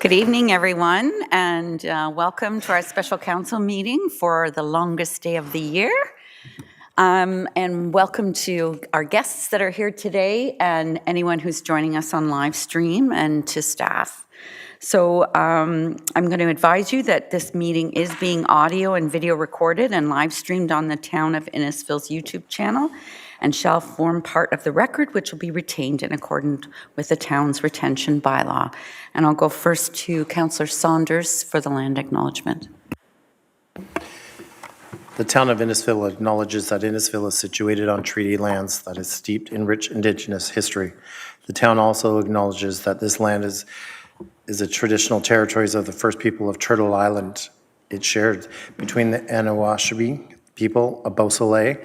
Good evening, everyone, and welcome to our special council meeting for the longest day of the year. And welcome to our guests that are here today and anyone who's joining us on live stream, and to staff. So I'm going to advise you that this meeting is being audio and video recorded and live streamed on the Town of Innisfil's YouTube channel, and shall form part of the record, which will be retained in accordance with the town's retention bylaw. And I'll go first to Councillor Saunders for the land acknowledgement. The Town of Innisfil acknowledges that Innisfil is situated on treaty lands that is steeped in rich Indigenous history. The town also acknowledges that this land is the traditional territories of the first people of Turtle Island. It's shared between the Anawashabi people of Beausoleil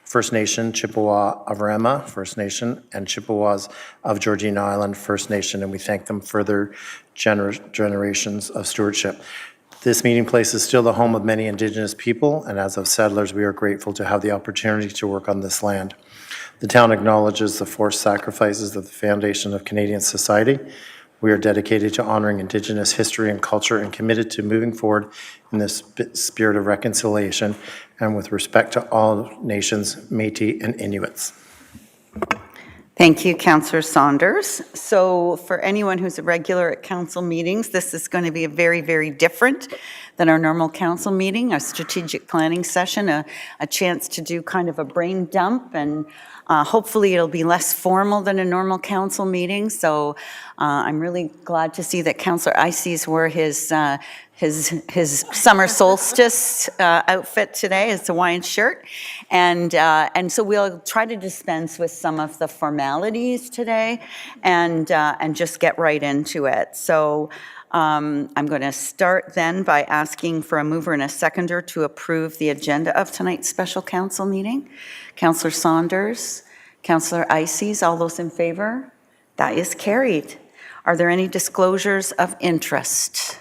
First Nation, Chippewa of Rama First Nation, and Chippewas of Georgina Island First Nation, and we thank them for their generations of stewardship. This meeting place is still the home of many Indigenous people, and as of settlers, we are grateful to have the opportunity to work on this land. The town acknowledges the forced sacrifices of the foundation of Canadian society. We are dedicated to honoring Indigenous history and culture and committed to moving forward in this spirit of reconciliation and with respect to all nations, Métis and Inuits. Thank you, Councillor Saunders. So for anyone who's a regular at council meetings, this is going to be a very, very different than our normal council meeting, a strategic planning session, a chance to do kind of a brain dump, and hopefully it'll be less formal than a normal council meeting. So I'm really glad to see that Councillor Eisses wore his summer solstice outfit today, his Hawaiian shirt, and so we'll try to dispense with some of the formalities today, and just get right into it. So I'm going to start then by asking for a mover and a seconder to approve the agenda of tonight's special council meeting. Councillor Saunders, Councillor Eisses, all those in favor? That is carried. Are there any disclosures of interest?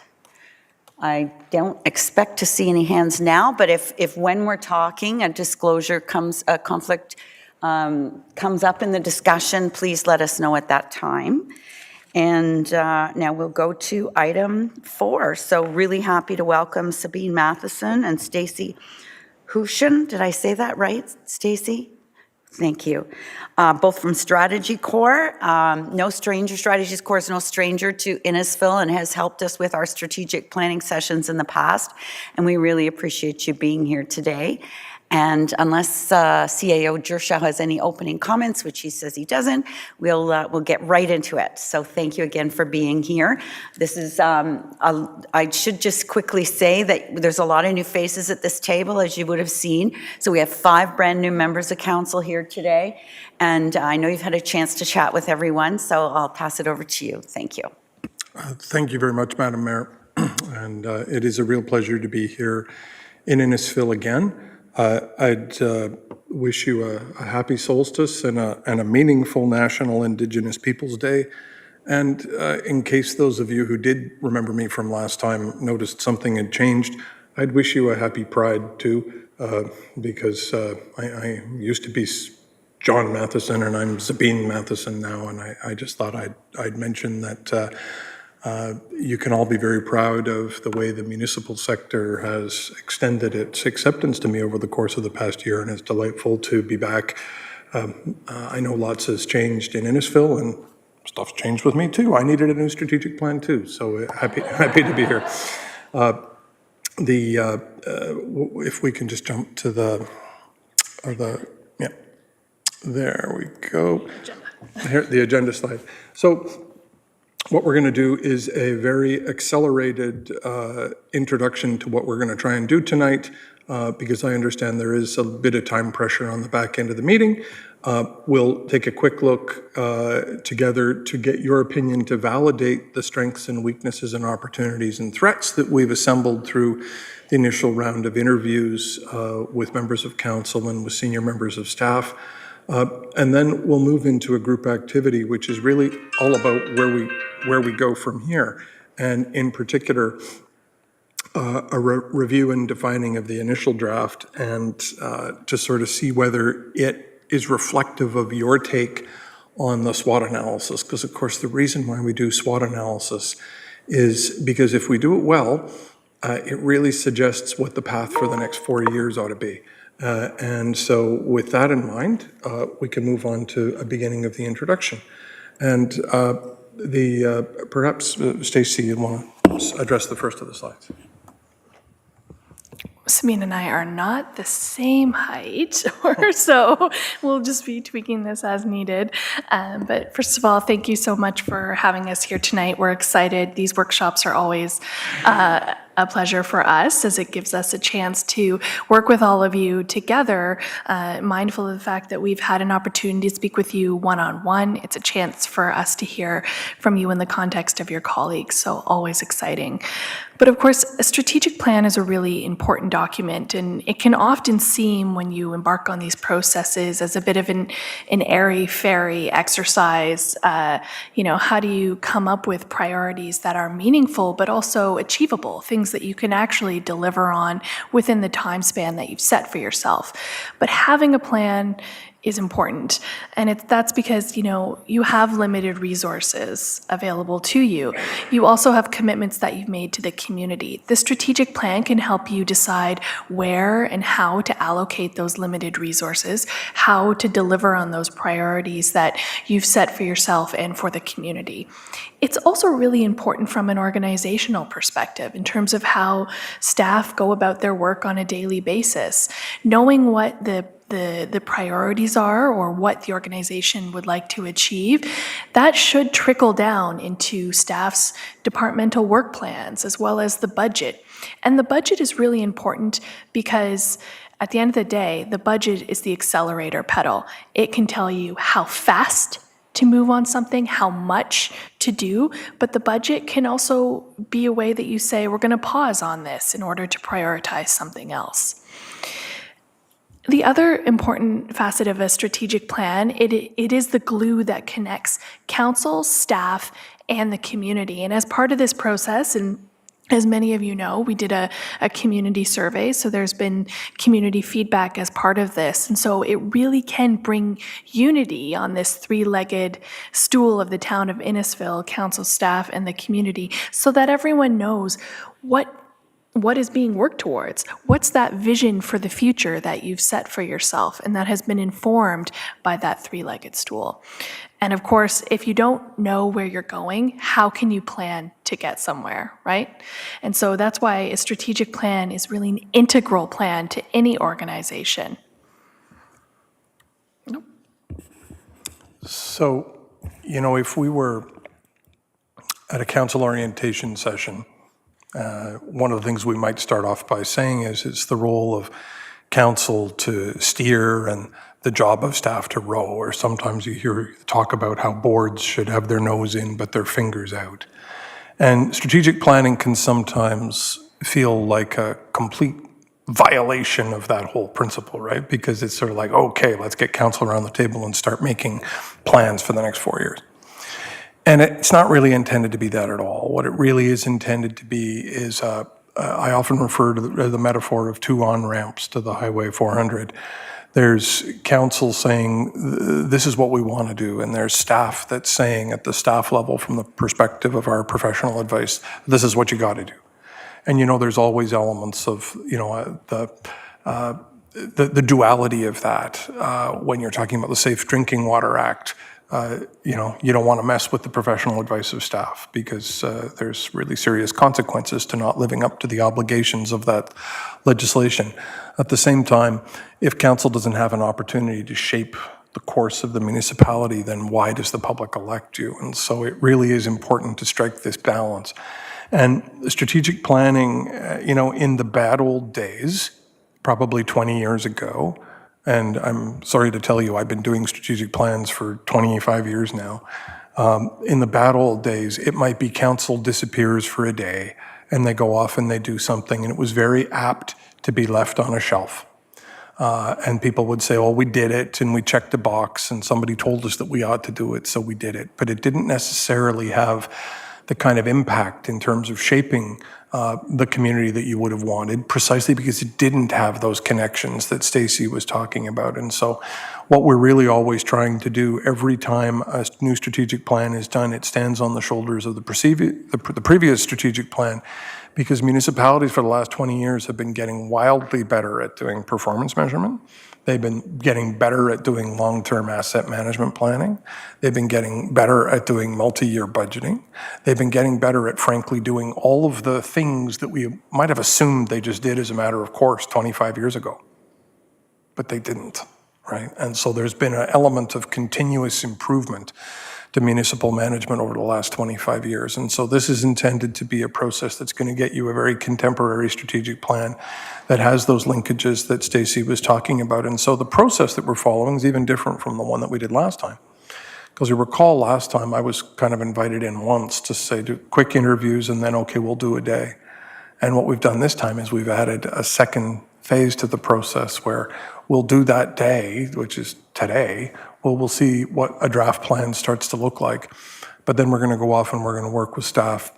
I don't expect to see any hands now, but if when we're talking a disclosure a conflict comes up in the discussion, please let us know at that time. And now we'll go to item 4. So really happy to welcome Sabine Matheson and Stacey Hushin. Did I say that right, Stacey? Thank you. Both from Strategy Corps. Strategies Corps is no stranger to Innisfil and has helped us with our strategic planning sessions in the past. And we really appreciate you being here today. And unless CAO Jershaw has any opening comments, which he says he doesn't, we'll get right into it. So thank you again for being here. This is, I should just quickly say that there's a lot of new faces at this table, as you would have seen. So we have 5 brand new members of council here today. And I know you've had a chance to chat with everyone, so I'll pass it over to you. Thank you. Thank you very much, Madam Mayor. And it is a real pleasure to be here in Innisfil again. I'd wish you a happy solstice and a meaningful National Indigenous Peoples Day. And in case those of you who did remember me from last time noticed something had changed, I'd wish you a happy Pride too, because I used to be John Matheson and I'm Sabine Matheson now, and I just thought I'd mention that you can all be very proud of the way the municipal sector has extended its acceptance to me over the course of the past year, and it's delightful to be back. I know lots has changed in Innisfil, and stuff's changed with me too. I needed a new strategic plan too, so happy to be here. If we can just jump to there we go. Here, the agenda slide. So what we're going to do is a very accelerated introduction to what we're going to try and do tonight, because I understand there is a bit of time pressure on the back end of the meeting. We'll take a quick look together to get your opinion to validate the strengths and weaknesses and opportunities and threats that we've assembled through the initial round of interviews with members of council and with senior members of staff. And then we'll move into a group activity, which is really all about where we go from here. And in particular, a review and defining of the initial draft, and to sort of see whether it is reflective of your take on the SWOT analysis. Because of course, the reason why we do SWOT analysis is because if we do it well, it really suggests what the path for the next 4 years ought to be. And so with that in mind, we can move on to a beginning of the introduction. And perhaps, Stacey, you want to address the first of the slides? Sabine and I are not the same height, or so we'll just be tweaking this as needed. But first of all, thank you so much for having us here tonight. We're excited. These workshops are always a pleasure for us, as it gives us a chance to work with all of you together, mindful of the fact that we've had an opportunity to speak with you one-on-one. It's a chance for us to hear from you in the context of your colleagues, so always exciting. But of course, a strategic plan is a really important document, and it can often seem when you embark on these processes as a bit of an airy-fairy exercise. How do you come up with priorities that are meaningful but also achievable, things that you can actually deliver on within the time span that you've set for yourself? But having a plan is important. And that's because, you have limited resources available to you. You also have commitments that you've made to the community. The strategic plan can help you decide where and how to allocate those limited resources, how to deliver on those priorities that you've set for yourself and for the community. It's also really important from an organizational perspective in terms of how staff go about their work on a daily basis. Knowing what the priorities are or what the organization would like to achieve, that should trickle down into staff's departmental work plans as well as the budget. And the budget is really important because at the end of the day, the budget is the accelerator pedal. It can tell you how fast to move on something, how much to do, but the budget can also be a way that you say, we're going to pause on this in order to prioritize something else. The other important facet of a strategic plan, it is the glue that connects council, staff, and the community. And as part of this process, and as many of you know, we did a community survey, so there's been community feedback as part of this. And so it really can bring unity on this three-legged stool of the town of Innisfil, council, staff, and the community, so that everyone knows what is being worked towards? What's that vision for the future that you've set for yourself and that has been informed by that three-legged stool? And of course, if you don't know where you're going, how can you plan to get somewhere, right? And so that's why a strategic plan is really an integral plan to any organization. So, if we were at a council orientation session, one of the things we might start off by saying is it's the role of council to steer and the job of staff to row, or sometimes you hear talk about how boards should have their nose in but their fingers out. And strategic planning can sometimes feel like a complete violation of that whole principle, right? Because it's sort of like, okay, let's get council around the table and start making plans for the next 4 years. And it's not really intended to be that at all. What it really is intended to be is, I often refer to the metaphor of two on-ramps to the Highway 400. There's council saying, this is what we want to do, and there's staff that's saying at the staff level from the perspective of our professional advice, this is what you got to do. And there's always elements of, the duality of that when you're talking about the Safe Drinking Water Act. You don't want to mess with the professional advice of staff because there's really serious consequences to not living up to the obligations of that legislation. At the same time, if council doesn't have an opportunity to shape the course of the municipality, then why does the public elect you? And so it really is important to strike this balance. And strategic planning, in the bad old days, probably 20 years ago, and I'm sorry to tell you, I've been doing strategic plans for 25 years now. In the bad old days, it might be council disappears for a day and they go off and they do something, and it was very apt to be left on a shelf. And people would say, well, we did it and we checked a box and somebody told us that we ought to do it, so we did it. But it didn't necessarily have the kind of impact in terms of shaping the community that you would have wanted, precisely because it didn't have those connections that Stacey was talking about. And so what we're really always trying to do every time a new strategic plan is done, it stands on the shoulders of the previous strategic plan, because municipalities for the last 20 years have been getting wildly better at doing performance measurement. They've been getting better at doing long-term asset management planning. They've been getting better at doing multi-year budgeting. They've been getting better at, frankly, doing all of the things that we might have assumed they just did as a matter of course 25 years ago. But they didn't, right? And so there's been an element of continuous improvement to municipal management over the last 25 years. And so this is intended to be a process that's going to get you a very contemporary strategic plan that has those linkages that Stacey was talking about. And so the process that we're following is even different from the one that we did last time. Because you recall last time I was kind of invited in once to say do quick interviews and then, okay, we'll do a day. And what we've done this time is we've added a second phase to the process where we'll do that day, which is today. We'll see what a draft plan starts to look like. But then we're going to go off and we're going to work with staff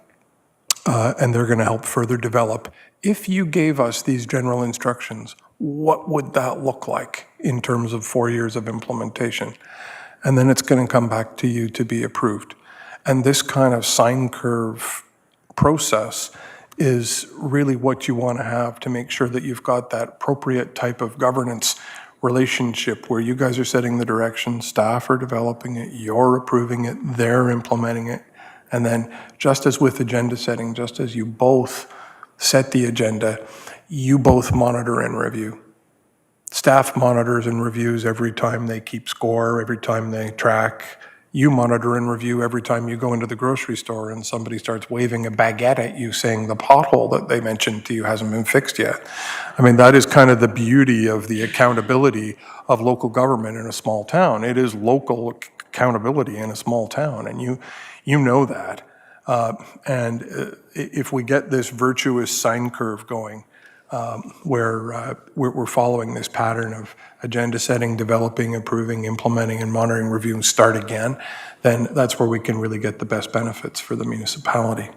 and they're going to help further develop. If you gave us these general instructions, what would that look like in terms of 4 years of implementation? And then it's going to come back to you to be approved. And this kind of sine curve process is really what you want to have to make sure that you've got that appropriate type of governance relationship where you guys are setting the direction, staff are developing it, you're approving it, they're implementing it. And then just as with agenda setting, just as you both set the agenda, you both monitor and review. Staff monitors and reviews every time they keep score, every time they track. You monitor and review every time you go into the grocery store and somebody starts waving a baguette at you saying the pothole that they mentioned to you hasn't been fixed yet. I mean, that is kind of the beauty of the accountability of local government in a small town. It is local accountability in a small town, and you know that. If we get this virtuous sine curve going, where we're following this pattern of agenda setting, developing, approving, implementing, and monitoring, reviewing, start again, then that's where we can really get the best benefits for the municipality.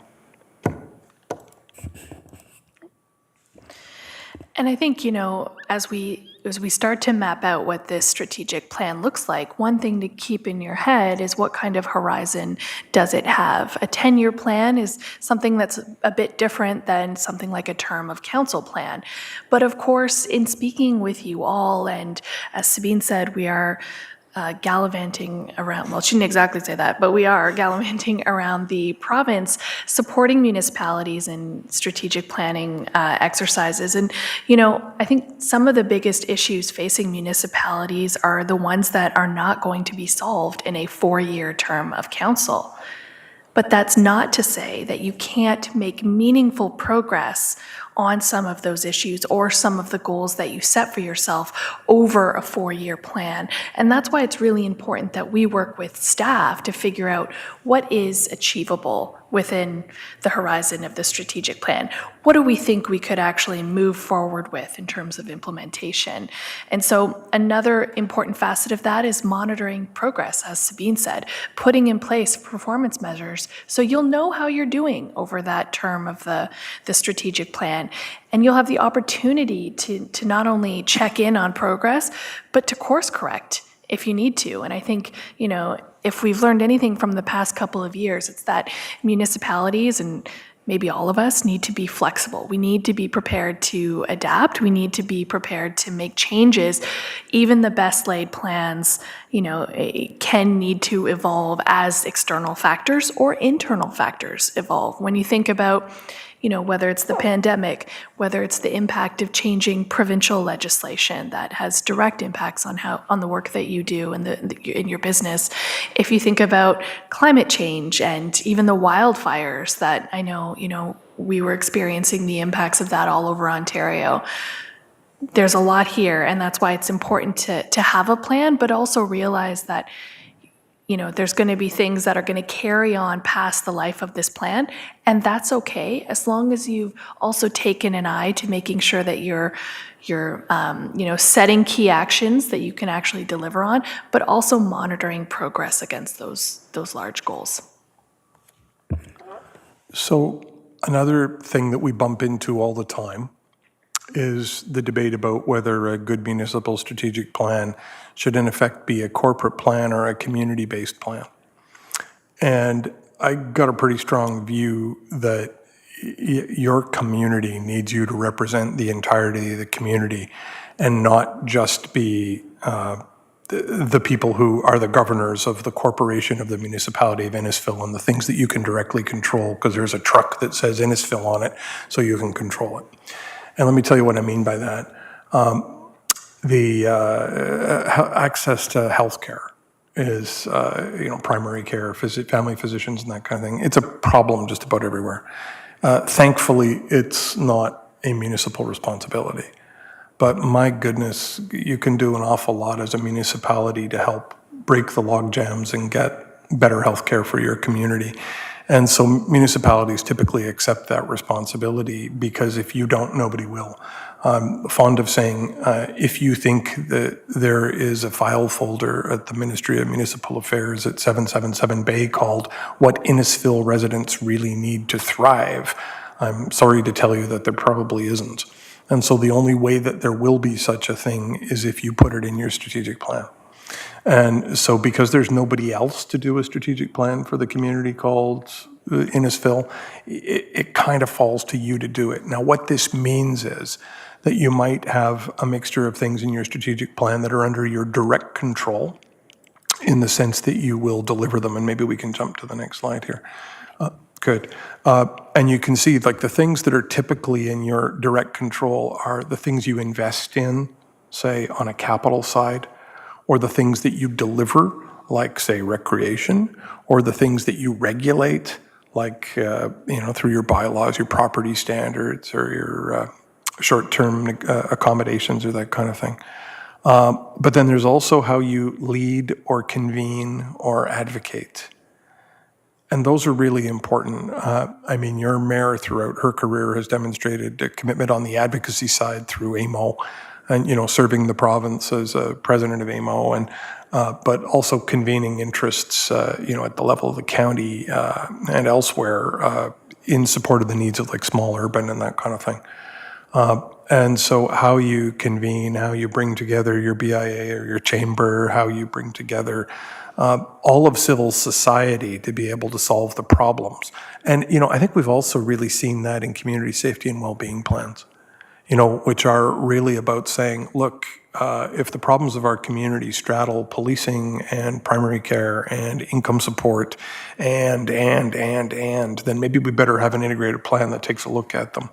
And I think, you know, as we start to map out what this strategic plan looks like, one thing to keep in your head is what kind of horizon does it have? A 10-year plan is something that's a bit different than something like a term of council plan. But of course, in speaking with you all, and as Sabine said, we are gallivanting around, well, she didn't exactly say that, but we are gallivanting around the province, supporting municipalities in strategic planning exercises. And, you know, I think some of the biggest issues facing municipalities are the ones that are not going to be solved in a 4-year term of council. But that's not to say that you can't make meaningful progress on some of those issues or some of the goals that you set for yourself over a 4-year plan. And that's why it's really important that we work with staff to figure out what is achievable within the horizon of the strategic plan. What do we think we could actually move forward with in terms of implementation? And so another important facet of that is monitoring progress, as Sabine said, putting in place performance measures so you'll know how you're doing over that term of the strategic plan. And you'll have the opportunity to not only check in on progress, but to course correct if you need to. And I think, you know, if we've learned anything from the past couple of years, it's that municipalities and maybe all of us need to be flexible. We need to be prepared to adapt. We need to be prepared to make changes. Even the best laid plans, you know, can need to evolve as external factors or internal factors evolve. When you think about, you know, whether it's the pandemic, whether it's the impact of changing provincial legislation that has direct impacts on the work that you do in your business. If you think about climate change and even the wildfires that I know, you know, we were experiencing the impacts of that all over Ontario. There's a lot here, and that's why it's important to have a plan, but also realize that, you know, there's going to be things that are going to carry on past the life of this plan, and that's okay as long as you've also taken an eye to making sure that you're you know, setting key actions that you can actually deliver on, but also monitoring progress against those large goals. So Another thing that we bump into all the time is the debate about whether a good municipal strategic plan should in effect be a corporate plan or a community-based plan. And I got a pretty strong view that your community needs you to represent the entirety of the community and not just be the people who are the governors of the corporation of the municipality of Innisfil and the things that you can directly control because there's a truck that says Innisfil on it, so you can control it. And let me tell you what I mean by that. Access to health care is, primary care, family physicians and that kind of thing. It's a problem just about everywhere. Thankfully, it's not a municipal responsibility. But my goodness, you can do an awful lot as a municipality to help break the log jams and get better health care for your community. And so municipalities typically accept that responsibility because if you don't, nobody will. I'm fond of saying, if you think that there is a file folder at the Ministry of Municipal Affairs at 777 Bay called What Innisfil Residents Really Need to Thrive, I'm sorry to tell you that there probably isn't. And so the only way that there will be such a thing is if you put it in your strategic plan. And so because there's nobody else to do a strategic plan for the community called Innisfil, it kind of falls to you to do it. Now, what this means is that you might have a mixture of things in your strategic plan that are under your direct control in the sense that you will deliver them. And maybe we can jump to the next slide here. Good. And you can see like the things that are typically in your direct control are the things you invest in, say on a capital side, or the things that you deliver, like say recreation, or the things that you regulate, like through your bylaws, your property standards, or your short-term accommodations, or that kind of thing. But then there's also how you lead or convene or advocate. And those are really important. Your mayor throughout her career has demonstrated a commitment on the advocacy side through AMO and, serving the province as a president of AMO and but also convening interests, at the level of the county and elsewhere in support of the needs of like small urban and that kind of thing. And so how you convene, how you bring together your BIA or your chamber, how you bring together all of civil society to be able to solve the problems. And, I think we've also really seen that in community safety and well-being plans, which are really about saying, look, if the problems of our community straddle policing and primary care and income support and, then maybe we better have an integrated plan that takes a look at them.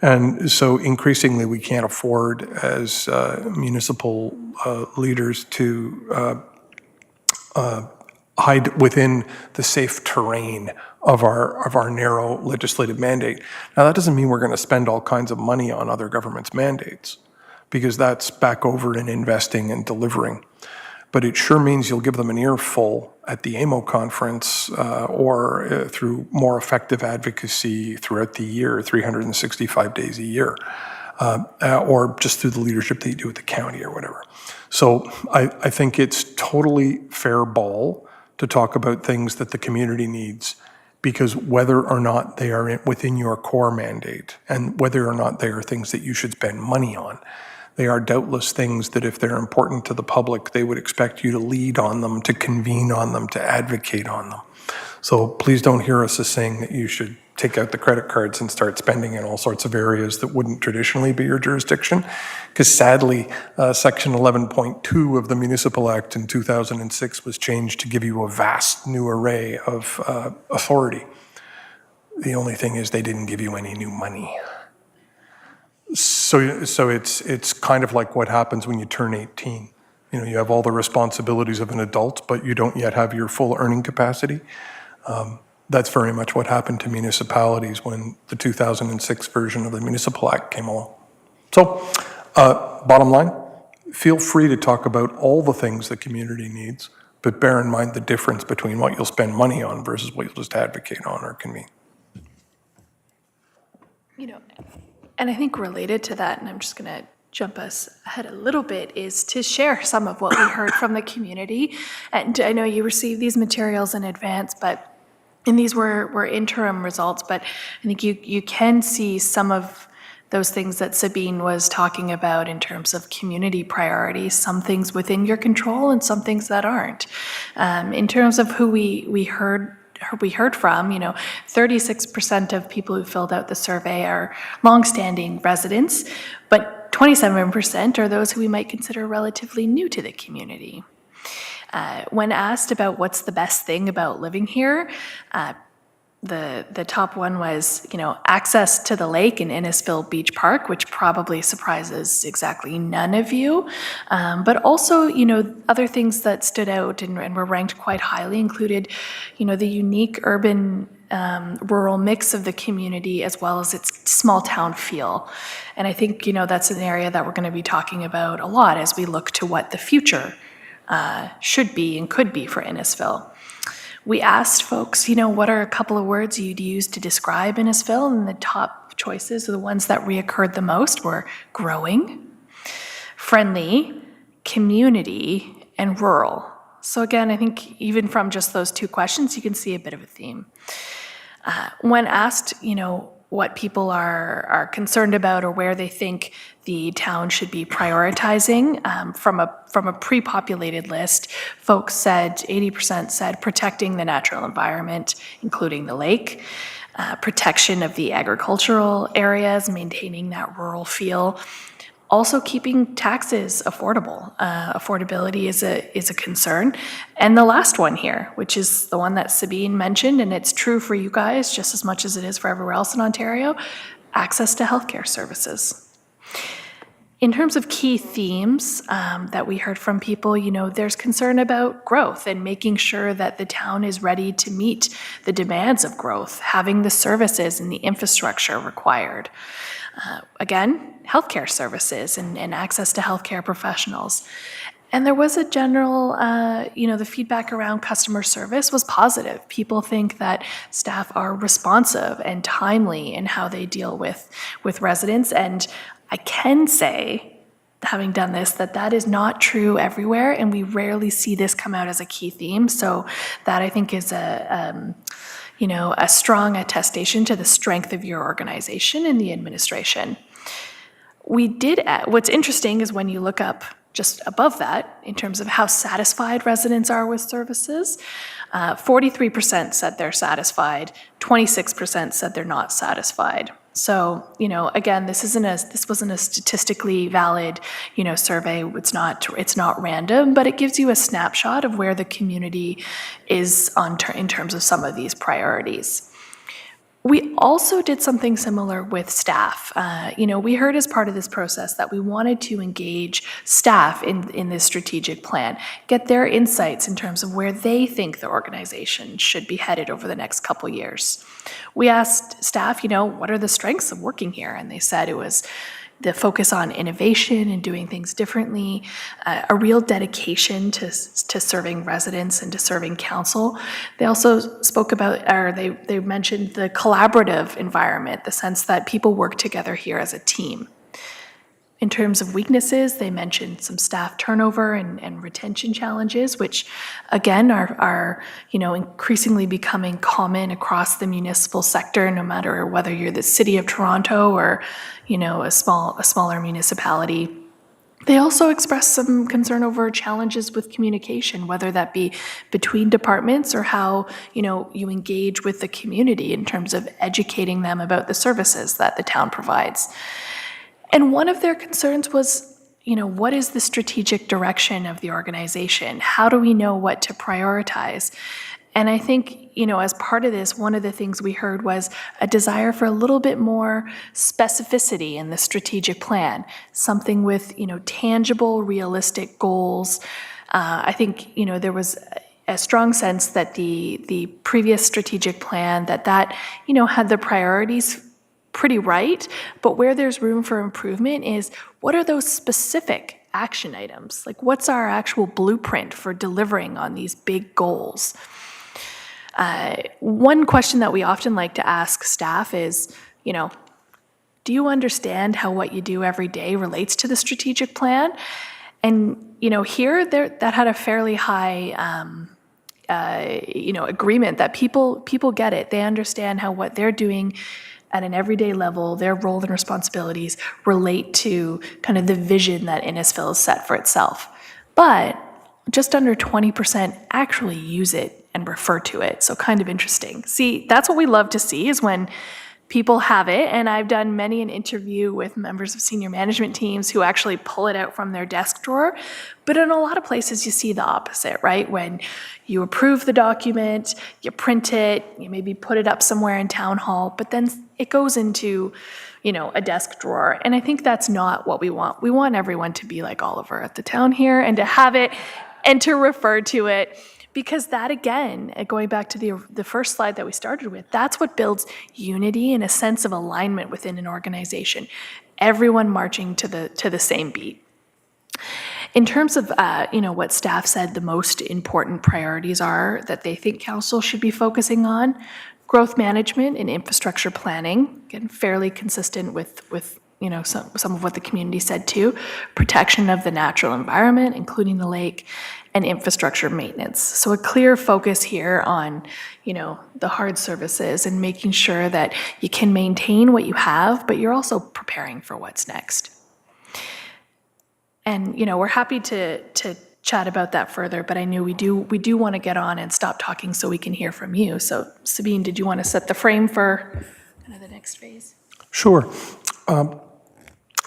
And so increasingly we can't afford as municipal leaders to hide within the safe terrain of our narrow legislative mandate. Now that doesn't mean we're going to spend all kinds of money on other governments' mandates, because that's back over in investing and delivering. But it sure means you'll give them an earful at the AMO conference or through more effective advocacy throughout the year, 365 days a year, or just through the leadership that you do at the county or whatever. So I think it's totally fair ball to talk about things that the community needs, because whether or not they are within your core mandate and whether or not they are things that you should spend money on, they are doubtless things that if they're important to the public, they would expect you to lead on them, to convene on them, to advocate on them. So please don't hear us as saying that you should take out the credit cards and start spending in all sorts of areas that wouldn't traditionally be your jurisdiction. Because sadly, Section 11.2 of the Municipal Act in 2006 was changed to give you a vast new array of authority. The only thing is they didn't give you any new money. So it's kind of like what happens when you turn 18. You have all the responsibilities of an adult, but you don't yet have your full earning capacity. That's very much what happened to municipalities when the 2006 version of the Municipal Act came along. So, bottom line, feel free to talk about all the things the community needs, but bear in mind the difference between what you'll spend money on versus what you'll just advocate on or convene. And I think related to that, and I'm just going to jump us ahead a little bit, is to share some of what we heard from the community. And I know you received these materials in advance, but And these were interim results, but I think you can see some of those things that Sabine was talking about in terms of community priorities, some things within your control and some things that aren't. In terms of who we heard from, 36% of people who filled out the survey are longstanding residents, but 27% are those who we might consider relatively new to the community. When asked about what's the best thing about living here, the top one was, access to the lake in Innisfil Beach Park, which probably surprises exactly none of you. But also, other things that stood out and were ranked quite highly included, the unique urban rural mix of the community as well as its small town feel. And I think, that's an area that we're going to be talking about a lot as we look to what the future should be and could be for Innisfil. We asked folks, what are a couple of words you'd use to describe Innisfil? And the top choices, or the ones that reoccurred the most, were growing, friendly, community, and rural. So again, I think even from just those two questions, you can see a bit of a theme. When asked, what people are concerned about or where they think the town should be prioritizing from a pre-populated list, folks said, 80% said protecting the natural environment, including the lake, protection of the agricultural areas, maintaining that rural feel, also keeping taxes affordable. Affordability is a concern. And the last one here, which is the one that Sabine mentioned, and it's true for you guys just as much as it is for everywhere else in Ontario, access to healthcare services. In terms of key themes that we heard from people, there's concern about growth and making sure that the town is ready to meet the demands of growth, having the services and the infrastructure required. Again, healthcare services and access to healthcare professionals. And there was a general, the feedback around customer service was positive. People think that staff are responsive and timely in how they deal with residents. And I can say, having done this, that is not true everywhere, and we rarely see this come out as a key theme. So that, I think, is a strong attestation to the strength of your organization and the administration. What's interesting is when you look up just above that, in terms of how satisfied residents are with services, 43% said they're satisfied, 26% said they're not satisfied. So, again, this wasn't a statistically valid, survey. It's not random, but it gives you a snapshot of where the community is in terms of some of these priorities. We also did something similar with staff. We heard as part of this process that we wanted to engage staff in this strategic plan, get their insights in terms of where they think the organization should be headed over the next couple years. We asked staff, what are the strengths of working here? And they said it was the focus on innovation and doing things differently, a real dedication to serving residents and to serving council. They also spoke about, or they mentioned the collaborative environment, the sense that people work together here as a team. In terms of weaknesses, they mentioned some staff turnover and retention challenges, which again are increasingly becoming common across the municipal sector, no matter whether you're the city of Toronto or a smaller municipality. They also expressed some concern over challenges with communication, whether that be between departments or how you engage with the community in terms of educating them about the services that the town provides. And one of their concerns was, what is the strategic direction of the organization? How do we know what to prioritize? And I think, as part of this, one of the things we heard was a desire for a little bit more specificity in the strategic plan, something with, tangible, realistic goals. I think, there was a strong sense that the previous strategic plan, that had the priorities pretty right, but where there's room for improvement is, what are those specific action items? Like, what's our actual blueprint for delivering on these big goals? One question that we often like to ask staff is, do you understand how what you do every day relates to the strategic plan? And, here, that had a fairly high agreement that people get it. They understand how what they're doing at an everyday level, their role and responsibilities relate to kind of the vision that Innisfil has set for itself. But just under 20% actually use it and refer to it. So kind of interesting. See, that's what we love to see, is when people have it. And I've done many an interview with members of senior management teams who actually pull it out from their desk drawer. But in a lot of places, you see the opposite, right? When you approve the document, you print it, you maybe put it up somewhere in town hall, but then it goes into, a desk drawer. And I think that's not what we want. We want everyone to be like Oliver at the town here and to have it and to refer to it. Because that, again, going back to the first slide that we started with, that's what builds unity and a sense of alignment within an organization. Everyone marching to the same beat. In terms of what staff said the most important priorities are that they think council should be focusing on, growth management and infrastructure planning, again, fairly consistent with some of what the community said too, protection of the natural environment, including the lake, and infrastructure maintenance. So a clear focus here on, the hard services and making sure that you can maintain what you have, but you're also preparing for what's next. And, we're happy to chat about that further, but I knew we do want to get on and stop talking so we can hear from you. So Sabine, did you want to set the frame for kind of the next phase? Sure.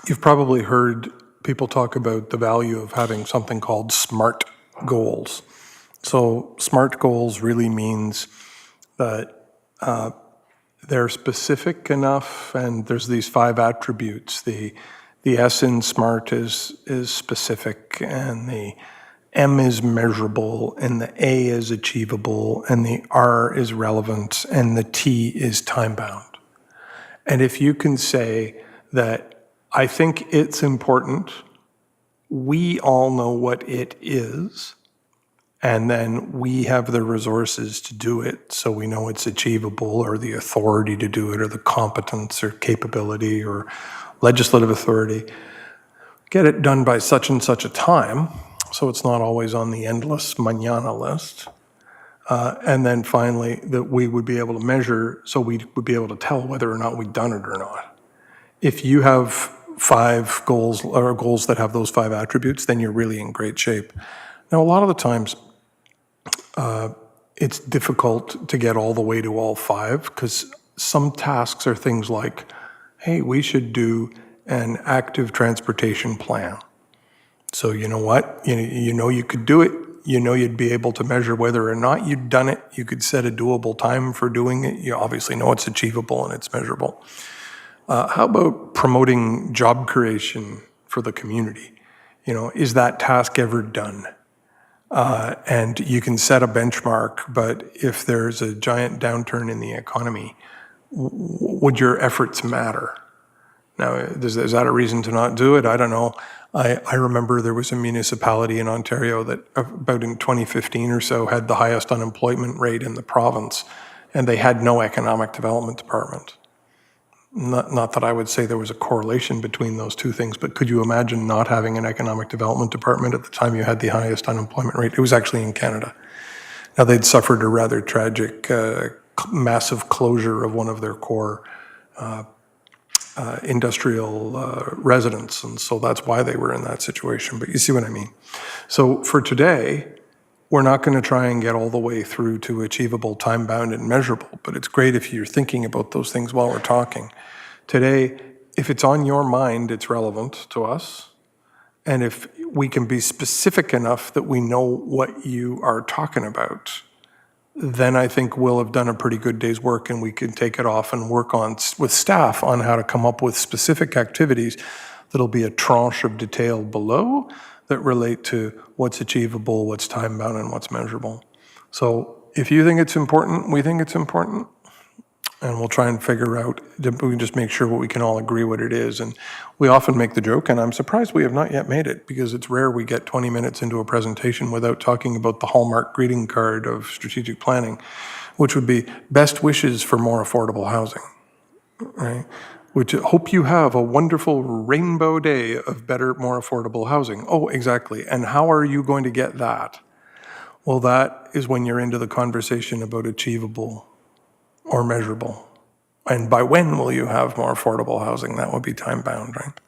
You've probably heard people talk about the value of having something called SMART goals. So SMART goals really means that they're specific enough, and there's these 5 attributes. The S in SMART is specific, and the M is measurable, and the A is achievable, and the R is relevant, and the T is time-bound. And if you can say that I think it's important, we all know what it is, and then we have the resources to do it, so we know it's achievable, or the authority to do it, or the competence or capability or legislative authority. Get it done by such and such a time, so it's not always on the endless mañana list. And then finally, that we would be able to measure, so we would be able to tell whether or not we've done it or not. If you have 5 goals, or goals that have those 5 attributes, then you're really in great shape. Now, a lot of the times, it's difficult to get all the way to all 5, because some tasks are things like, hey, we should do an active transportation plan. So you know what? You could do it. You'd be able to measure whether or not you'd done it. You could set a doable time for doing it. You obviously know it's achievable and it's measurable. How about promoting job creation for the community? Is that task ever done? And you can set a benchmark, but if there's a giant downturn in the economy, would your efforts matter? Now, is that a reason to not do it? I don't know. I remember there was a municipality in Ontario that about in 2015 or so had the highest unemployment rate in the province, and they had no economic development department. Not that I would say there was a correlation between those two things, but could you imagine not having an economic development department at the time you had the highest unemployment rate? It was actually in Canada. Now, they'd suffered a rather tragic, massive closure of one of their core industrial residents, and so that's why they were in that situation, but you see what I mean. So for today, we're not going to try and get all the way through to achievable, time-bound, and measurable, but it's great if you're thinking about those things while we're talking. Today, if it's on your mind, it's relevant to us, and if we can be specific enough that we know what you are talking about, then I think we'll have done a pretty good day's work, and we can take it off and work on with staff on how to come up with specific activities that'll be a tranche of detail below that relate to what's achievable, what's time-bound, and what's measurable. So if you think it's important, we think it's important, and we'll try and figure out, we can just make sure we can all agree what it is. And we often make the joke, and I'm surprised we have not yet made it, because it's rare we get 20 minutes into a presentation without talking about the hallmark greeting card of strategic planning, which would be best wishes for more affordable housing, right? Which hope you have a wonderful rainbow day of better, more affordable housing. Oh, exactly. And how are you going to get that? Well, that is when you're into the conversation about achievable or measurable. And by when will you have more affordable housing? That would be time-bound, right?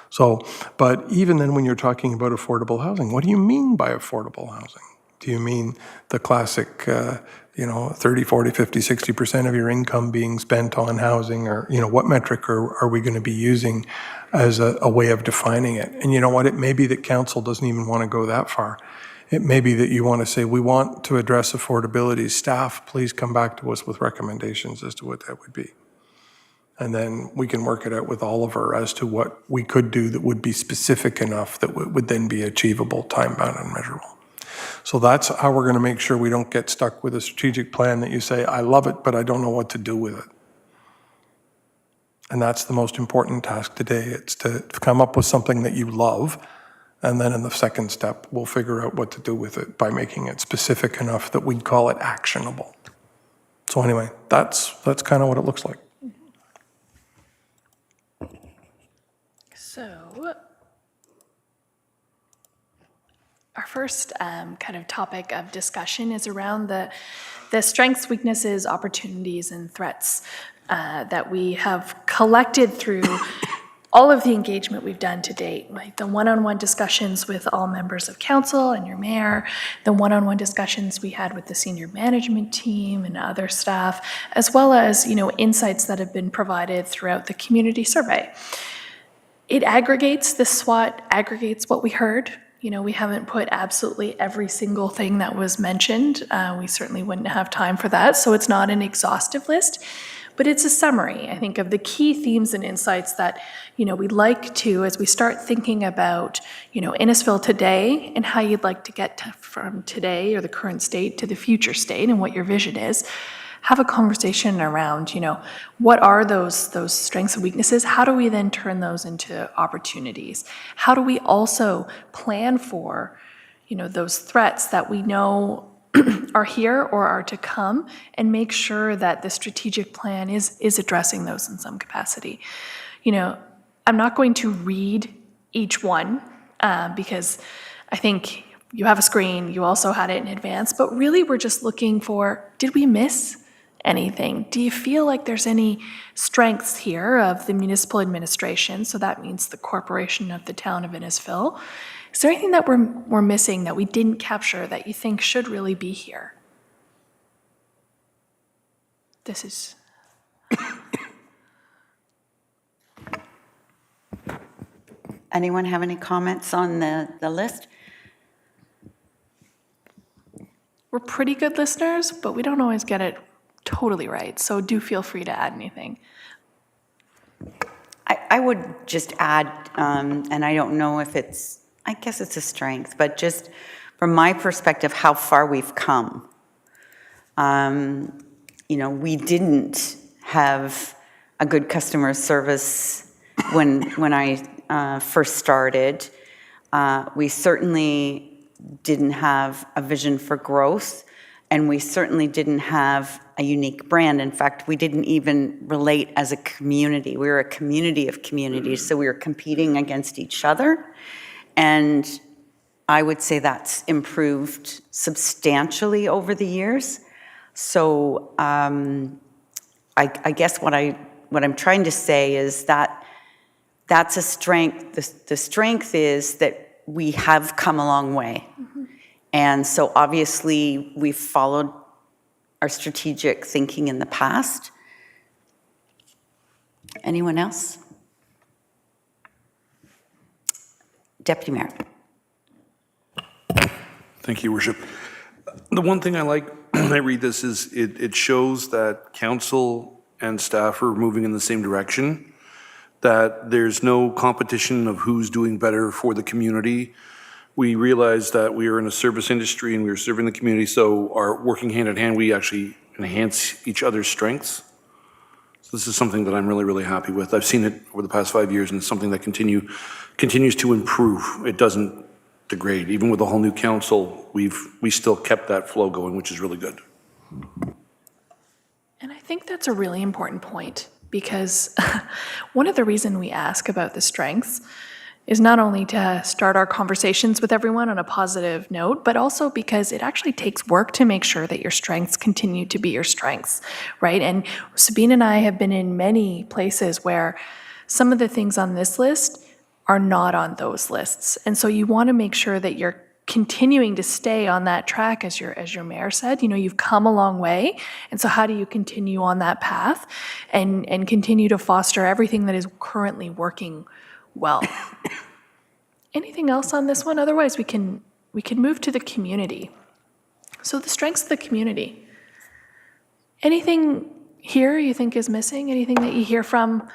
So, but even then when you're talking about affordable housing, what do you mean by affordable housing? Do you mean the classic, 30, 40, 50, 60% of your income being spent on housing? Or, what metric are we going to be using as a way of defining it? And you know what? It may be that council doesn't even want to go that far. It may be that you want to say, we want to address affordability. Staff, please come back to us with recommendations as to what that would be. And then we can work it out with Oliver as to what we could do that would be specific enough that would then be achievable, time-bound, and measurable. So that's how we're going to make sure we don't get stuck with a strategic plan that you say, I love it, but I don't know what to do with it. And that's the most important task today. It's to come up with something that you love, and then in the second step, we'll figure out what to do with it by making it specific enough that we'd call it actionable. So anyway, that's kind of what it looks like. So, our first kind of topic of discussion is around the strengths, weaknesses, opportunities, and threats that we have collected through all of the engagement we've done to date, like the one-on-one discussions with all members of council and your mayor, the one-on-one discussions we had with the senior management team and other staff, as well as, insights that have been provided throughout the community survey. It aggregates, this SWOT aggregates what we heard. We haven't put absolutely every single thing that was mentioned. We certainly wouldn't have time for that, so it's not an exhaustive list, but it's a summary, I think, of the key themes and insights that, we'd like to, as we start thinking about, Innisfil today and how you'd like to get from today or the current state to the future state and what your vision is, have a conversation around, what are those strengths and weaknesses? How do we then turn those into opportunities? How do we also plan for, those threats that we know are here or are to come, and make sure that the strategic plan is addressing those in some capacity? I'm not going to read each one because I think you have a screen, you also had it in advance, but really we're just looking for, did we miss anything? Do you feel like there's any strengths here of the municipal administration? So that means the corporation of the town of Innisfil. Is there anything that we're missing that we didn't capture that you think should really be here? This is... Anyone have any comments on the list? We're pretty good listeners, but we don't always get it totally right. So do feel free to add anything. I would just add, and I don't know if I guess it's a strength, but just from my perspective, how far we've come. We didn't have a good customer service when I first started. We certainly didn't have a vision for growth, and we certainly didn't have a unique brand. In fact, we didn't even relate as a community. We were a community of communities, so we were competing against each other. And I would say that's improved substantially over the years. So I guess what I'm trying to say is that that's a strength. The strength is that we have come a long way. Mm-hmm. And so obviously we've followed our strategic thinking in the past. Anyone else? Deputy Mayor. Thank you, Worship. The one thing I like when I read this is it shows that council and staff are moving in the same direction, that there's no competition of who's doing better for the community. We realize that we are in a service industry and we are serving the community, so our working hand in hand, we actually enhance each other's strengths. So this is something that I'm really, really happy with. I've seen it over the past 5 years, and it's something that continues to improve. It doesn't degrade. Even with the whole new council, we still kept that flow going, which is really good. And I think that's a really important point, because one of the reasons we ask about the strengths is not only to start our conversations with everyone on a positive note, but also because it actually takes work to make sure that your strengths continue to be your strengths, right? And Sabine and I have been in many places where some of the things on this list are not on those lists. And so you want to make sure that you're continuing to stay on that track, as your mayor said. You know, you've come a long way, and so how do you continue on that path and continue to foster everything that is currently working well? Anything else on this one? Otherwise, we can move to the community. So the strengths of the community. Anything here you think is missing? Anything that you hear from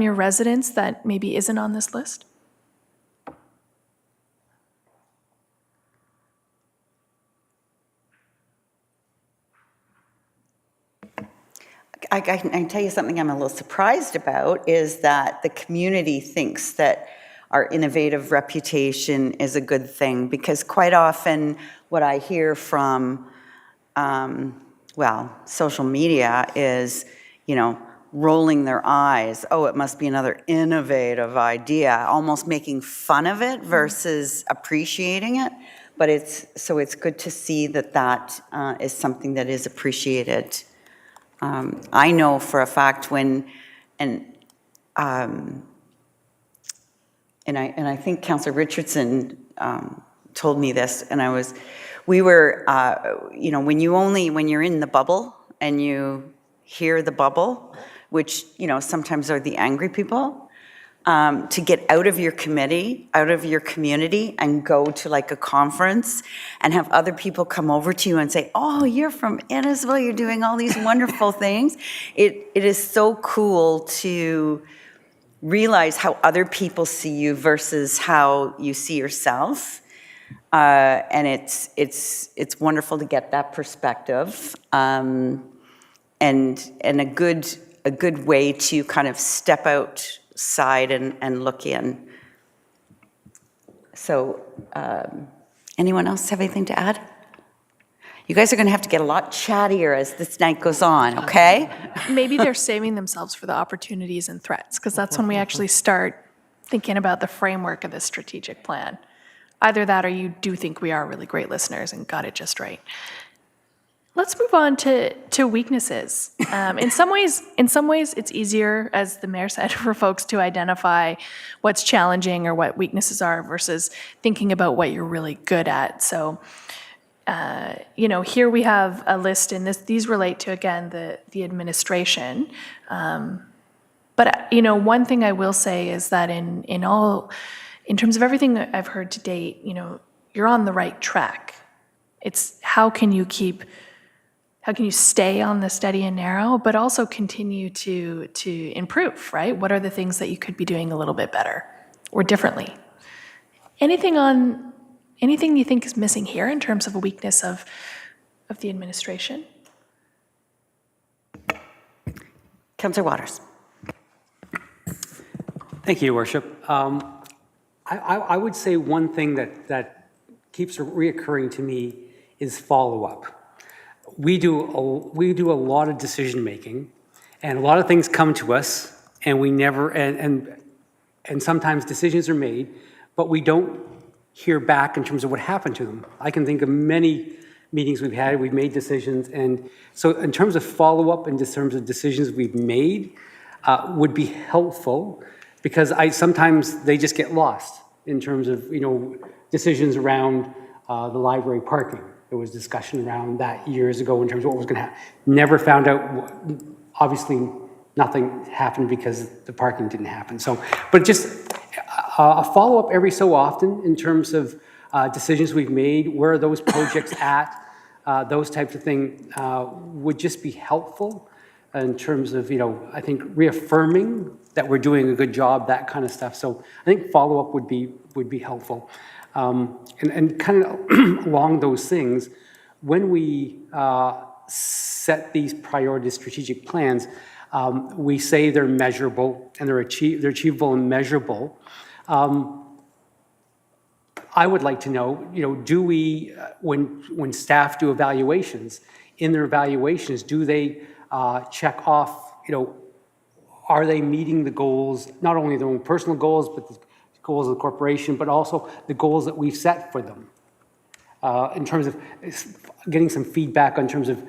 your residents that maybe isn't on this list? I can tell you something I'm a little surprised about is that the community thinks that our innovative reputation is a good thing, because quite often what I hear from, social media is, rolling their eyes. Oh, it must be another innovative idea, almost making fun of it versus appreciating it. But it's good to see that is something that is appreciated. I know for a fact and I think Councillor Richardson told me this, and when you're in the bubble and you hear the bubble, which sometimes are the angry people, to get out of your committee, out of your community, and go to like a conference and have other people come over to you and say, oh, you're from Innisfil, you're doing all these wonderful things. It is so cool to realize how other people see you versus how you see yourself. And it's wonderful to get that perspective. And a good way to kind of step outside and look in. So, anyone else have anything to add? You guys are going to have to get a lot chattier as this night goes on, okay? Maybe they're saving themselves for the opportunities and threats, because that's when we actually start thinking about the framework of this strategic plan. Either that or you do think we are really great listeners and got it just right. Let's move on to weaknesses. In some ways, it's easier, as the mayor said, for folks to identify what's challenging or what weaknesses are versus thinking about what you're really good at. So, here we have a list, and these relate to, again, the administration. But one thing I will say is that in terms of everything that I've heard to date, you're on the right track. It's how can you stay on the steady and narrow, but also continue to improve, right? What are the things that you could be doing a little bit better or differently? Anything you think is missing here in terms of a weakness of the administration? Councillor Waters. Thank you, Your Worship. I would say one thing that keeps reoccurring to me is follow-up. We do a lot of decision-making, and a lot of things come to us, and we never, and sometimes decisions are made, but we don't hear back in terms of what happened to them. I can think of many meetings we've made decisions, and so in terms of follow-up and in terms of decisions we've made would be helpful, because sometimes they just get lost in terms of, decisions around the library parking. There was discussion around that years ago in terms of what was going to happen. Never found out, obviously nothing happened because the parking didn't happen. So, but just a follow-up every so often in terms of decisions we've made, where are those projects at, those types of things would just be helpful in terms of, I think reaffirming that we're doing a good job, that kind of stuff. So I think follow-up would be helpful. And kind of along those things, when we set these priority strategic plans, we say they're measurable and they're achievable and measurable. I would like to know, do we, when staff do evaluations, in their evaluations, do they check off, are they meeting the goals, not only their own personal goals, but the goals of the corporation, but also the goals that we've set for them. In terms of getting some feedback in terms of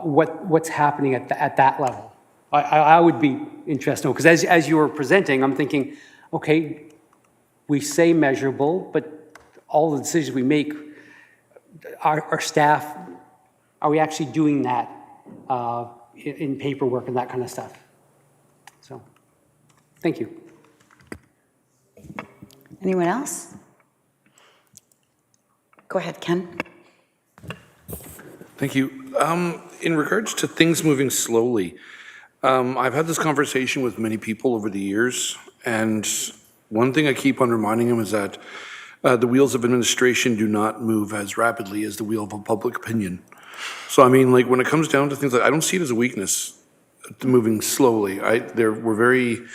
what's happening at that level. I would be interested, because as you were presenting, I'm thinking, okay, we say measurable, but all the decisions we make, our staff, are we actually doing that in paperwork and that kind of stuff? So, thank you. Anyone else? Go ahead, Ken. Thank you. In regards to things moving slowly, I've had this conversation with many people over the years, and one thing I keep on reminding them is that the wheels of administration do not move as rapidly as the wheel of public opinion. So, I mean, like, when it comes down to things, like, I don't see it as a weakness, moving slowly. We're very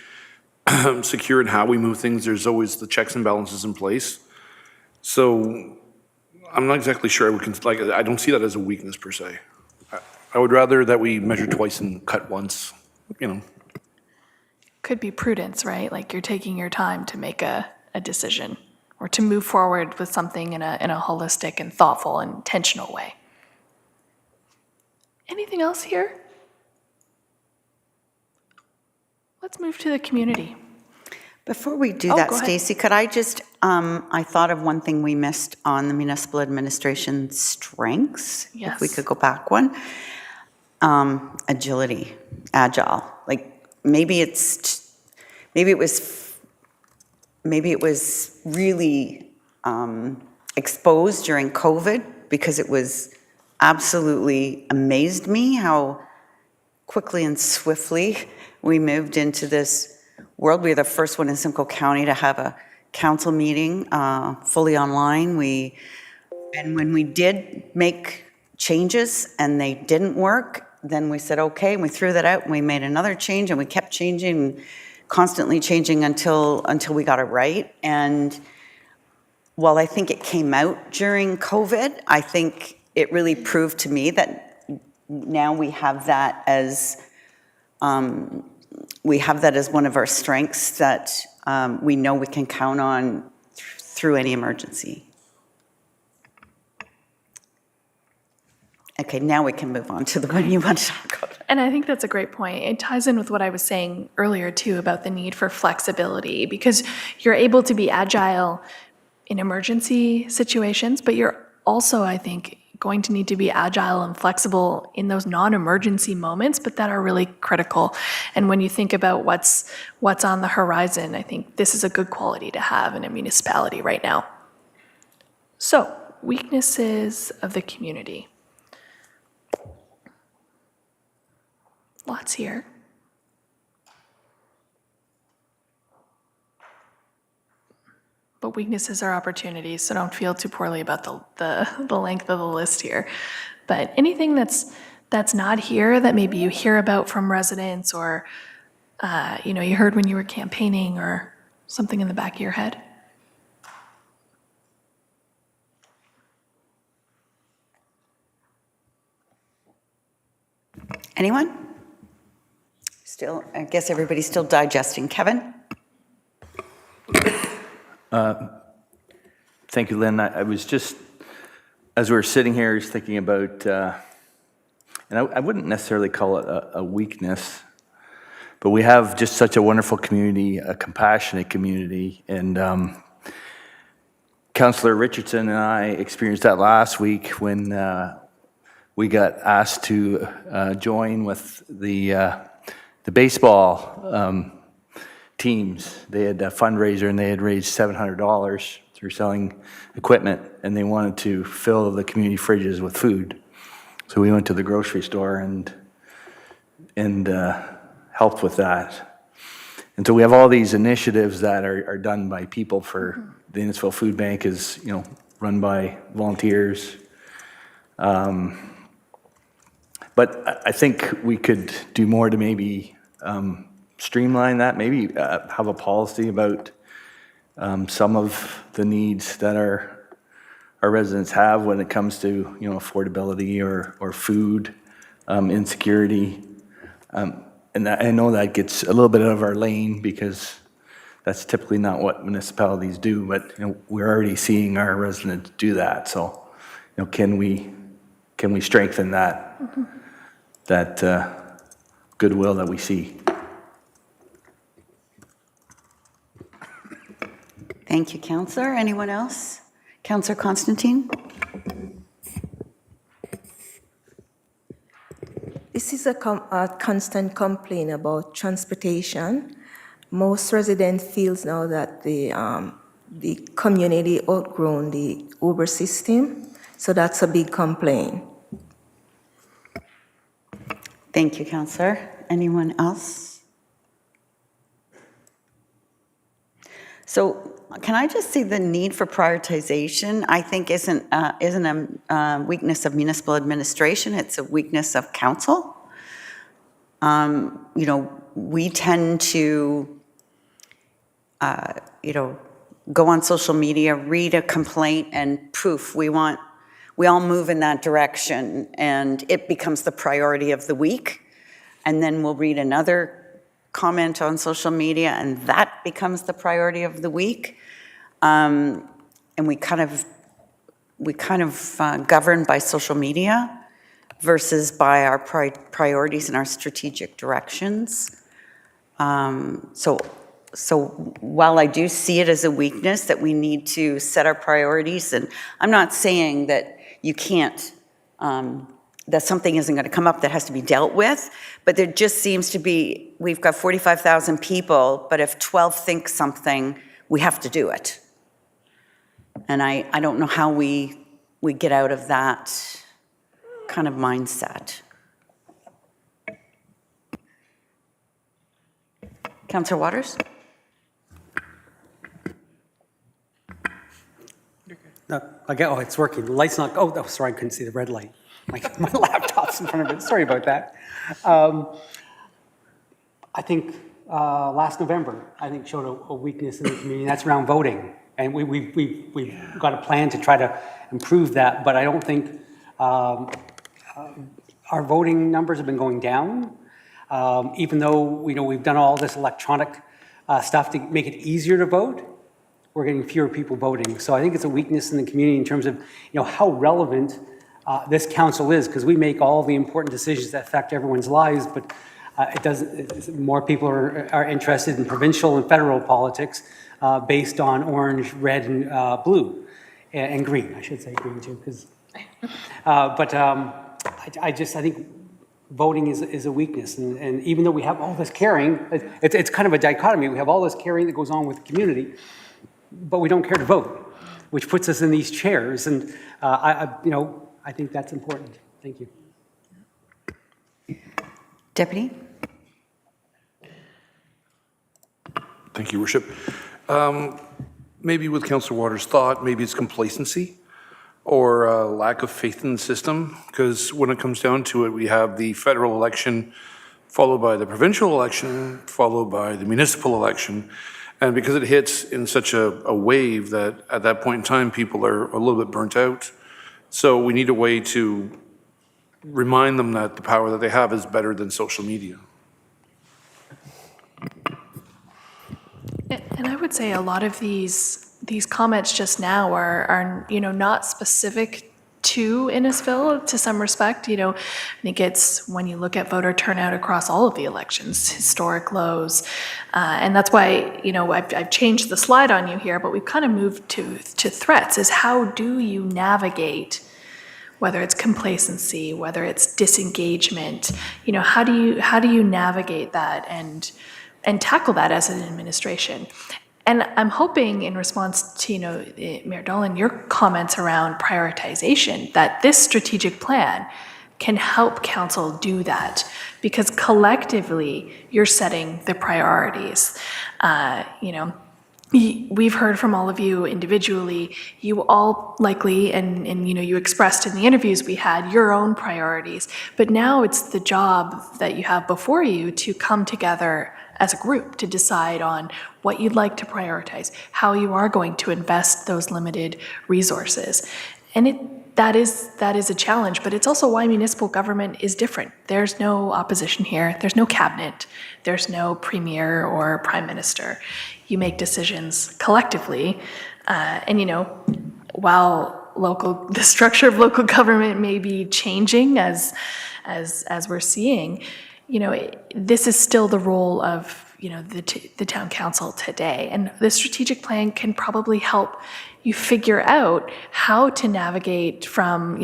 secure in how we move things. There's always the checks and balances in place. So I'm not exactly sure I don't see that as a weakness per se. I would rather that we measure twice and cut once, you know. Could be prudence, right? Like you're taking your time to make a decision or to move forward with something in a holistic and thoughtful and intentional way. Anything else here? Let's move to the community. Before we do Oh, that, go ahead. Stacy, could I just, I thought of one thing we missed on the municipal administration strengths. If we Yes. could go back one. Agility, agile. Like, maybe it was really exposed during COVID, because it was absolutely amazed me how quickly and swiftly we moved into this world. We were the first one in Simcoe County to have a council meeting fully online. And when we did make changes and they didn't work, then we said, okay, and we threw that out and we made another change, and we kept changing, constantly changing until we got it right. And while I think it came out during COVID, I think it really proved to me that now we have that as one of our strengths that we know we can count on through any emergency. Okay, now we can move on to the one you want to talk about. And I think that's a great point. It ties in with what I was saying earlier too about the need for flexibility, because you're able to be agile in emergency situations, but you're also, I think, going to need to be agile and flexible in those non-emergency moments, but that are really critical. And when you think about what's on the horizon, I think this is a good quality to have in a municipality right now. So, weaknesses of the community. Lots here. But weaknesses are opportunities, so don't feel too poorly about the length of the list here. But anything that's not here that maybe you hear about from residents, or you heard when you were campaigning, or something in the back of your head. Anyone? Still, I guess everybody's still digesting. Kevin? Thank you, Lynn. I was just, as we were sitting here, I was thinking about, and I wouldn't necessarily call it a weakness, but we have just such a wonderful community, a compassionate community, and Councillor Richardson and I experienced that last week when we got asked to join with the baseball teams. They had a fundraiser and they had raised $700 through selling equipment, and they wanted to fill the community fridges with food. So we went to the grocery store and helped with that. And so we have all these initiatives that are done by people. For the Innisfil Food Bank is, run by volunteers. But I think we could do more to maybe streamline that, maybe have a policy about some of the needs that our residents have when it comes to affordability or food insecurity. And I know that gets a little bit out of our lane, because That's typically not what municipalities do, but we're already seeing our residents do that. So, can we strengthen that goodwill that we see? Thank you, Councillor. Anyone else? Councillor Constantine? This is a constant complaint about transportation. Most residents feels now that the community outgrown the Uber system, so that's a big complaint. Thank you, Councillor. Anyone else? So can I just say the need for prioritization, I think, isn't a weakness of municipal administration, it's a weakness of council. We tend to, go on social media, read a complaint, and poof, we all move in that direction, and it becomes the priority of the week. And then we'll read another comment on social media, and that becomes the priority of the week. And we kind of govern by social media versus by our priorities and our strategic directions. So while I do see it as a weakness that we need to set our priorities, and I'm not saying that you can't, that something isn't going to come up that has to be dealt with, but there just seems to be, we've got 45,000 people, but if 12 think something, we have to do it. And I don't know how we get out of that kind of mindset. Councillor Waters? No, it's working. The light's not, sorry, I couldn't see the red light. My laptop's in front of it. Sorry about that. I think last November, showed a weakness in the community, and that's around voting. And we've got a plan to try to improve that, but I don't think our voting numbers have been going down, even though we've done all this electronic stuff to make it easier to vote. We're getting fewer people voting. So I think it's a weakness in the community in terms of how relevant this council is, because we make all the important decisions that affect everyone's lives, but more people are interested in provincial and federal politics based on orange, red, and blue, and green. I should say green too, because. I think voting is a weakness, and even though we have all this caring, it's kind of a dichotomy. We have all this caring that goes on with the community, but we don't care to vote, which puts us in these chairs, and I think that's important. Thank you. Deputy? Thank you, Worship. Maybe with Councillor Waters' thought, maybe it's complacency or lack of faith in the system, because when it comes down to it, we have the federal election followed by the provincial election, followed by the municipal election. And because it hits in such a wave that at that point in time, people are a little bit burnt out. So we need a way to remind them that the power that they have is better than social media. And I would say a lot of these comments just now are not specific to Innisfil to some respect. I think it's when you look at voter turnout across all of the elections, historic lows. And that's why, I've changed the slide on you here, but we've kind of moved to threats, is how do you navigate, whether it's complacency, whether it's disengagement, how do you navigate that and tackle that as an administration? And I'm hoping, in response to, Mayor Dolan, your comments around prioritization, that this strategic plan can help council do that, because collectively you're setting the priorities. We've heard from all of you individually, you all likely, and you expressed in the interviews we had your own priorities, but now it's the job that you have before you to come together as a group to decide on what you'd like to prioritize, how you are going to invest those limited resources. And that is a challenge, but it's also why municipal government is different. There's no opposition here. There's no cabinet. There's no premier or prime minister. You make decisions collectively, and while the structure of local government may be changing as we're seeing, this is still the role of the town council today, and the strategic plan can probably help you figure out how to navigate from,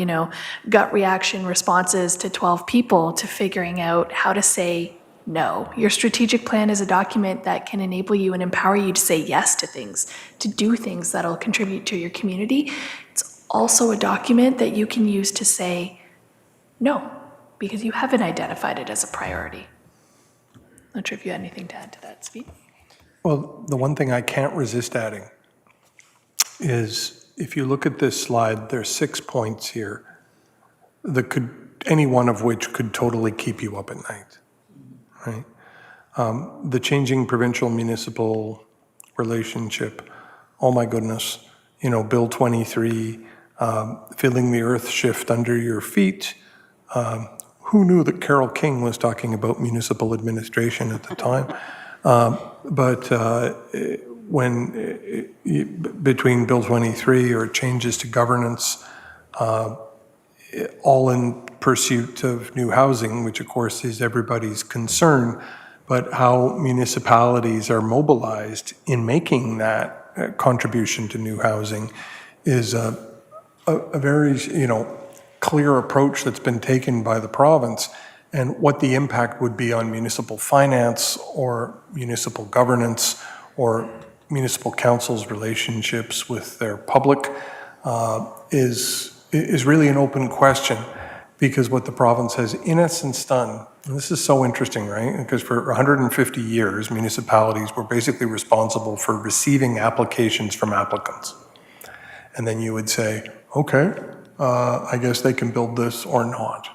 gut reaction responses to 12 people to figuring out how to say no. Your strategic plan is a document that can enable you and empower you to say yes to things, to do things that'll contribute to your community. It's also a document that you can use to say no, because you haven't identified it as a priority. I'm not sure if you had anything to add to that, Steve. Well, the one thing I can't resist adding is if you look at this slide, there's 6 points here that any one of which could totally keep you up at night, right? The changing provincial-municipal relationship, oh my goodness, Bill 23, feeling the earth shift under your feet. Who knew that Carole King was talking about municipal administration at the time? When between Bill 23 or changes to governance, all in pursuit of new housing, which of course is everybody's concern, but how municipalities are mobilized in making that contribution to new housing is a very, clear approach that's been taken by the province, and what the impact would be on municipal finance or municipal governance or municipal councils' relationships with their public is really an open question, because what the province has in essence done, and this is so interesting, right? Because for 150 years, municipalities were basically responsible for receiving applications from applicants. And then you would say, okay, I guess they can build this or not.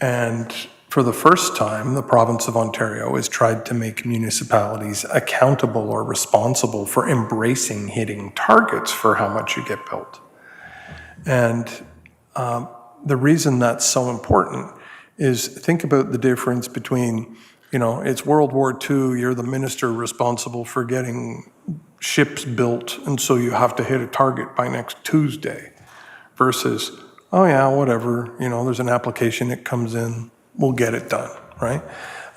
And for the first time, the province of Ontario has tried to make municipalities accountable or responsible for embracing hitting targets for how much you get built. And the reason that's so important is think about the difference between, it's World War II, you're the minister responsible for getting ships built, and so you have to hit a target by next Tuesday, versus, oh yeah, whatever, there's an application that comes in, we'll get it done, right?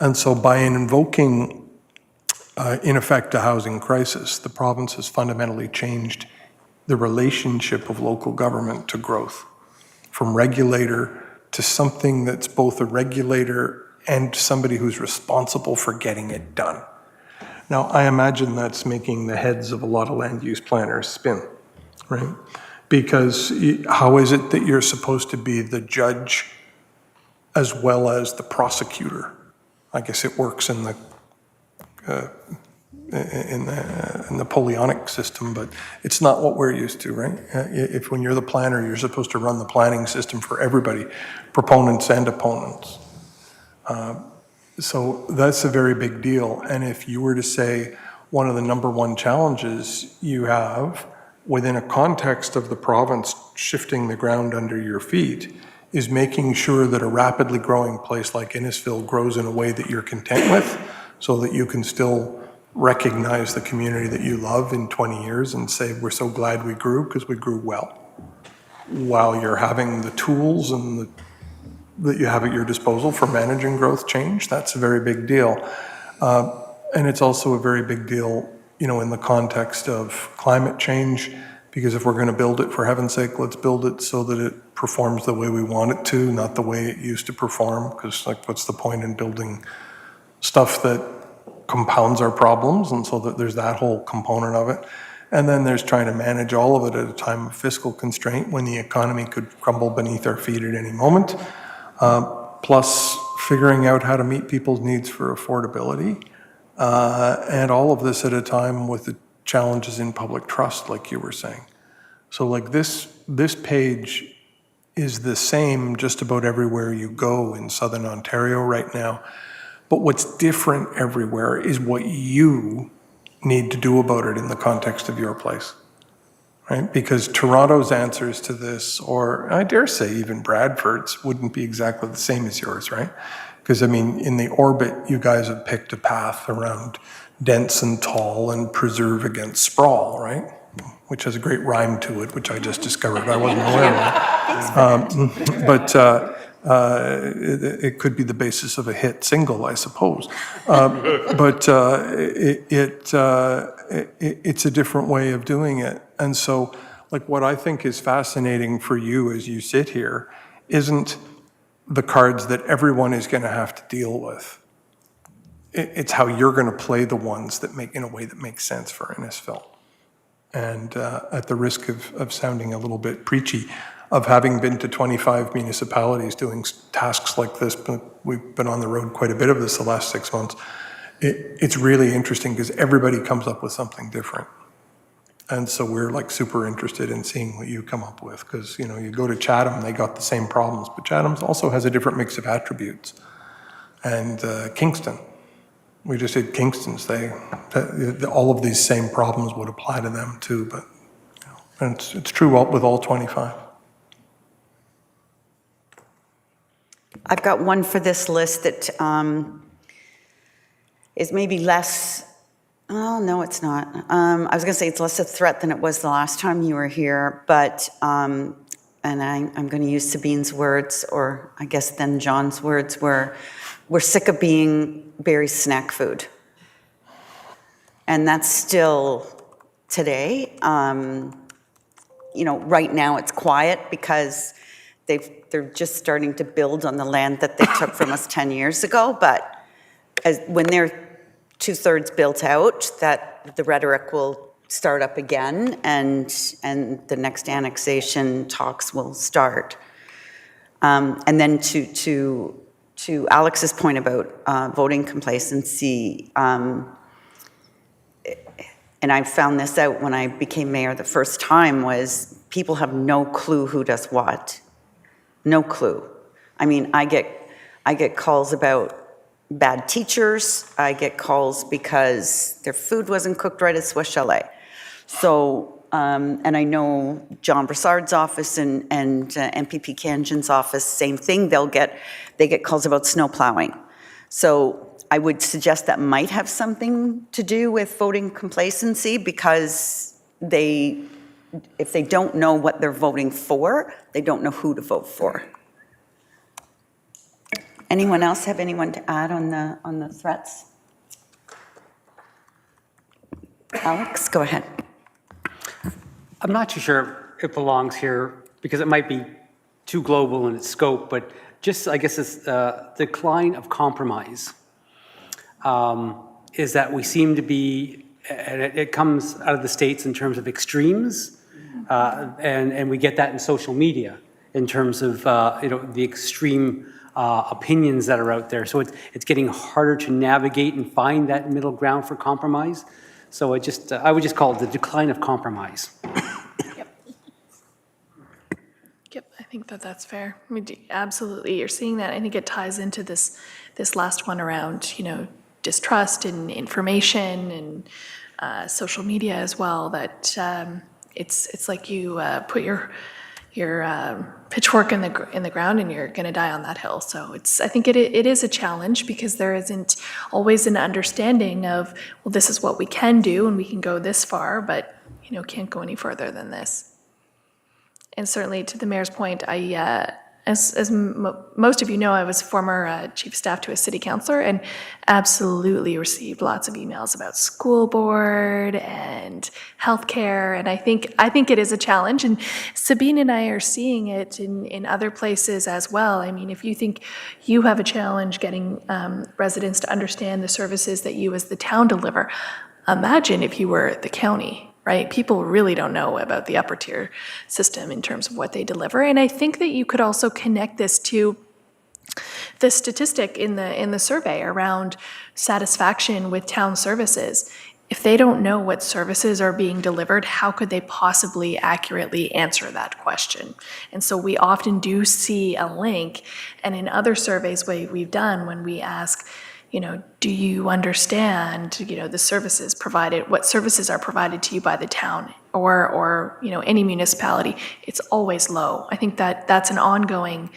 And so by invoking, in effect, a housing crisis, the province has fundamentally changed the relationship of local government to growth, from regulator to something that's both a regulator and somebody who's responsible for getting it done. Now, I imagine that's making the heads of a lot of land use planners spin, right? Because how is it that you're supposed to be the judge as well as the prosecutor? I guess it works in the Napoleonic system, but it's not what we're used to, right? If when you're the planner, you're supposed to run the planning system for everybody, proponents and opponents. So that's a very big deal. And if you were to say one of the number one challenges you have within a context of the province shifting the ground under your feet is making sure that a rapidly growing place like Innisfil grows in a way that you're content with, so that you can still recognize the community that you love in 20 years and say, we're so glad we grew because we grew well, while you're having the tools and that you have at your disposal for managing growth change. That's a very big deal. And it's also a very big deal, in the context of climate change, because if we're going to build it, for heaven's sake, let's build it so that it performs the way we want it to, not the way it used to perform, because what's the point in building stuff that compounds our problems? And so that there's that whole component of it. And then there's trying to manage all of it at a time of fiscal constraint when the economy could crumble beneath our feet at any moment, plus figuring out how to meet people's needs for affordability. And all of this at a time with the challenges in public trust, like you were saying. So like this page is the same just about everywhere you go in Southern Ontario right now. But what's different everywhere is what you need to do about it in the context of your place. right? Because Toronto's answers to this, or I dare say even Bradford's, wouldn't be exactly the same as yours, right? Because I mean, in the orbit, you guys have picked a path around dense and tall and preserve against sprawl, right? Which has a great rhyme to it, which I just discovered. I wasn't aware of. It could be the basis of a hit single, I suppose. It's a different way of doing it. And so, like, what I think is fascinating for you as you sit here isn't the cards that everyone is going to have to deal with. It's how you're going to play the ones that make, in a way that makes sense for Innisfil. And at the risk of sounding a little bit preachy, of having been to 25 municipalities doing tasks like this, but we've been on the road quite a bit of this the last 6 months, it's really interesting because everybody comes up with something different. And so we're like super interested in seeing what you come up with, because you know, you go to Chatham, they got the same problems, but Chatham also has a different mix of attributes. And Kingston, we just did Kingston's, all of these same problems would apply to them too, but you know, and it's true with all 25. I've got one for this list that is maybe less, oh, no, it's not. I was going to say it's less a threat than it was the last time you were here, but, and I'm going to use Sabine's words, or I guess then John's words, we're sick of being Barry's snack food. And that's still today. You know, right now it's quiet because they're just starting to build on the land that they took from us 10 years ago. But when they're 2/3 built out, that the rhetoric will start up again, and the next annexation talks will start. And then to Alex's point about voting complacency, and I found this out when I became mayor the first time, was people have no clue who does what. No clue. I mean, I get calls about bad teachers. I get calls because their food wasn't cooked right at Swiss Chalet. So, and I know John Brassard's office and MPP Kanjan's office, same thing. They get calls about snow plowing. So I would suggest that might have something to do with voting complacency, because if they don't know what they're voting for, they don't know who to vote for. Anyone else have anyone to add on the threats? Alex, go ahead. I'm not too sure it belongs here because it might be too global in its scope, but just, I guess, it's decline of compromise is that we seem to be, and it comes out of the States in terms of extremes, and we get that in social media in terms of you know, the extreme opinions that are out there. So it's getting harder to navigate and find that middle ground for compromise. So I would just call it the decline of compromise. Yep, I think that's fair. I mean, absolutely, you're seeing that. I think it ties into this last one around, you know, distrust in information and social media as well. That it's like you put your pitchfork in the ground and you're going to die on that hill. So I think it is a challenge because there isn't always an understanding of, well, this is what we can do and we can go this far, but you know, can't go any further than this. And certainly to the mayor's point, as most of you know, I was former chief of staff to a city councilor and absolutely received lots of emails about school board and healthcare. And I think it is a challenge. And Sabine and I are seeing it in other places as well. I mean, if you think you have a challenge getting residents to understand the services that you as the town deliver, imagine if you were the county. Right? People really don't know about the upper tier system in terms of what they deliver. And I think that you could also connect this to the statistic in the survey around satisfaction with town services. If they don't know what services are being delivered, how could they possibly accurately answer that question? And so we often do see a link, and in other surveys we've done, when we ask, do you understand, the services provided, what services are provided to you by the town or any municipality? It's always low. I think that that's an ongoing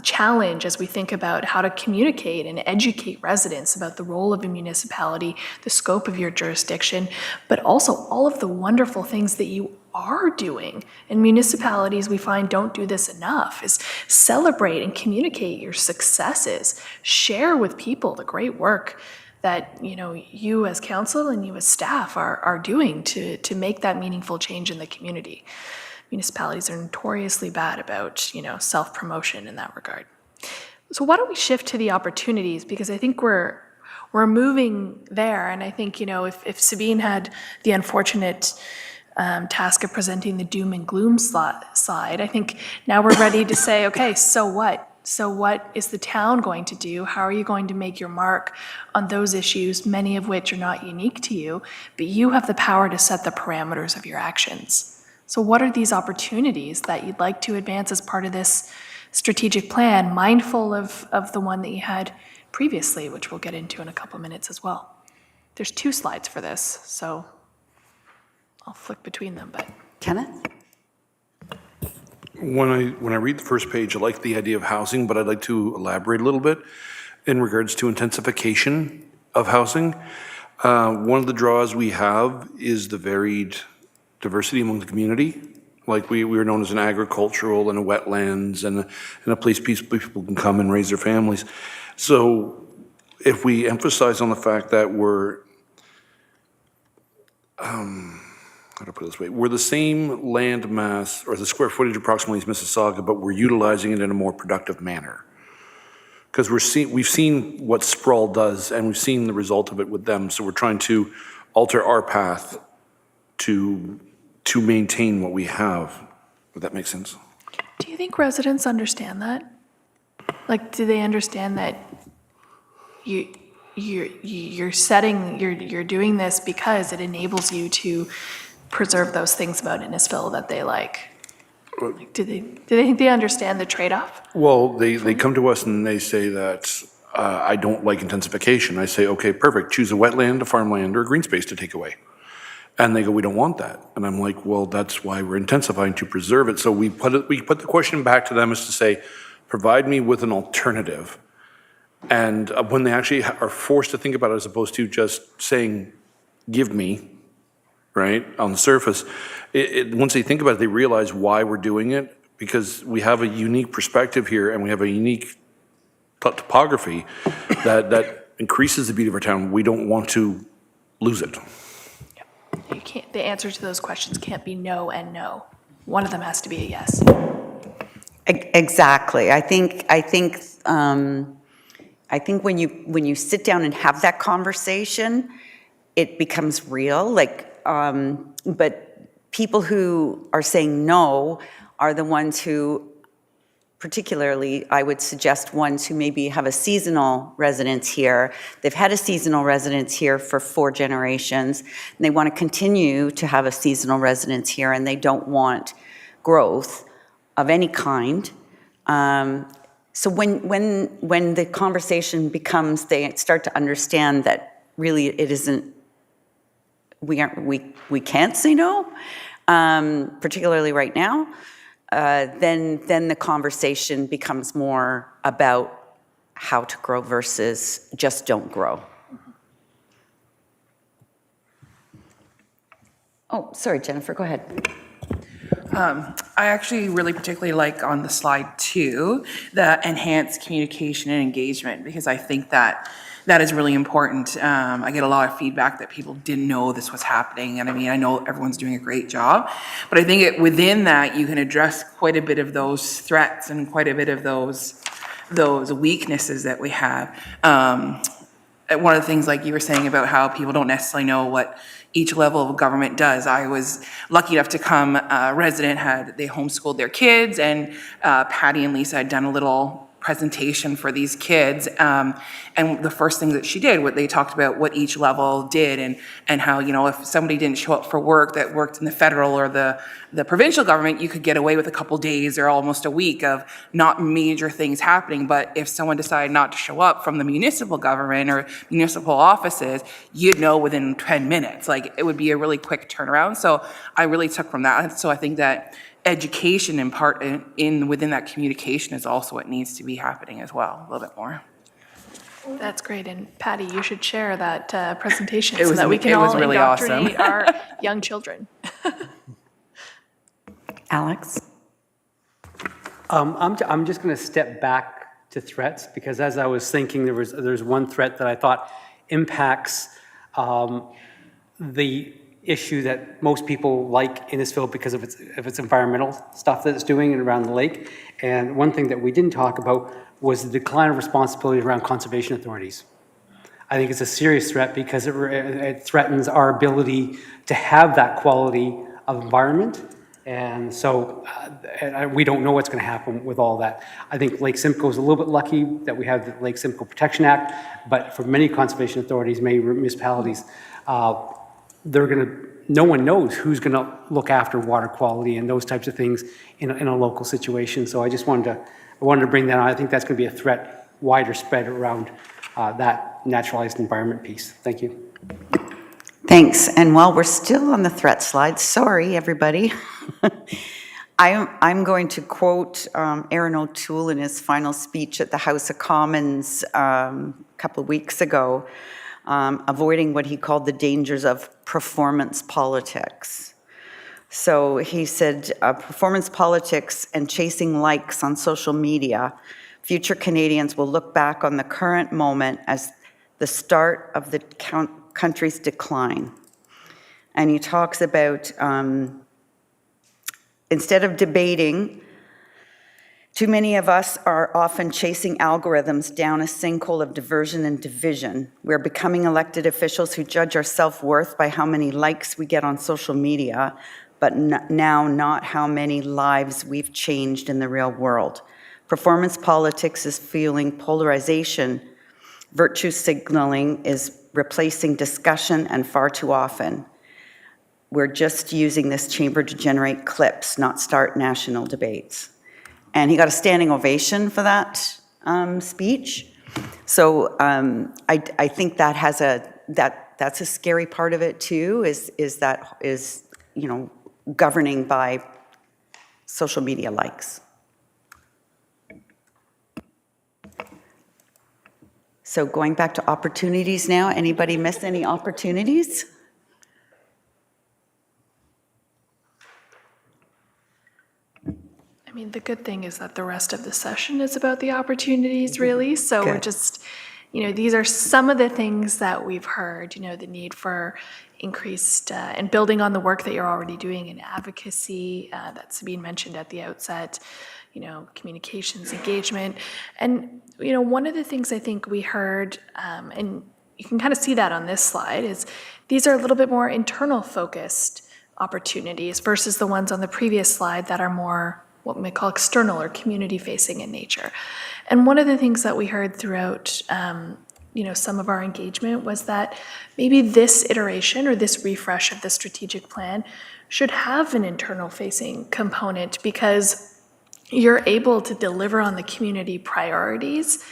challenge as we think about how to communicate and educate residents about the role of a municipality, the scope of your jurisdiction, but also all of the wonderful things that you are doing. And municipalities, we find, don't do this enough, is celebrate and communicate your successes. Share with people the great work that you as council and you as staff are doing to make that meaningful change in the community. Municipalities are notoriously bad about, self-promotion in that regard. So why don't we shift to the opportunities? Because I think we're moving there. And I think, if Sabine had the unfortunate task of presenting the doom and gloom side, I think now we're ready to say, okay, so what? So what is the town going to do? How are you going to make your mark on those issues, many of which are not unique to you, but you have the power to set the parameters of your actions? So what are these opportunities that you'd like to advance as part of this strategic plan, mindful of the one that you had previously, which we'll get into in a couple of minutes as well? There's 2 slides for this, so I'll flick between them, but. Kenneth? When I read the first page, I like the idea of housing, but I'd like to elaborate a little bit in regards to intensification of housing. One of the draws we have is the varied diversity among the community. Like we were known as an agricultural and a wetlands and a place people can come and raise their families. So if we emphasize on the fact that we're, how to put it this way, we're the same land mass or the square footage approximately as Mississauga, but we're utilizing it in a more productive manner. Because we've seen what sprawl does and we've seen the result of it with them. So we're trying to alter our path to maintain what we have. Would that make sense? Do you think residents understand that? Like, do they understand that you're doing this because it enables you to preserve those things about Innisfil that they like? Like, do they think they understand the trade-off? Well, they come to us and they say that I don't like intensification. I say, okay, perfect. Choose a wetland, a farmland, or a green space to take away. And they go, we don't want that. And I'm like, well, that's why we're intensifying, to preserve it. So we put the question back to them is to say, provide me with an alternative. And when they actually are forced to think about it as opposed to just saying, give me, right, on the surface, once they think about it, they realize why we're doing it, because we have a unique perspective here and we have a unique topography that increases the beauty of our town. We don't want to lose it. You can't. The answer to those questions can't be no and no. One of them has to be a yes. Exactly. I think when you sit down and have that conversation, it becomes real. But people who are saying no are the ones who, particularly, I would suggest ones who maybe have a seasonal residence here. They've had a seasonal residence here for 4 generations, and they want to continue to have a seasonal residence here, and they don't want growth of any kind. So when the conversation becomes, they start to understand that really it isn't, we can't say no, particularly right now. Then the conversation becomes more about how to grow versus just don't grow. Oh, sorry, Jennifer, go ahead. I actually really particularly like on the slide 2, the enhanced communication and engagement, because I think that is really important. I get a lot of feedback that people didn't know this was happening. And I mean, I know everyone's doing a great job, but I think within that, you can address quite a bit of those threats and quite a bit of those weaknesses that we have. One of the things, like you were saying about how people don't necessarily know what each level of government does. I was lucky enough to come, a resident they homeschooled their kids, and Patty and Lisa had done a little presentation for these kids. And the first thing that she did, what they talked about what each level did and how, you know, if somebody didn't show up for work that worked in the federal or the provincial government, you could get away with a couple days or almost a week of not major things happening. But if someone decided not to show up from the municipal government or municipal offices, you'd know within 10 minutes. Like, it would be a really quick turnaround. So I really took from that. So I think that education in part within that communication is also what needs to be happening as well, a little bit more. That's great. And Patty, you should share that presentation It so was- that we can it was all really awesome. indoctrinate our young children. Alex? I'm just going to step back to threats, because as I was thinking, there's one threat that I thought impacts the issue that most people like Innisfil because of its environmental stuff that it's doing and around the lake. And one thing that we didn't talk about was the decline of responsibility around conservation authorities. I think it's a serious threat because it threatens our ability to have that quality of environment. And so we don't know what's going to happen with all that. I think Lake Simcoe is a little bit lucky that we have the Lake Simcoe Protection Act, but for many conservation authorities, many municipalities, no one knows who's going to look after water quality and those types of things in a local situation. So I just wanted to bring that on. I think that's going to be a threat wider spread around that naturalized environment piece. Thank you. Thanks. And while we're still on the threat slide, sorry, everybody. I'm going to quote Aaron O'Toole in his final speech at the House of Commons a couple of weeks ago, avoiding what he called the dangers of performance politics. So he said, performance politics and chasing likes on social media, future Canadians will look back on the current moment as the start of the country's decline. And he talks about, instead of debating, too many of us are often chasing algorithms down a sinkhole of diversion and division. We're becoming elected officials who judge our self-worth by how many likes we get on social media, but now not how many lives we've changed in the real world. Performance politics is fueling polarization. Virtue signaling is replacing discussion, and far too often, we're just using this chamber to generate clips, not start national debates. And he got a standing ovation for that speech. So I think that has that's a scary part of it too, is you know, governing by social media likes. So going back to opportunities now, anybody miss any opportunities? I mean, the good thing is that the rest of the session is about the opportunities, really. So we're Good. just, you know, these are some of the things that we've heard, you know, the need for increased and building on the work that you're already doing in advocacy that Sabine mentioned at the outset, you know, communications, engagement. And, you know, one of the things I think we heard, and you can kind of see that on this slide, is these are a little bit more internal focused opportunities versus the ones on the previous slide that are more what we may call external or community-facing in nature. And one of the things that we heard throughout, you know, some of our engagement was that maybe this iteration or this refresh of the strategic plan should have an internal-facing component because you're able to deliver on the community priorities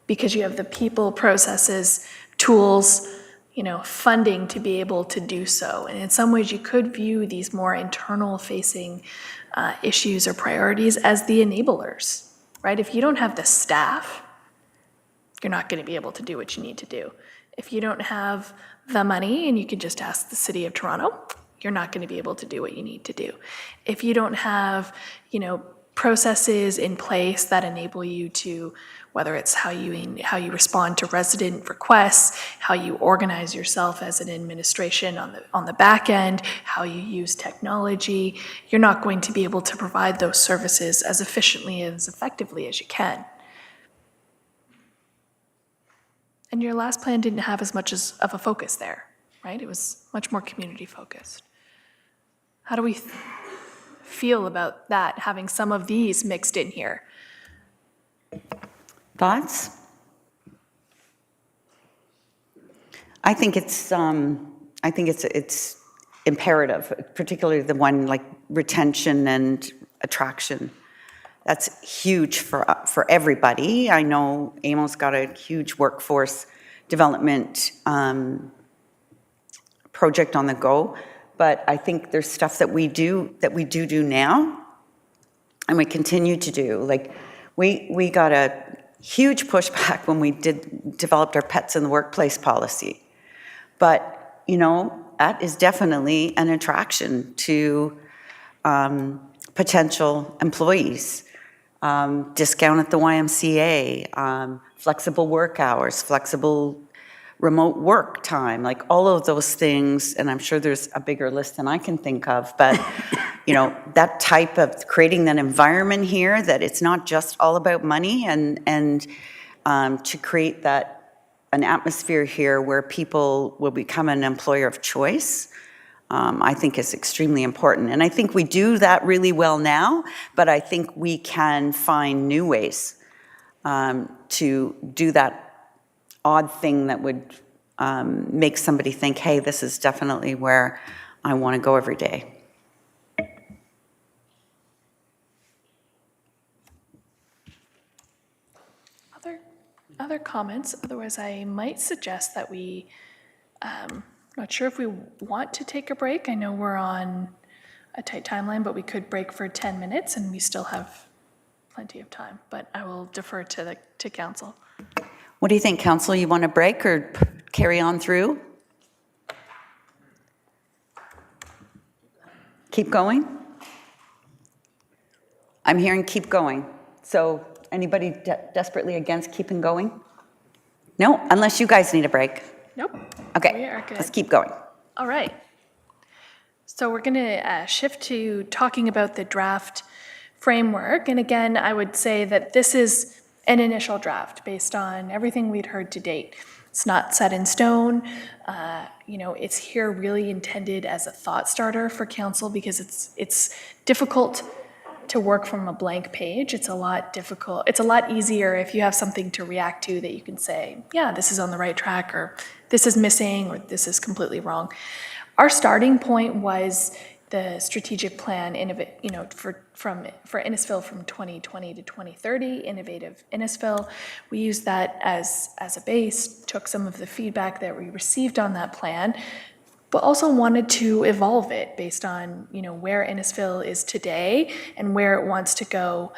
because you have the people, processes, tools, you know, funding to be able to do so. And in some ways, you could view these more internal-facing issues or priorities as the enablers, right? If you don't have the staff, you're not going to be able to do what you need to do. If you don't have the money, and you can just ask the City of Toronto, you're not going to be able to do what you need to do. If you don't have, you know, processes in place that enable you to, whether it's how you respond to resident requests, how you organize yourself as an administration on the back end, how you use technology, you're not going to be able to provide those services as efficiently and as effectively as you can. And your last plan didn't have as much of a focus there, right? It was much more community focused. How do we feel about that, having some of these mixed in here? Thoughts? I think it's imperative, particularly the one like retention and attraction. That's huge for everybody. I know AMO's got a huge workforce development project on the go, but I think there's stuff that we do now, and we continue to do. Like we got a huge pushback when we developed our pets in the workplace policy, but you know that is definitely an attraction to potential employees. Discount at the YMCA, flexible work hours, flexible remote work time, like all of those things, and I'm sure there's a bigger list than I can think of, but you know, that type of creating that environment here that it's not just all about money, and to create an atmosphere here where people will become an employer of choice, I think is extremely important. And I think we do that really well now, but I think we can find new ways to do that odd thing that would make somebody think, hey, this is definitely where I want to go every day. Other comments? Otherwise, I might suggest that we, not sure if we want to take a break. I know we're on a tight timeline, but we could break for 10 minutes and we still have plenty of time, but I will defer to council. What do you think, council? You want to break or carry on through? Keep going? I'm hearing keep going. So anybody desperately against keeping going? No, unless you guys need a break. Nope. Okay, We are good. let's keep going. All right. So we're going to shift to talking about the draft framework. And again, I would say that this is an initial draft based on everything we'd heard to date. It's not set in stone. You know, it's here really intended as a thought starter for council because it's difficult to work from a blank page. It's a lot easier if you have something to react to that you can say, yeah, this is on the right track, or this is missing, or this is completely wrong. Our starting point was the strategic plan, for Innisfil from 2020 to 2030, Innovative Innisfil. We used that as a base, took some of the feedback that we received on that plan, but also wanted to evolve it based on where Innisfil is today and where it wants to go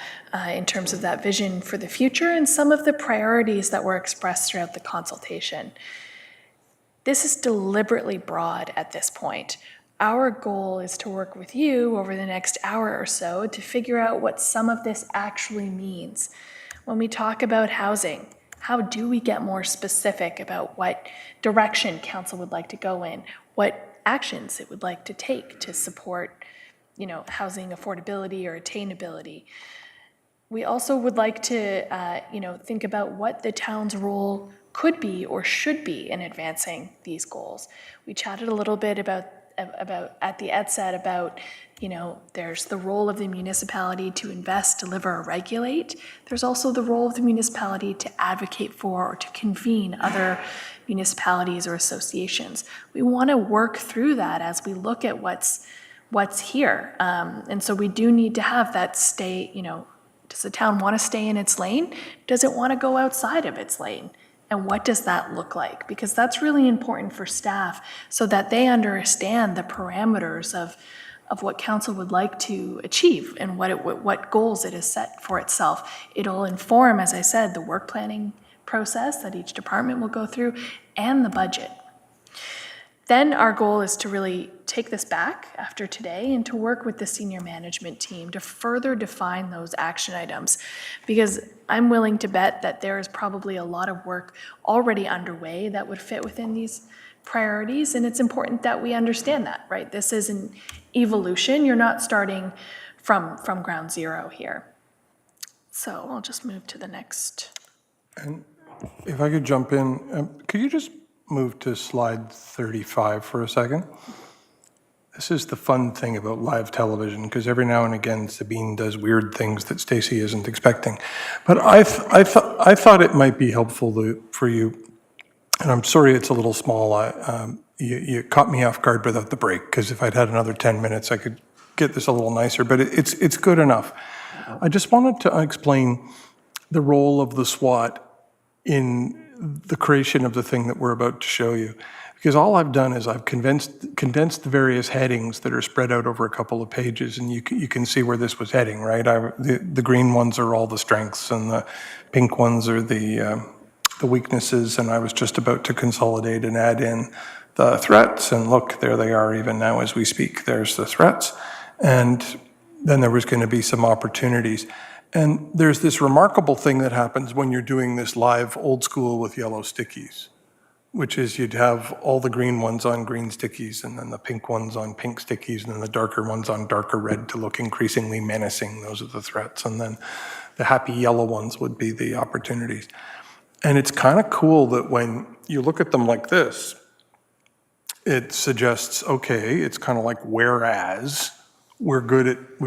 in terms of that vision for the future and some of the priorities that were expressed throughout the consultation. This is deliberately broad at this point. Our goal is to work with you over the next hour or so to figure out what some of this actually means. When we talk about housing, how do we get more specific about what direction council would like to go in, what actions it would like to take to support, housing affordability or attainability? We also would like to, think about what the town's role could be or should be in advancing these goals. We chatted a little bit about at the outset about, there's the role of the municipality to invest, deliver, or regulate. There's also the role of the municipality to advocate for or to convene other municipalities or associations. We want to work through that as we look at what's here. And so we do need to have that stay, does the town want to stay in its lane? Does it want to go outside of its lane? And what does that look like? Because that's really important for staff so that they understand the parameters of what council would like to achieve and what goals it has set for itself. It'll inform, as I said, the work planning process that each department will go through and the budget. Then our goal is to really take this back after today and to work with the senior management team to further define those action items, because I'm willing to bet that there is probably a lot of work already underway that would fit within these priorities, and it's important that we understand that, right? This is an evolution. You're not starting from ground zero here. So I'll just move to the next. And if I could jump in, could you just move to slide 35 for a second? This is the fun thing about live television, because every now and again Sabine does weird things that Stacy isn't expecting. But I thought it might be helpful for you, and I'm sorry it's a little small. You caught me off guard without the break, because if I'd had another 10 minutes, I could get this a little nicer, but it's good enough. I just wanted to explain the role of the SWOT in the creation of the thing that we're about to show you. Because all I've done is I've condensed the various headings that are spread out over a couple of pages, and you can see where this was heading, right? The green ones are all the strengths, and the pink ones are the weaknesses, and I was just about to consolidate and add in the threats, and look, there they are even now as we speak. There's the threats, and then there was going to be some opportunities. And there's this remarkable thing that happens when you're doing this live old school with yellow stickies, which is you'd have all the green ones on green stickies, and then the pink ones on pink stickies, and then the darker ones on darker red to look increasingly menacing. Those are the threats. And then the happy yellow ones would be the opportunities. And it's kind of cool that when you look at them like this, it suggests, okay, it's kind of like whereas we've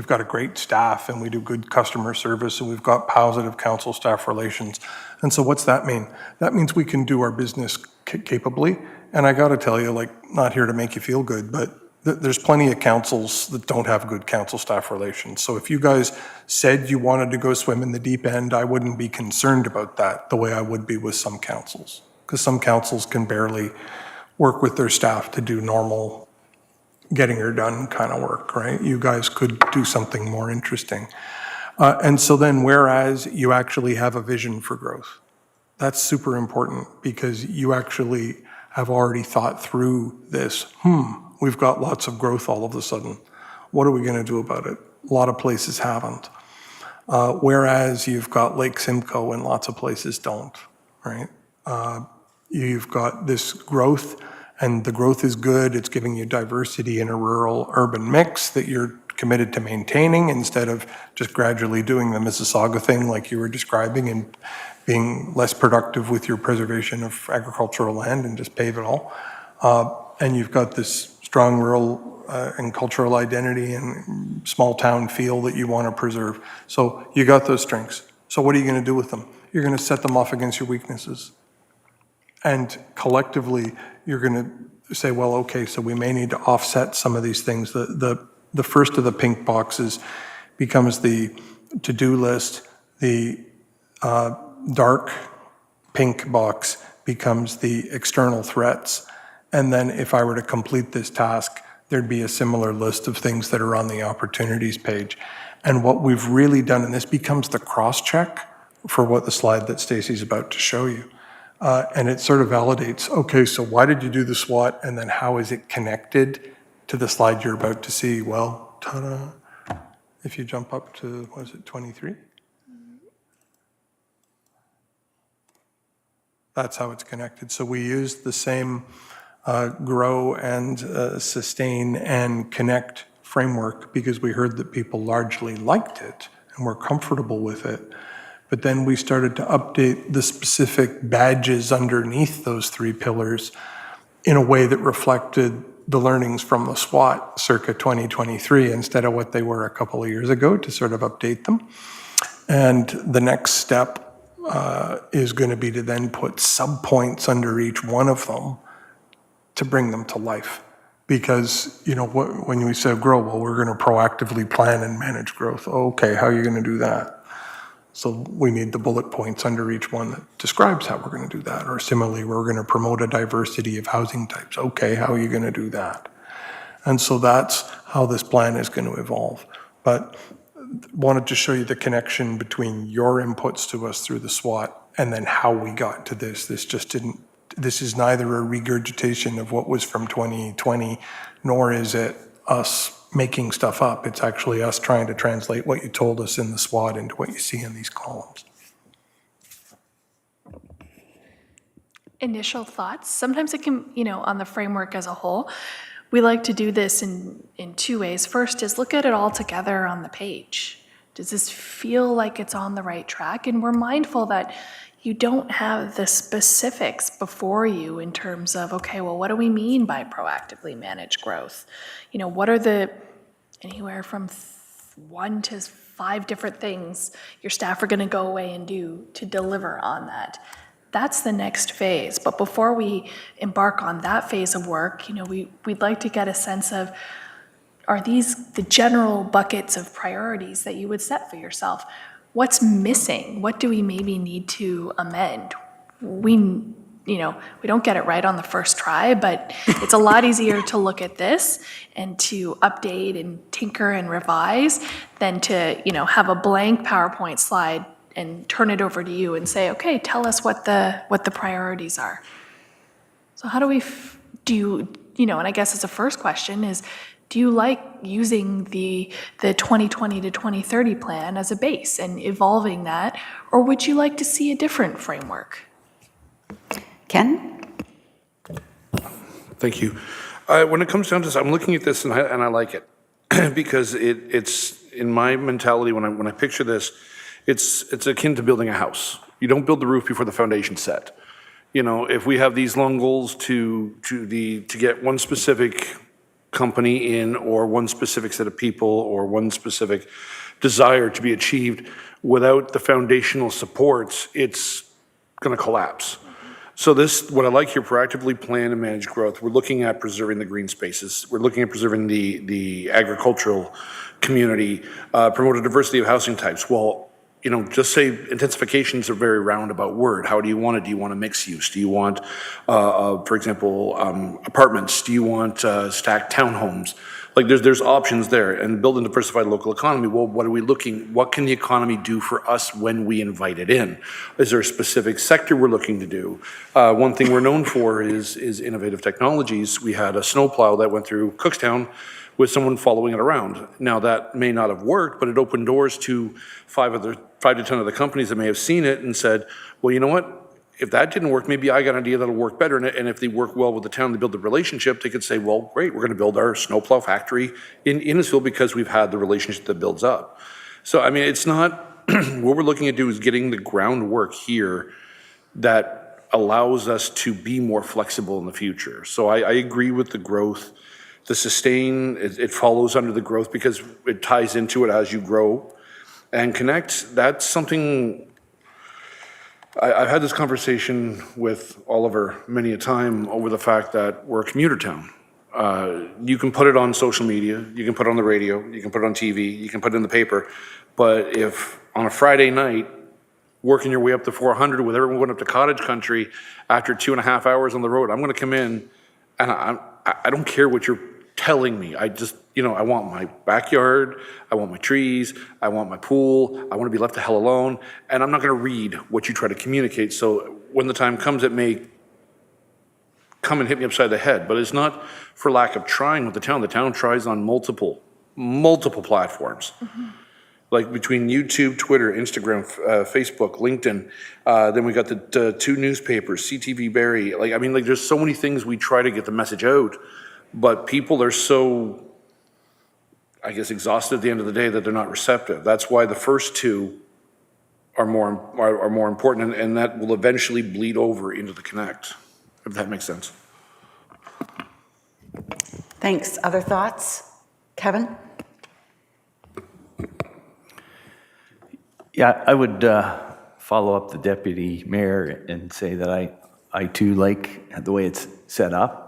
got a great staff and we do good customer service and we've got positive council staff relations. And so what's that mean? That means we can do our business capably. And I got to tell you, like, not here to make you feel good, but there's plenty of councils that don't have good council staff relations. So if you guys said you wanted to go swim in the deep end, I wouldn't be concerned about that the way I would be with some councils, because some councils can barely work with their staff to do normal getting her done kind of work, right? You guys could do something more interesting. And so then whereas you actually have a vision for growth, that's super important because you actually have already thought through this. We've got lots of growth all of a sudden. What are we going to do about it? A lot of places haven't. Whereas you've got Lake Simcoe and lots of places don't, right? You've got this growth, and the growth is good. It's giving you diversity in a rural-urban mix that you're committed to maintaining instead of just gradually doing the Mississauga thing like you were describing and being less productive with your preservation of agricultural land and just pave it all. And you've got this strong rural and cultural identity and small town feel that you want to preserve. So you got those strengths. So what are you going to do with them? You're going to set them off against your weaknesses. And collectively, you're going to say, well, okay, so we may need to offset some of these things. The first of the pink boxes becomes the to-do list. The dark pink box becomes the external threats. And then if I were to complete this task, there'd be a similar list of things that are on the opportunities page. And what we've really done, and this becomes the cross-check for what the slide that Stacy's about to show you. And it sort of validates, okay, so why did you do the SWOT, and then how is it connected to the slide you're about to see? Well, ta-da, if you jump up to, what is it, 23? That's how it's connected. So we used the same grow and sustain and connect framework because we heard that people largely liked it and were comfortable with it. But then we started to update the specific badges underneath those three pillars in a way that reflected the learnings from the SWOT circa 2023 instead of what they were a couple of years ago to sort of update them. And the next step is going to be to then put subpoints under each one of them to bring them to life. Because, you know, when we say grow, well, we're going to proactively plan and manage growth. Okay, how are you going to do that? So we need the bullet points under each one that describes how we're going to do that. Or similarly, we're going to promote a diversity of housing types. Okay, how are you going to do that? And so that's how this plan is going to evolve. But wanted to show you the connection between your inputs to us through the SWOT and then how we got to this. This is neither a regurgitation of what was from 2020, nor is it us making stuff up. It's actually us trying to translate what you told us in the SWOT into what you see in these columns. Initial thoughts. Sometimes it can, on the framework as a whole, we like to do this in two ways. First is look at it all together on the page. Does this feel like it's on the right track? And we're mindful that, you don't have the specifics before you in terms of, okay, well, what do we mean by proactively manage growth? You know, what are the anywhere from 1 to 5 different things your staff are going to go away and do to deliver on that? That's the next phase. But before we embark on that phase of work, you know, we'd like to get a sense of, are these the general buckets of priorities that you would set for yourself? What's missing? What do we maybe need to amend? We don't get it right on the first try, but it's a lot easier to look at this and to update and tinker and revise than to, have a blank PowerPoint slide and turn it over to you and say, okay, tell us what the priorities are. So how do we and I guess as a first question is, do you like using the 2020 to 2030 plan as a base and evolving that, or would you like to see a different framework? Ken? Thank you. When it comes down to this, I'm looking at this and I like it because it's in my mentality when I picture this, it's akin to building a house. You don't build the roof before the foundation's set. If we have these long goals to get one specific company in, or one specific set of people, or one specific desire to be achieved, without the foundational supports, it's going to collapse. So what I like here, proactively plan and manage growth, we're looking at preserving the green spaces. We're looking at preserving the agricultural community, promote a diversity of housing types. Well, just say intensification is a very roundabout word. How do you want it? Do you want a mixed use? Do you want, for example, apartments? Do you want stacked townhomes? Like there's options there. And build and diversify the local economy. Well, what can the economy do for us when we invite it in? Is there a specific sector we're looking to do? One thing we're known for is innovative technologies. We had a snowplow that went through Cookstown with someone following it around. Now that may not have worked, but it opened doors to 5 to 10 other companies that may have seen it and said, well, you know what? If that didn't work, maybe I got an idea that'll work better. And if they work well with the town, they build the relationship, they could say, well, great, we're gonna build our snowplow factory in Innisfil because we've had the relationship that builds up. So, I mean, it's not, what we're looking to do is getting the groundwork here that allows us to be more flexible in the future. So I agree with the growth. The sustain, it follows under the growth because it ties into it as you grow. And connect, that's something, I've had this conversation with Oliver many a time over the fact that we're a commuter town. You can put it on social media, you can put it on the radio, you can put it on TV, you can put it in the paper, but if on a Friday night, working your way up to 400 with everyone going up to cottage country after 2.5 hours on the road, I'm gonna come in and I don't care what you're telling me. I just, I want my backyard, I want my trees, I want my pool, I want to be left the hell alone, and I'm not going to read what you try to communicate. So when the time comes, it may come and hit me upside the head, but it's not for lack of trying with the town. The town tries on multiple platforms. Mm-hmm. Like between YouTube, Twitter, Instagram, Facebook, LinkedIn, then we got the 2 newspapers, CTV Barrie. There's so many things we try to get the message out, but people are so, I guess, exhausted at the end of the day that they're not receptive. That's why the first 2 are more important, and that will eventually bleed over into the connect, if that makes sense. Thanks. Other thoughts? Kevin? Yeah, I would follow up the deputy mayor and say that I too like the way it's set up.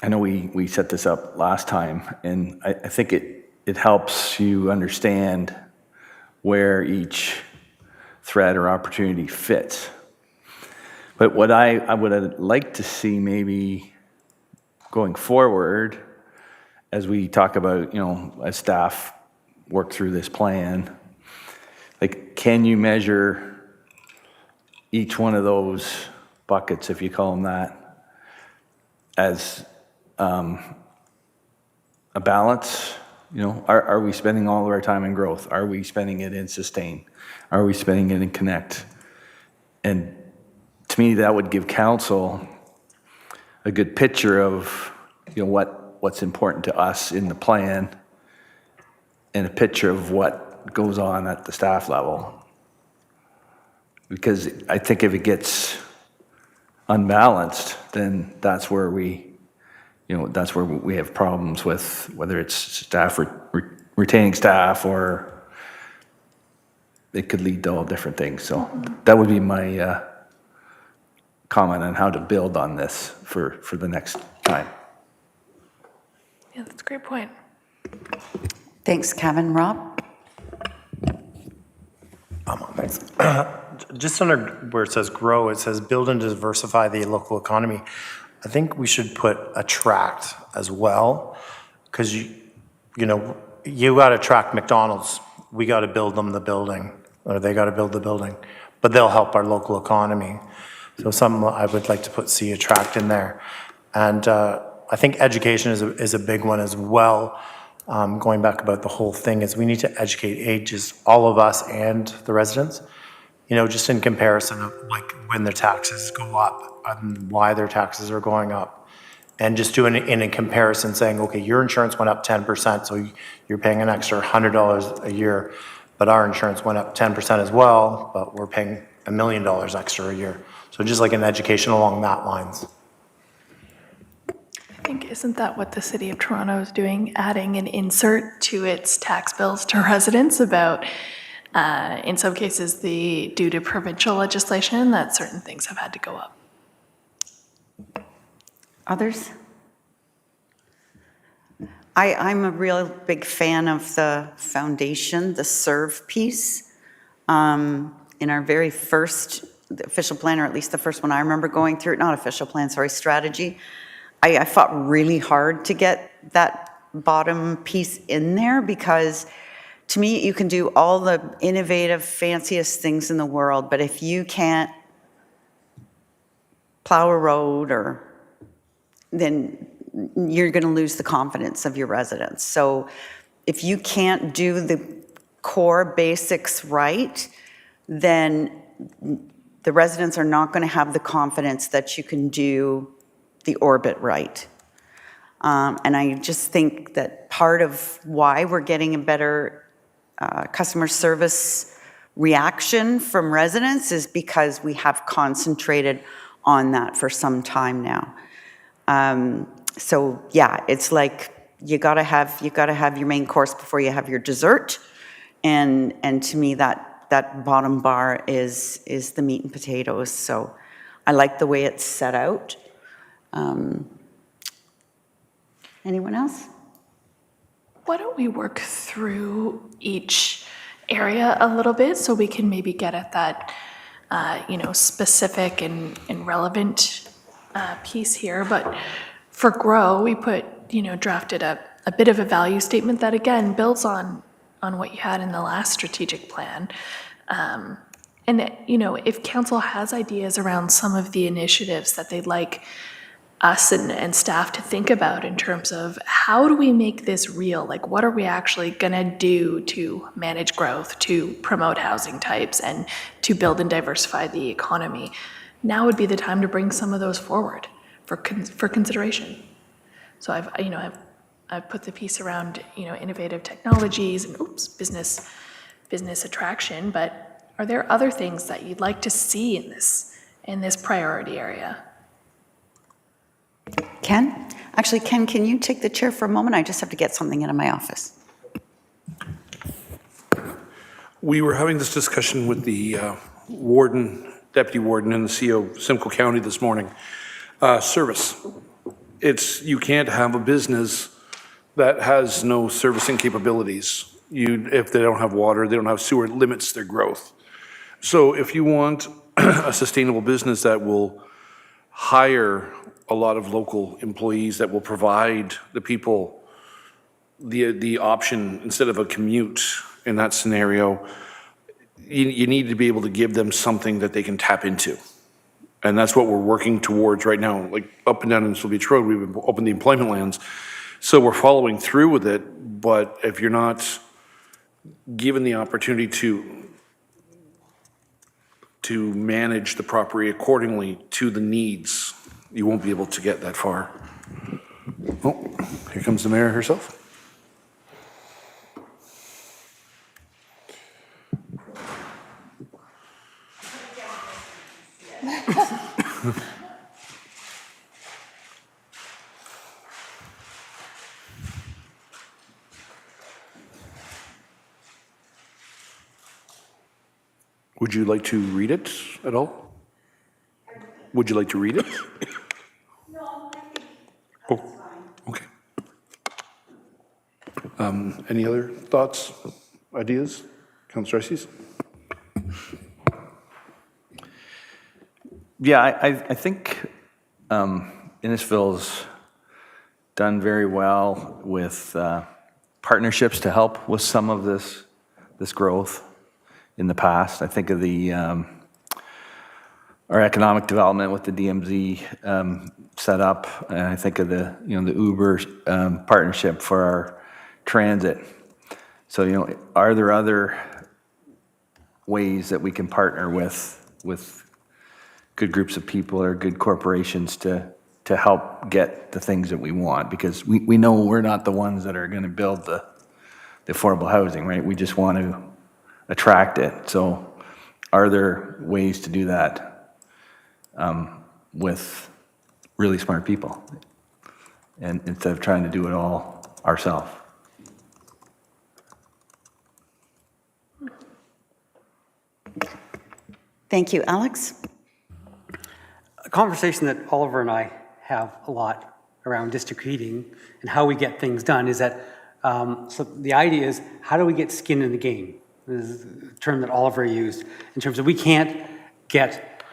I know we set this up last time, and I think it helps you understand where each threat or opportunity fits. But what I would like to see maybe going forward, as we talk about, as staff work through this plan, like, can you measure each one of those buckets, if you call them that, as a balance? Are we spending all of our time in growth? Are we spending it in sustain? Are we spending it in connect? And to me, that would give council a good picture of, what's important to us in the plan, and a picture of what goes on at the staff level. Because I think if it gets unbalanced, then that's where that's where we have problems with whether it's staff retaining staff, or it could lead to all different things. So that would be my comment on how to build on this for the next time. Yeah, that's a great point. Thanks, Kevin. Rob? Thanks. Just under where it says grow, it says build and diversify the local economy. I think we should put attract as well, because you got to attract McDonald's. We got to build them the building, or they got to build the building, but they'll help our local economy. So I would like to put see attract in there. And I think education is a big one as well. Going back about the whole thing is we need to educate all of us and the residents, just in comparison of like when their taxes go up and why their taxes are going up. And just doing it in a comparison saying, okay, your insurance went up 10%, so you're paying an extra $100 a year, but our insurance went up 10% as well, but we're paying $1 million extra a year. So just like an education along that lines. I think, isn't that what the city of Toronto is doing, adding an insert to its tax bills to residents about, in some cases, due to provincial legislation, that certain things have had to go up. Others? I'm a real big fan of the foundation, the serve piece. In our very first official plan, or at least the first one I remember going through, not official plan, sorry, strategy, I fought really hard to get that bottom piece in there, because to me, you can do all the innovative, fanciest things in the world, but if you can't plow a road, then you're going to lose the confidence of your residents. So if you can't do the core basics right, then the residents are not going to have the confidence that you can do the orbit right. And I just think that part of why we're getting a better customer service reaction from residents is because we have concentrated on that for some time now. So yeah, it's like you gotta have your main course before you have your dessert, and to me that bottom bar is the meat and potatoes. So I like the way it's set out. Anyone else? Why don't we work through each area a little bit so we can maybe get at that, specific and relevant piece here. But for grow, we drafted a bit of a value statement that again builds on what you had in the last strategic plan. And if council has ideas around some of the initiatives that they'd like us and staff to think about in terms of how do we make this real? Like, what are we actually gonna do to manage growth, to promote housing types, and to build and diversify the economy? Now would be the time to bring some of those forward for consideration. So I've put the piece around innovative technologies and business attraction. But are there other things that you'd like to see in this priority area? Ken? Actually, Ken, can you take the chair for a moment? I just have to get something out of my office. We were having this discussion with the deputy warden and the CO of Simcoe County this morning. Service. You can't have a business that has no servicing capabilities. If they don't have water, they don't have sewer, it limits their growth. So if you want a sustainable business that will hire a lot of local employees, that will provide the people the option instead of a commute in that scenario, you need to be able to give them something that they can tap into. And that's what we're working towards right now. Like up and down in Seal Beach Road, we've opened the employment lands. So we're following through with it, but if you're not given the opportunity to manage the property accordingly to the needs, you won't be able to get that far. Oh, here comes the mayor herself. Would you like to read it at all? Would you like to read it? No, I think that's fine. Okay. Any other thoughts, ideas? Councillor Estes? Yeah, I think Innisfil's done very well with partnerships to help with some of this growth in the past. I think of our economic development with the DMZ setup, and I think of the Uber partnership for our transit. So are there other ways that we can partner with good groups of people or good corporations to help get the things that we want? Because we know we're not the ones that are going to build the affordable housing, right? We just want to attract it. So are there ways to do that with really smart people, and instead of trying to do it all ourselves? Thank you. Alex? A conversation that Oliver and I have a lot around district heating and how we get things done is that, so the idea is, how do we get skin in the game? This is a term that Oliver used, in terms of we can't get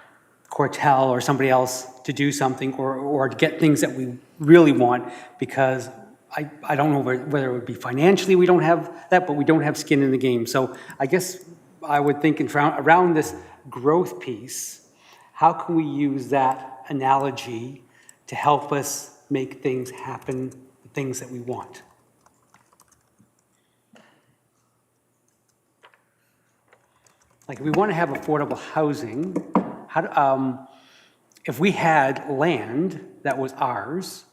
Cortel or somebody else to do something or to get things that we really want, because I don't know whether it would be financially we don't have that, but we don't have skin in the game. So I guess I would think around this growth piece, how can we use that analogy to help us make things happen, the things that we want? Like, if we want to have affordable housing, if we had land that was ours,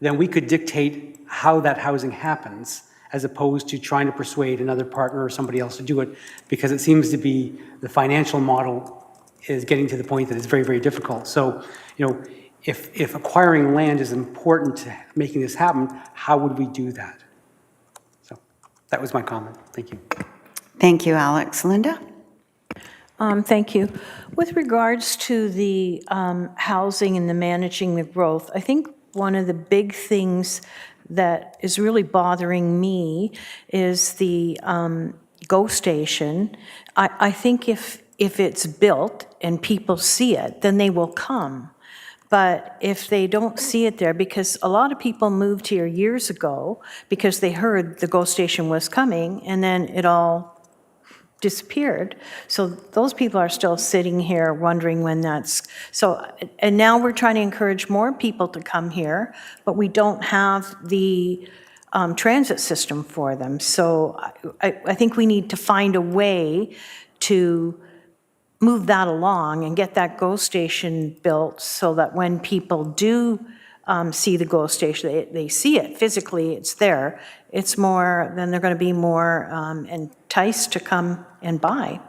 then we could dictate how that housing happens, as opposed to trying to persuade another partner or somebody else to do it, because it seems to be the financial model is getting to the point that it's very, very difficult. So, if acquiring land is important to making this happen, how would we do that? So that was my comment. Thank you. Thank you, Alex. Linda? Thank you. With regards to the housing and the managing the growth, I think one of the big things that is really bothering me is the GO station. I think if it's built and people see it, then they will come. But if they don't see it there, because a lot of people moved here years ago because they heard the GO station was coming, and then it all disappeared. So those people are still sitting here wondering when that's, so, and now we're trying to encourage more people to come here, but we don't have the transit system for them. So I think we need to find a way to move that along and get that GO station built so that when people do see the GO station, they see it physically, it's there. It's more, then they're going to be more enticed to come and buy.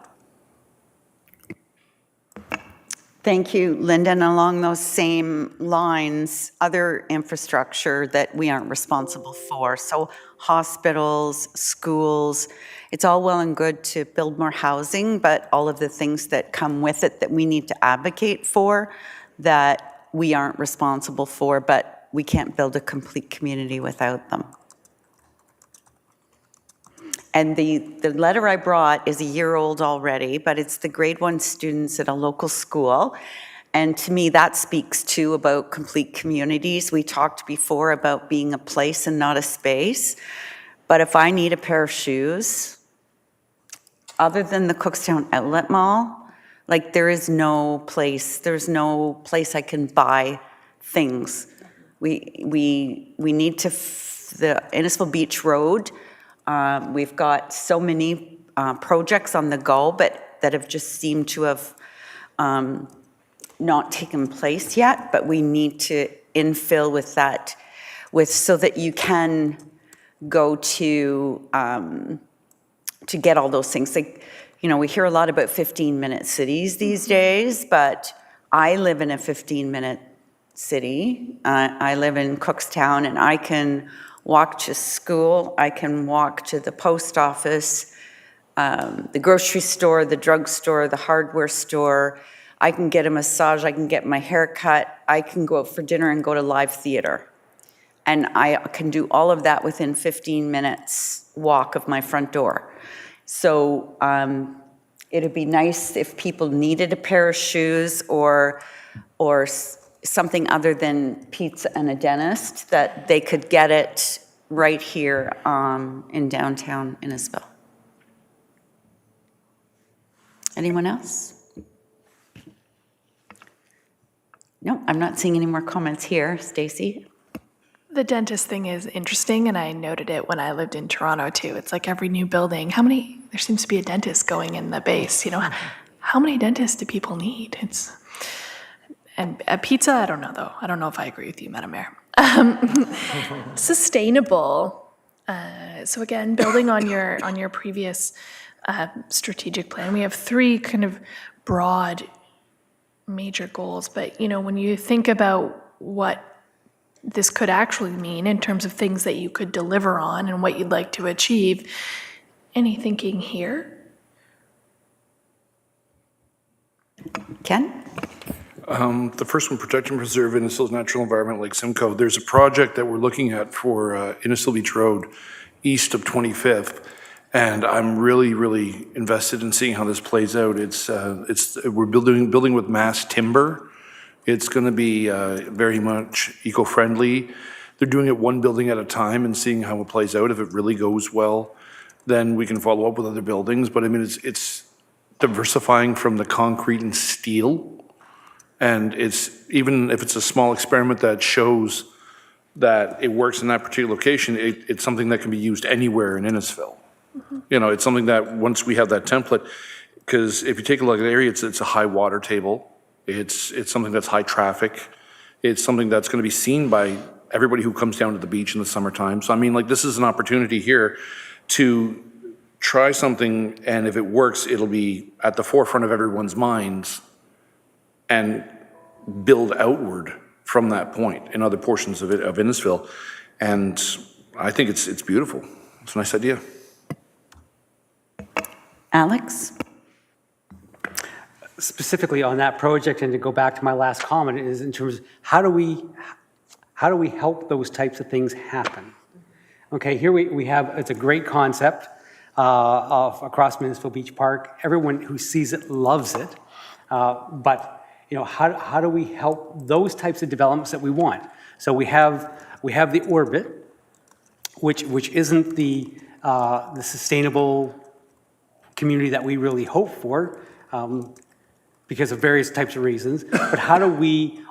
Thank you, Linda. And along those same lines, other infrastructure that we aren't responsible for. So hospitals, schools, it's all well and good to build more housing, but all of the things that come with it that we need to advocate for that we aren't responsible for, but we can't build a complete community without them. And the letter I brought is a year old already, but it's the grade 1 students at a local school. And to me, that speaks too about complete communities. We talked before about being a place and not a space. But if I need a pair of shoes, other than the Cookstown Outlet Mall, like there's no place I can buy things. We need to, the Innisfil Beach Road, we've got so many projects on the go, but that have just seemed to have not taken place yet, but we need to infill with that, so that you can go to get all those things. Like, we hear a lot about 15-minute cities these days, but I live in a 15-minute city. I live in Cookstown, and I can walk to school, I can walk to the post office, the grocery store, the drugstore, the hardware store. I can get a massage, I can get my hair cut, I can go out for dinner and go to live theater. And I can do all of that within 15 minutes walk of my front door. So it'd be nice if people needed a pair of shoes or something other than pizza and a dentist, that they could get it right here in downtown Innisfil. Anyone else? No, I'm not seeing any more comments here. Stacy? The dentist thing is interesting, and I noted it when I lived in Toronto too. It's like every new building, there seems to be a dentist going in the base, how many dentists do people need? And a pizza, I don't know though. I don't know if I agree with you, Madam Mayor. Sustainable. So again, building on your previous strategic plan, we have 3 kind of broad major goals, but when you think about what this could actually mean in terms of things that you could deliver on and what you'd like to achieve, any thinking here? Ken? The first one, protect and preserve Innisfil's natural environment like Simcoe. There's a project that we're looking at for Innisfil Beach Road, east of 25th, and I'm really, really invested in seeing how this plays out. We're building with mass timber. It's going to be very much eco-friendly. They're doing it one building at a time and seeing how it plays out. If it really goes well, then we can follow up with other buildings. But I mean, it's diversifying from the concrete and steel. And even if it's a small experiment that shows that it works in that particular location, it's something that can be used anywhere in Innisfil. It's something that once we have that template, because if you take a look at the area, it's a high water table. It's something that's high traffic. It's something that's going to be seen by everybody who comes down to the beach in the summertime. So I mean, this is an opportunity here to try something, and if it works, it'll be at the forefront of everyone's minds and build outward from that point in other portions of Innisfil. And I think it's beautiful. It's a nice idea. Alex? Specifically on that project, and to go back to my last comment, is in terms of how do we help those types of things happen? Okay, here we have, it's a great concept of across Innisfil Beach Park. Everyone who sees it loves it, but how do we help those types of developments that we want? So we have the orbit, which isn't the sustainable community that we really hope for, because of various types of reasons. But how do we,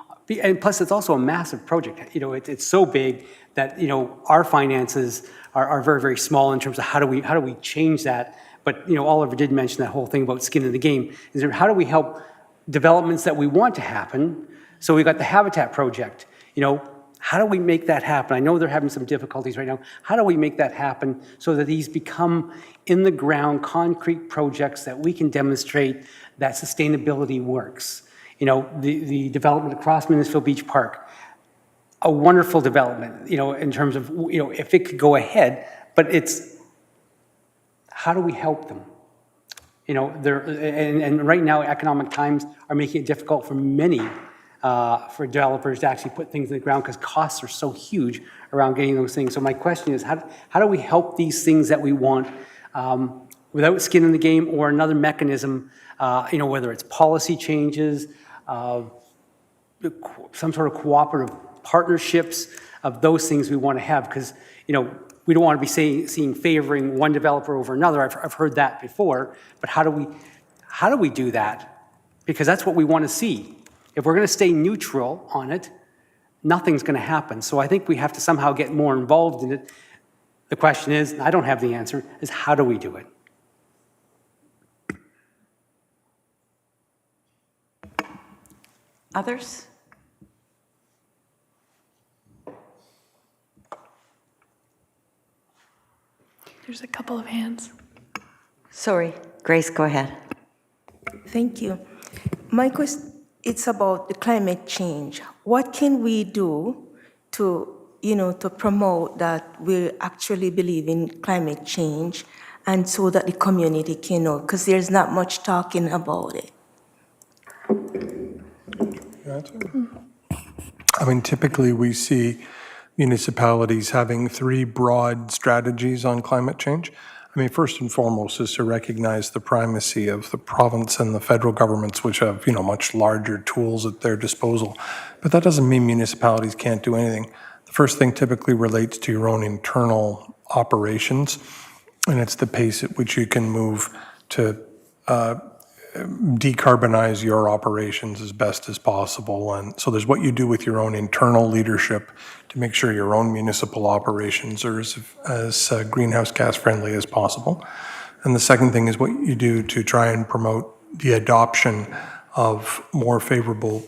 and plus it's also a massive project. It's so big that our finances are very, very small in terms of how do we change that. But Oliver did mention that whole thing about skin in the game. Is there, how do we help developments that we want to happen? So we got the Habitat project. How do we make that happen? I know they're having some difficulties right now. How do we make that happen so that these become in-the-ground concrete projects that we can demonstrate that sustainability works? The development across Innisfil Beach Park, a wonderful development, in terms of, if it could go ahead, but it's, how do we help them? And right now, economic times are making it difficult for many for developers to actually put things in the ground because costs are so huge around getting those things. So my question is, how do we help these things that we want without skin in the game, or another mechanism, whether it's policy changes, some sort of cooperative partnerships of those things we want to have, because we don't want to be seeing favoring one developer over another. I've heard that before, but how do we do that? Because that's what we want to see. If we're going to stay neutral on it, nothing's going to happen. So I think we have to somehow get more involved in it. The question is, and I don't have the answer, is how do we do it? Others? There's a couple of hands. Sorry, Grace, go ahead. Thank you. My question, it's about the climate change. What can we do to, to promote that we actually believe in climate change and so that the community can know? Because there's not much talking about it. I mean, typically we see municipalities having 3 broad strategies on climate change. I mean, first and foremost is to recognize the primacy of the province and the federal governments, which have, much larger tools at their disposal. But that doesn't mean municipalities can't do anything. The first thing typically relates to your own internal operations, and it's the pace at which you can move to decarbonize your operations as best as possible. And so there's what you do with your own internal leadership to make sure your own municipal operations are as greenhouse gas friendly as possible. And the second thing is what you do to try and promote the adoption of more favorable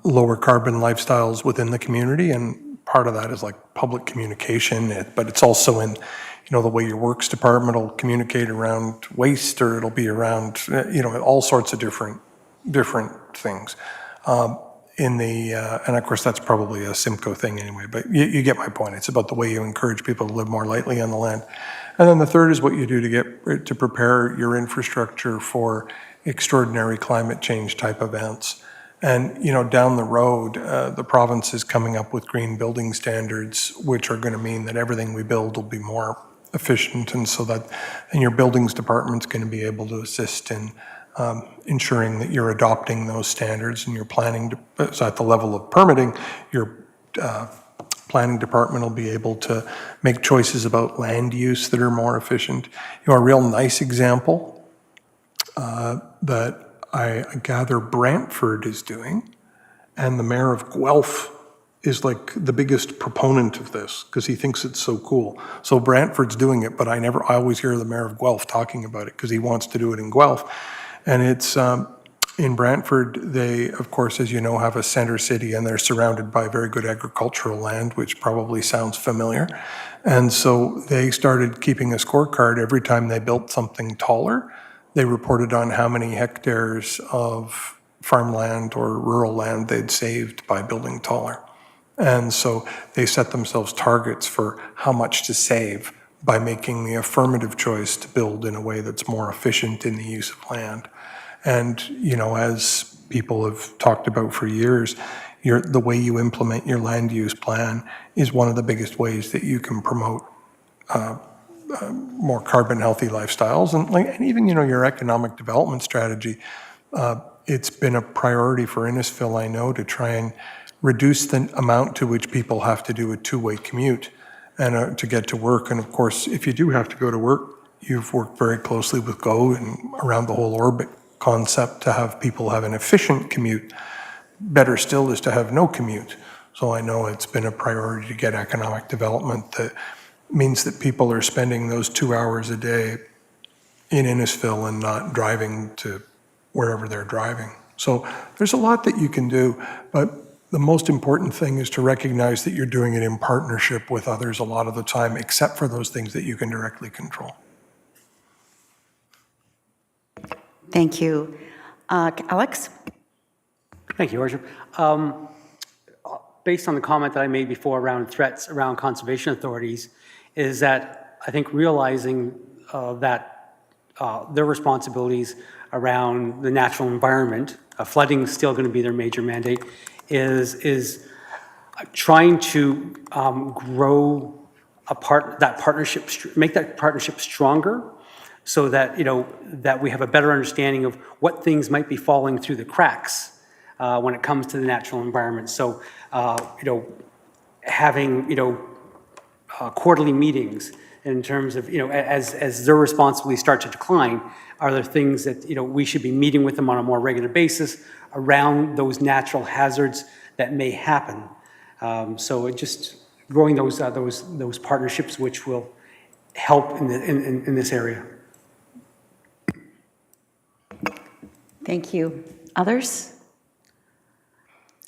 lower carbon lifestyles within the community. And part of that is like public communication, but it's also in the way your works department will communicate around waste, or it'll be around, all sorts of different things. And of course, that's probably a Simcoe thing anyway, but you get my point. It's about the way you encourage people to live more lightly on the land. And then the third is what you do to prepare your infrastructure for extraordinary climate change type events. And, down the road, the province is coming up with green building standards, which are going to mean that everything we build will be more efficient, and your buildings department's going to be able to assist in ensuring that you're adopting those standards, and you're planning to, so at the level of permitting, your planning department will be able to make choices about land use that are more efficient. A real nice example that I gather Brantford is doing, and the mayor of Guelph is like the biggest proponent of this because he thinks it's so cool. So Brantford's doing it, but I always hear the mayor of Guelph talking about it because he wants to do it in Guelph. And it's in Brantford, they, of course, as you know, have a center city, and they're surrounded by very good agricultural land, which probably sounds familiar. And so they started keeping a scorecard every time they built something taller. They reported on how many hectares of farmland or rural land they'd saved by building taller. And so they set themselves targets for how much to save by making the affirmative choice to build in a way that's more efficient in the use of land. And, as people have talked about for years, the way you implement your land use plan is one of the biggest ways that you can promote more carbon healthy lifestyles. And even, your economic development strategy, it's been a priority for Innisfil, I know, to try and reduce the amount to which people have to do a two-way commute and to get to work. And of course, if you do have to go to work, you've worked very closely with GO and around the whole orbit concept to have people have an efficient commute. Better still is to have no commute. So I know it's been a priority to get economic development that means that people are spending those 2 hours a day in Innisfil and not driving to wherever they're driving. So there's a lot that you can do, but the most important thing is to recognize that you're doing it in partnership with others a lot of the time, except for those things that you can directly control. Thank you. Alex? Thank you, Worship. Based on the comment that I made before around threats around conservation authorities, is that I think realizing that their responsibilities around the natural environment, flooding is still going to be their major mandate, is trying to grow that partnership, make that partnership stronger, so that that we have a better understanding of what things might be falling through the cracks when it comes to the natural environment. So having quarterly meetings in terms of as their responsibilities start to decline, are there things that we should be meeting with them on a more regular basis around those natural hazards that may happen. So it just growing those partnerships, which will help in this area. Thank you. Others?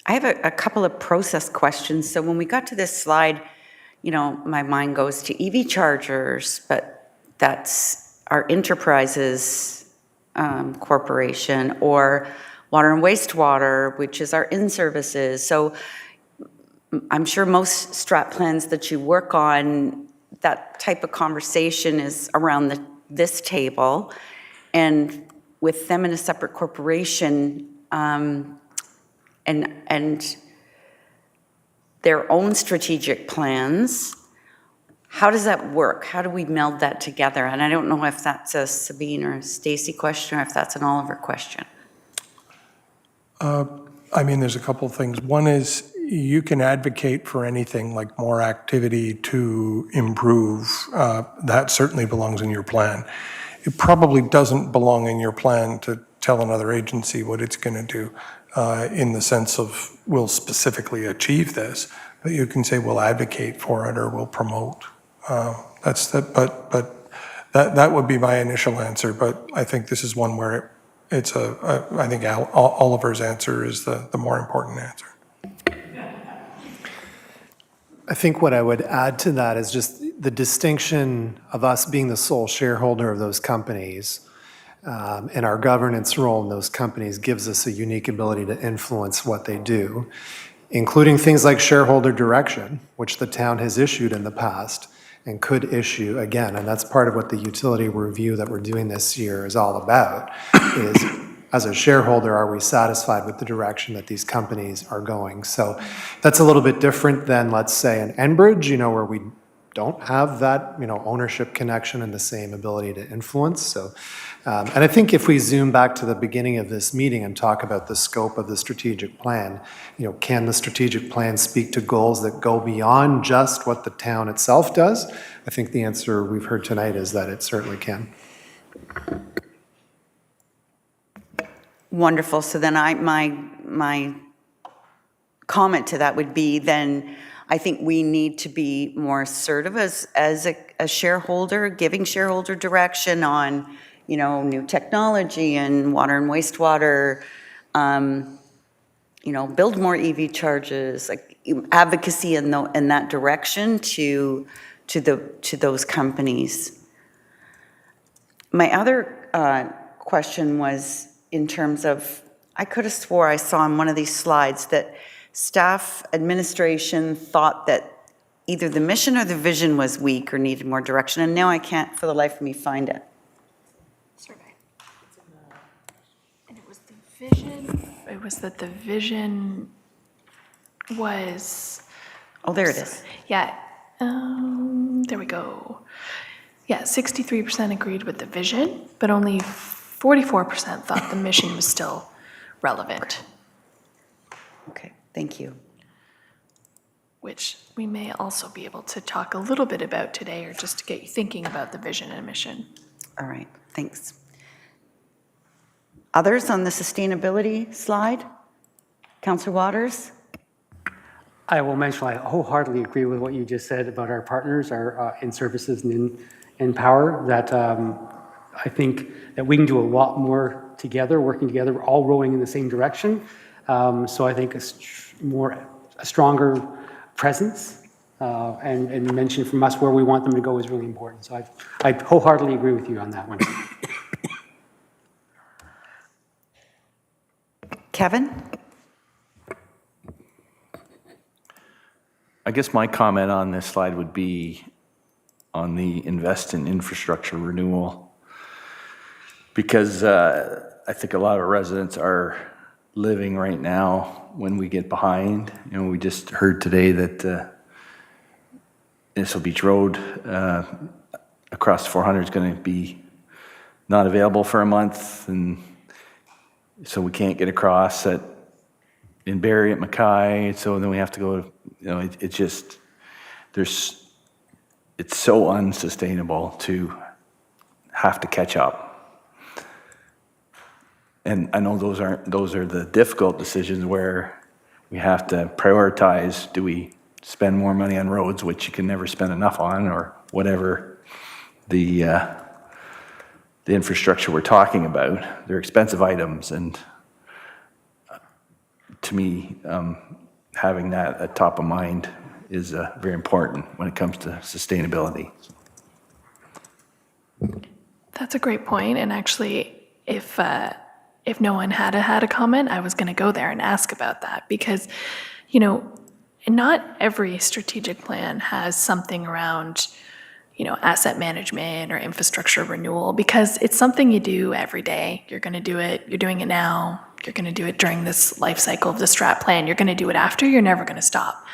I have a couple of process questions. So when we got to this slide, my mind goes to EV chargers, but that's our Enterprises Corporation, or water and wastewater, which is our in-services. So I'm sure most strat plans that you work on, that type of conversation is around this table. And with them in a separate corporation, and their own strategic plans, how does that work? How do we meld that together? And I don't know if that's a Sabine or a Stacy question, or if that's an Oliver question. I mean, there's a couple of things. One is you can advocate for anything like more activity to improve. That certainly belongs in your plan. It probably doesn't belong in your plan to tell another agency what it's going to do in the sense of we'll specifically achieve this, but you can say we'll advocate for it or we'll promote. But that would be my initial answer. But I think this is one where I think Oliver's answer is the more important answer. I think what I would add to that is just the distinction of us being the sole shareholder of those companies and our governance role in those companies gives us a unique ability to influence what they do, including things like shareholder direction, which the town has issued in the past and could issue again. And that's part of what the utility review that we're doing this year is all about, is as a shareholder, are we satisfied with the direction that these companies are going? So that's a little bit different than, let's say, an Enbridge, where we don't have that, ownership connection and the same ability to influence. So, and I think if we zoom back to the beginning of this meeting and talk about the scope of the strategic plan, can the strategic plan speak to goals that go beyond just what the town itself does? I think the answer we've heard tonight is that it certainly can. Wonderful. So then my comment to that would be then I think we need to be more assertive as a shareholder, giving shareholder direction on, new technology and water and wastewater, build more EV charges, like advocacy in that direction to those companies. My other question was in terms of, I could have swore I saw on one of these slides that staff administration thought that either the mission or the vision was weak or needed more direction, and now I can't for the life of me find it. Survey. And it was the vision, it was that the vision was... Oh, there it is. Yeah, there we go. Yeah, 63% agreed with the vision, but only 44% thought the mission was still relevant. Okay, thank you. Which we may also be able to talk a little bit about today, or just to get you thinking about the vision and mission. All right, thanks. Others on the sustainability slide? Councillor Waters? I will mention, I wholeheartedly agree with what you just said about our partners, our in services and in power, that I think that we can do a lot more together, working together, we're all rowing in the same direction. So I think a stronger presence and mention from us where we want them to go is really important. So I wholeheartedly agree with you on that one. Kevin? I guess my comment on this slide would be on the invest in infrastructure renewal, because I think a lot of residents are living right now when we get behind. We just heard today that Innisfil Beach Road across 400 is going to be not available for a month, and so we can't get across in Barrie at Mackay, so then we have to go, it's just, it's so unsustainable to have to catch up. And I know those are the difficult decisions where we have to prioritize. Do we spend more money on roads, which you can never spend enough on, or whatever the infrastructure we're talking about? They're expensive items, and to me, having that at top of mind is very important when it comes to sustainability. That's a great point. And actually, if if no one had a comment, I was going to go there and ask about that because, you know, not every strategic plan has something around, you know, asset management or infrastructure renewal because it's something you do every day. You're going to do it. You're doing it now. You're going to do it during this life cycle of the strat plan. You're going to do it after. You're never going to stop.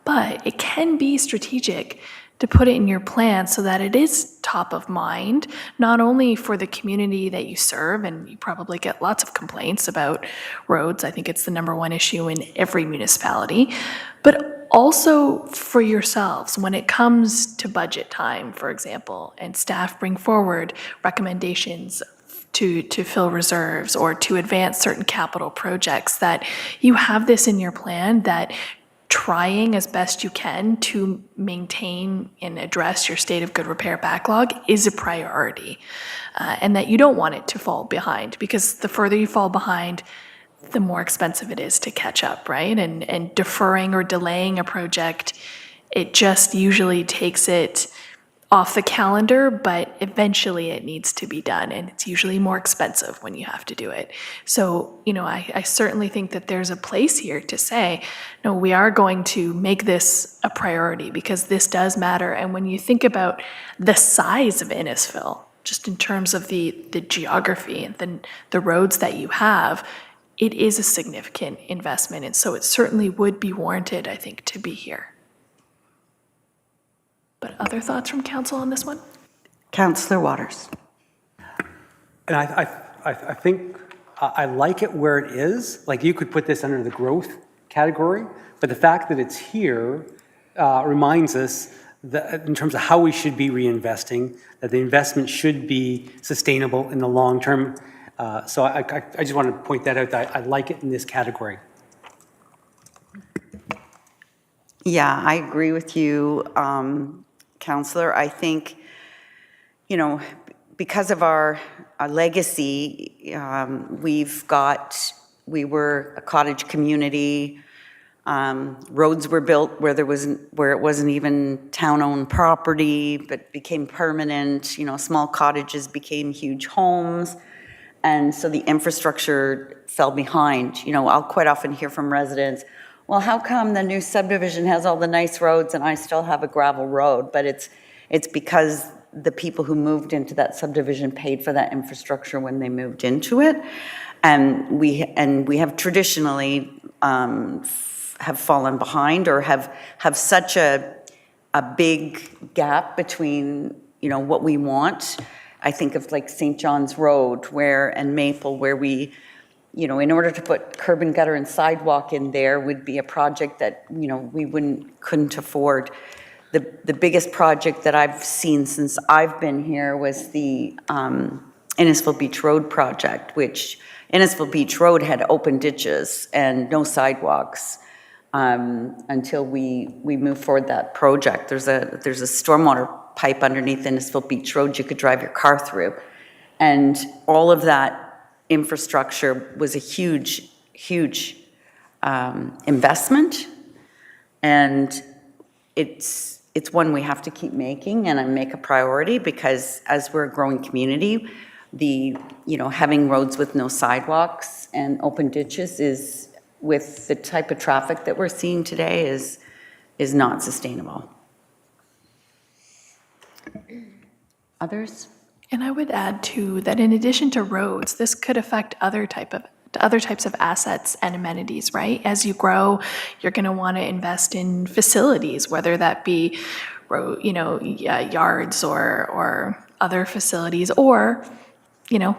But it can be strategic to put it in your plan so that it is top of mind, not only for the community that you serve, and you probably get lots of complaints about roads. I think it's the #1 issue in every municipality, but also for yourselves when it comes to budget time, for example, and staff bring forward recommendations to fill reserves or to advance certain capital projects, that you have this in your plan, that trying as best you can to maintain and address your state of good repair backlog is a priority, and that you don't want it to fall behind, because the further you fall behind, the more expensive it is to catch up, right? And deferring or delaying a project, it just usually takes it off the calendar, but eventually it needs to be done, and it's usually more expensive when you have to do it. So, you know, I certainly think that there's a place here to say, no, we are going to make this a priority because this does matter. And when you think about the size of Innisfil, just in terms of the geography and the roads that you have, it is a significant investment, and so it certainly would be warranted, I think, to be here. But other thoughts from council on this one? Councillor Waters. And I think I like it where it is. Like, you could put this under the growth category, but the fact that it's here reminds us that in terms of how we should be reinvesting, that the investment should be sustainable in the long term. So I just wanted to point that out, that I like it in this category. Yeah, I agree with you, Councillor. I think, you know, because of our legacy, we were a cottage community. Roads were built where it wasn't even town-owned property, but became permanent. You know, small cottages became huge homes. And so the infrastructure fell behind. You know, I'll quite often hear from residents, well, how come the new subdivision has all the nice roads and I still have a gravel road? But it's because the people who moved into that subdivision paid for that infrastructure when they moved into it. And we have traditionally have fallen behind, or have such a big gap between, you know, what we want. I think of like St. John's Road and Maple, where we, you know, in order to put curb and gutter and sidewalk in there would be a project that, you know, we couldn't afford. The biggest project that I've seen since I've been here was the Innisfil Beach Road project, which Innisfil Beach Road had open ditches and no sidewalks until we moved forward that project. There's a stormwater pipe underneath Innisfil Beach Road you could drive your car through. And all of that infrastructure was a huge, huge investment. And it's one we have to keep making and make a priority, because as we're a growing community, having roads with no sidewalks and open ditches is, with the type of traffic that we're seeing today, is not sustainable. Others? And I would add too that in addition to roads, this could affect other types of assets and amenities, right? As you grow, you're going to want to invest in facilities, whether that be yards or other facilities, or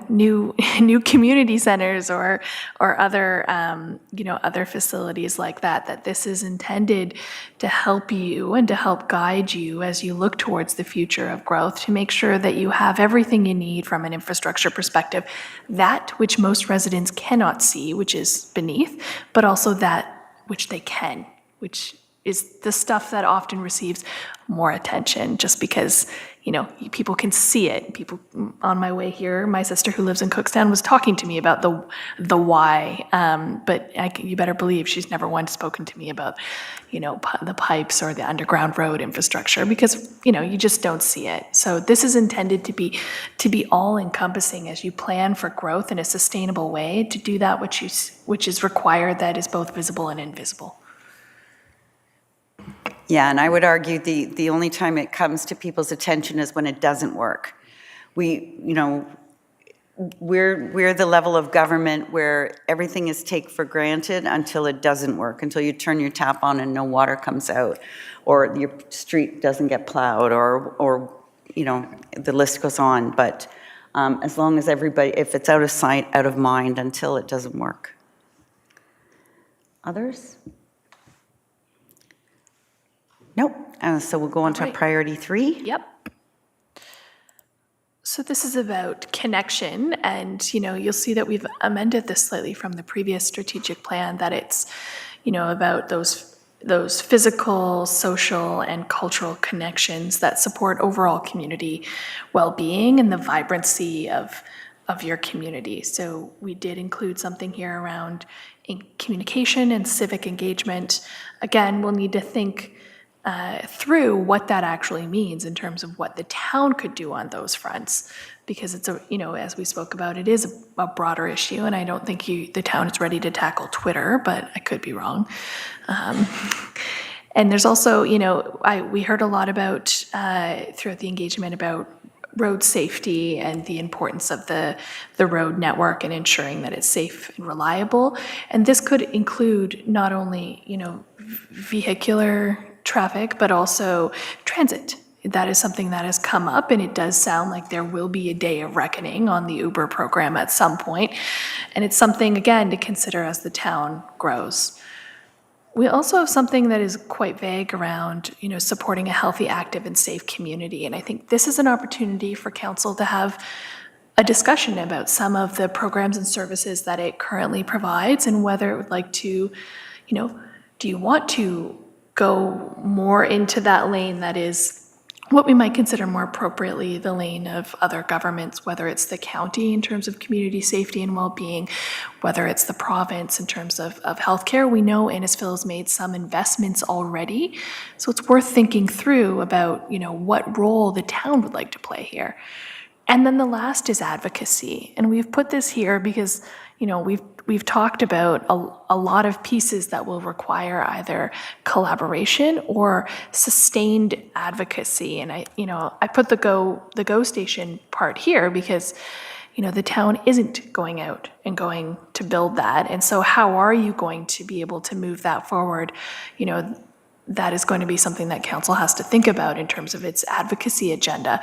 new community centers or other other facilities like that. That this is intended to help you and to help guide you as you look towards the future of growth, to make sure that you have everything you need from an infrastructure perspective, that which most residents cannot see, which is beneath, but also that which they can, which is the stuff that often receives more attention just because, you know, people can see it. People on my way here, my sister who lives in Cookstown was talking to me about the why, but you better believe she's never once spoken to me about, you know, the pipes or the underground road infrastructure because, you know, you just don't see it. So this is intended to be all encompassing as you plan for growth in a sustainable way, to do that which is required, that is both visible and invisible. Yeah, and I would argue the only time it comes to people's attention is when it doesn't work. We're the level of government where everything is taken for granted until it doesn't work, until you turn your tap on and no water comes out, or your street doesn't get plowed, or you know, the list goes on. But as long as everybody, if it's out of sight, out of mind, until it doesn't work. Others? Nope. So we'll go on to Right. priority 3. Yep. So this is about connection, and, you know, you'll see that we've amended this slightly from the previous strategic plan, that it's, you know, about those physical, social, and cultural connections that support overall community well-being and the vibrancy of your community. So we did include something here around communication and civic engagement. Again, we'll need to think through what that actually means in terms of what the town could do on those fronts, because it's a, you know, as we spoke about, it is a broader issue, and I don't think the town is ready to tackle Twitter, but I could be wrong. And there's also, you know, we heard a lot about throughout the engagement about road safety and the importance of the road network and ensuring that it's safe and reliable. And this could include not only, you know, vehicular traffic, but also transit. That is something that has come up, and it does sound like there will be a day of reckoning on the Uber program at some point. And it's something, again, to consider as the town grows. We also have something that is quite vague around, you know, supporting a healthy, active, and safe community. And I think this is an opportunity for council to have a discussion about some of the programs and services that it currently provides, and whether it would like to, you know, do you want to go more into that lane that is what we might consider more appropriately the lane of other governments, whether it's the county in terms of community safety and well-being, whether it's the province in terms of healthcare. We know Innisfil has made some investments already, so it's worth thinking through about, you know, what role the town would like to play here. And then the last is advocacy, and we've put this here because, you know, we've talked about a lot of pieces that will require either collaboration or sustained advocacy. And I put the Go Station part here because, you know, the town isn't going out and going to build that. And so how are you going to be able to move that forward? You know, that is going to be something that council has to think about in terms of its advocacy agenda.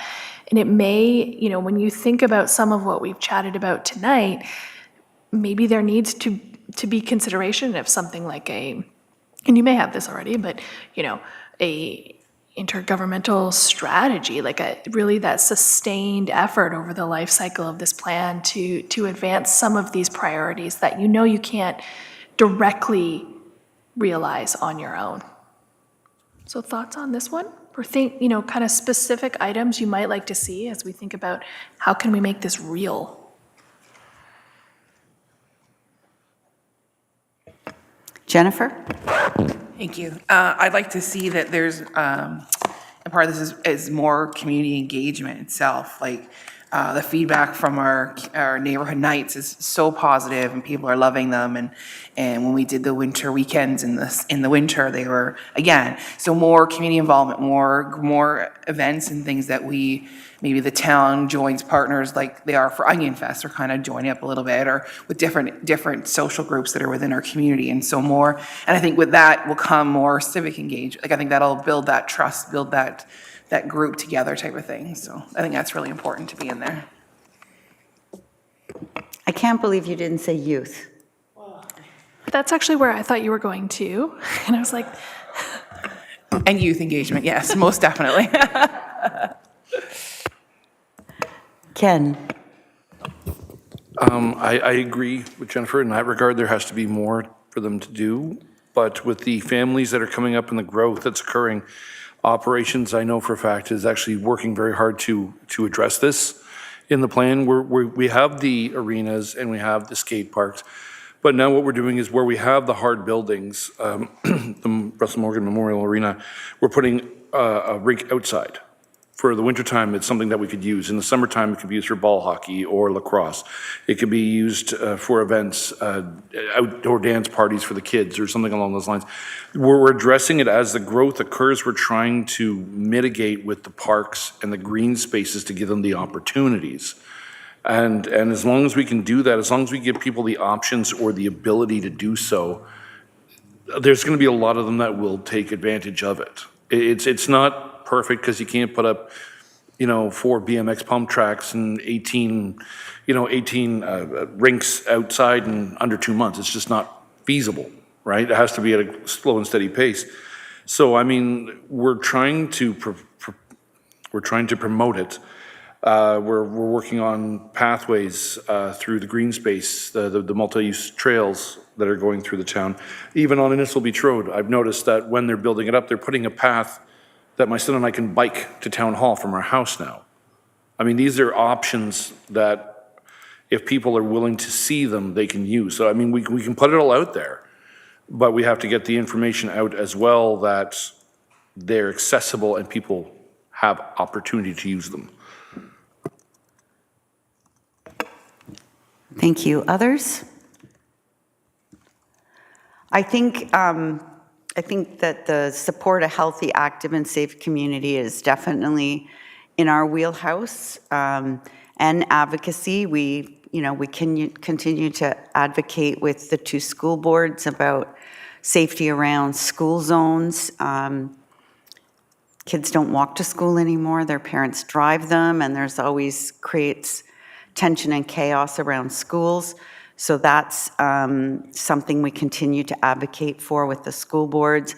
And it may, you know, when you think about some of what we've chatted about tonight, maybe there needs to be consideration of something like and you may have this already, but, you know, a intergovernmental strategy, like really that sustained effort over the life cycle of this plan to advance some of these priorities that, you know, you can't directly realize on your own. So thoughts on this one? Or think, you know, kind of specific items you might like to see as we think about how can we make this real? Jennifer? Thank you. I'd like to see that there's, and part of this is more community engagement itself. Like, the feedback from our neighborhood nights is so positive, and people are loving them. And when we did the winter weekends in the winter, they were, again, so more community involvement, more events and things that maybe the town joins partners like they are for Onion Fest, or kind of joining up a little bit, or with different social groups that are within our community, and so more. And I think with that will come more civic engagement. Like, I think that'll build that trust, build that group together type of thing. So I think that's really important to be in there. I can't believe you didn't say youth. That's actually where I thought you were going to. And I was like, And youth engagement, yes, most definitely. Ken? I agree with Jennifer in that regard. There has to be more for them to do. but with the families that are coming up and the growth that's occurring, operations, I know for a fact, is actually working very hard to address this. In the plan, we have the arenas and we have the skate parks, but now what we're doing is where we have the hard buildings, the Russell Morgan Memorial Arena, we're putting a rink outside. For the wintertime, it's something that we could use. In the summertime, it could be used for ball hockey or lacrosse. It could be used for events, outdoor dance parties for the kids or something along those lines. We're addressing it as the growth occurs. We're trying to mitigate with the parks and the green spaces to give them the opportunities. And as long as we can do that, as long as we give people the options or the ability to do so, there's going to be a lot of them that will take advantage of it. It's not perfect because you can't put up, 4 BMX pump tracks and 18 rinks outside in under 2 months. It's just not feasible, right? It has to be at a slow and steady pace. So, I mean, we're trying to promote it. We're working on pathways through the green space, the multi-use trails that are going through the town. Even on Innisfil Beach Road, I've noticed that when they're building it up, they're putting a path that my son and I can bike to town hall from our house now. I mean, these are options that if people are willing to see them, they can use. So, I mean, we can put it all out there, but we have to get the information out as well that they're accessible and people have opportunity to use them. Thank you. Others? I think that the support a healthy, active, and safe community is definitely in our wheelhouse. And advocacy, we can continue to advocate with the 2 school boards about safety around school zones. Kids don't walk to school anymore; their parents drive them, and there's always creates tension and chaos around schools. So that's something we continue to advocate for with the school boards.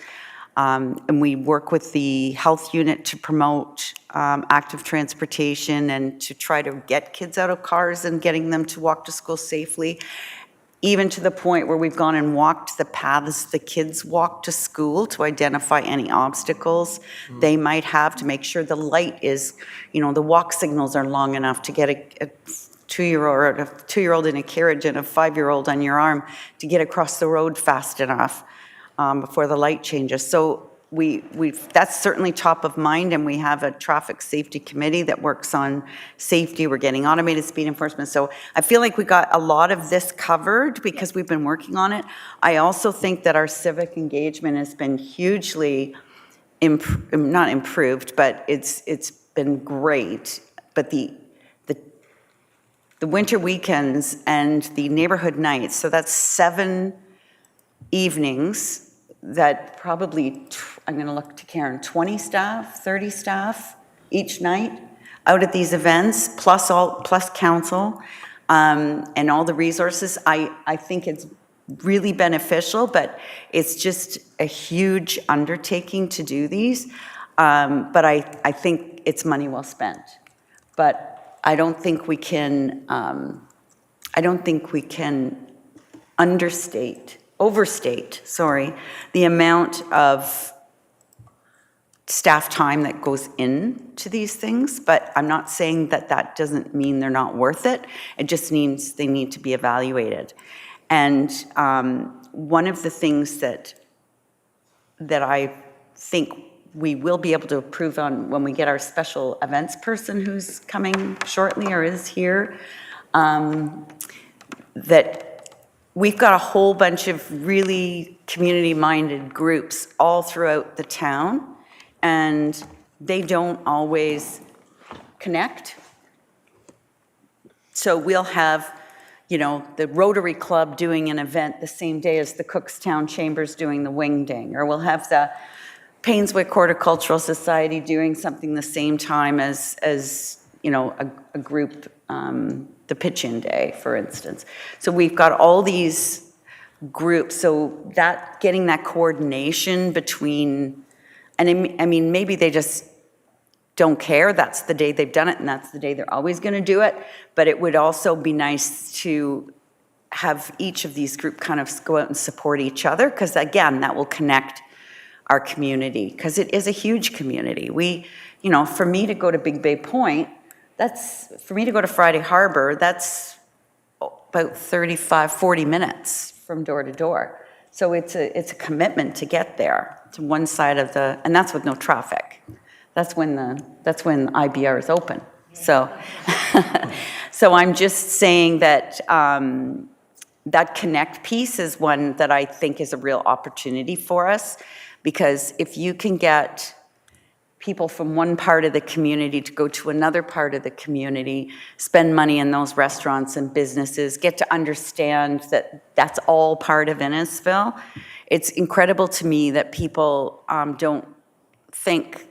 And we work with the health unit to promote active transportation and to try to get kids out of cars and getting them to walk to school safely, even to the point where we've gone and walked the paths the kids walk to school to identify any obstacles they might have, to make sure the light is, the walk signals are long enough to get a 2-year-old in a carriage and a 5-year-old on your arm to get across the road fast enough before the light changes. So that's certainly top of mind, and we have a traffic safety committee that works on safety. We're getting automated speed enforcement. So I feel like we got a lot of this covered because we've been working on it. I also think that our civic engagement has been hugely not improved, but it's been great. But the winter weekends and the neighborhood nights, so that's 7 evenings that probably, I'm going to look to Karen, 20 staff, 30 staff each night out at these events, plus council and all the resources. I think it's really beneficial, but it's just a huge undertaking to do these. But I think it's money well spent. But I don't think we can overstate, the amount of staff time that goes into these things, but I'm not saying that doesn't mean they're not worth it. It just means they need to be evaluated. And one of the things that I think we will be able to approve on when we get our special events person who's coming shortly or is here, that we've got a whole bunch of really community-minded groups all throughout the town, and they don't always connect. So we'll have, the Rotary Club doing an event the same day as the Cookstown Chambers doing the Wing Ding, or we'll have the Painswick Horticultural Society doing something the same time as a group, the Pitch-In Day, for instance. So we've got all these groups, so that getting that coordination between, and I mean, maybe they just don't care. That's the day they've done it, and that's the day they're always going to do it. But it would also be nice to have each of these group kind of go out and support each other, because again, that will connect our community, because it is a huge community. For me to go to Big Bay Point, for me to go to Friday Harbor, that's about 35, 40 minutes from door to door. So it's a commitment to get there to one side of and that's with no traffic. That's when IBR is open. So, so I'm just saying that that connect piece is one that I think is a real opportunity for us, because if you can get people from one part of the community to go to another part of the community, spend money in those restaurants and businesses, get to understand that that's all part of Innisfil. It's incredible to me that people don't think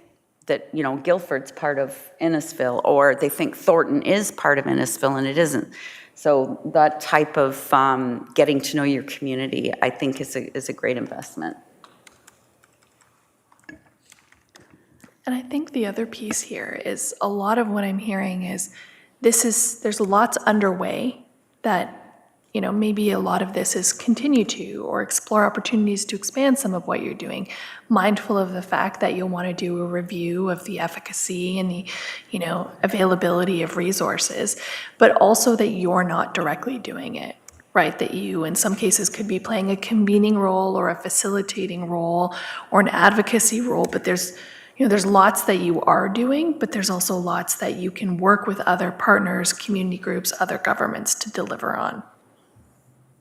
that, Guilford's part of Innisfil, or they think Thornton is part of Innisfil, and it isn't. So that type of getting to know your community, I think, is a great investment. And I think the other piece here is a lot of what I'm hearing is there's lots underway that, maybe a lot of this is continue to or explore opportunities to expand some of what you're doing, mindful of the fact that you'll want to do a review of the efficacy and the, availability of resources, but also that you're not directly doing it. Right, that you, in some cases, could be playing a convening role or a facilitating role or an advocacy role, but there's lots that you are doing, but there's also lots that you can work with other partners, community groups, other governments to deliver on.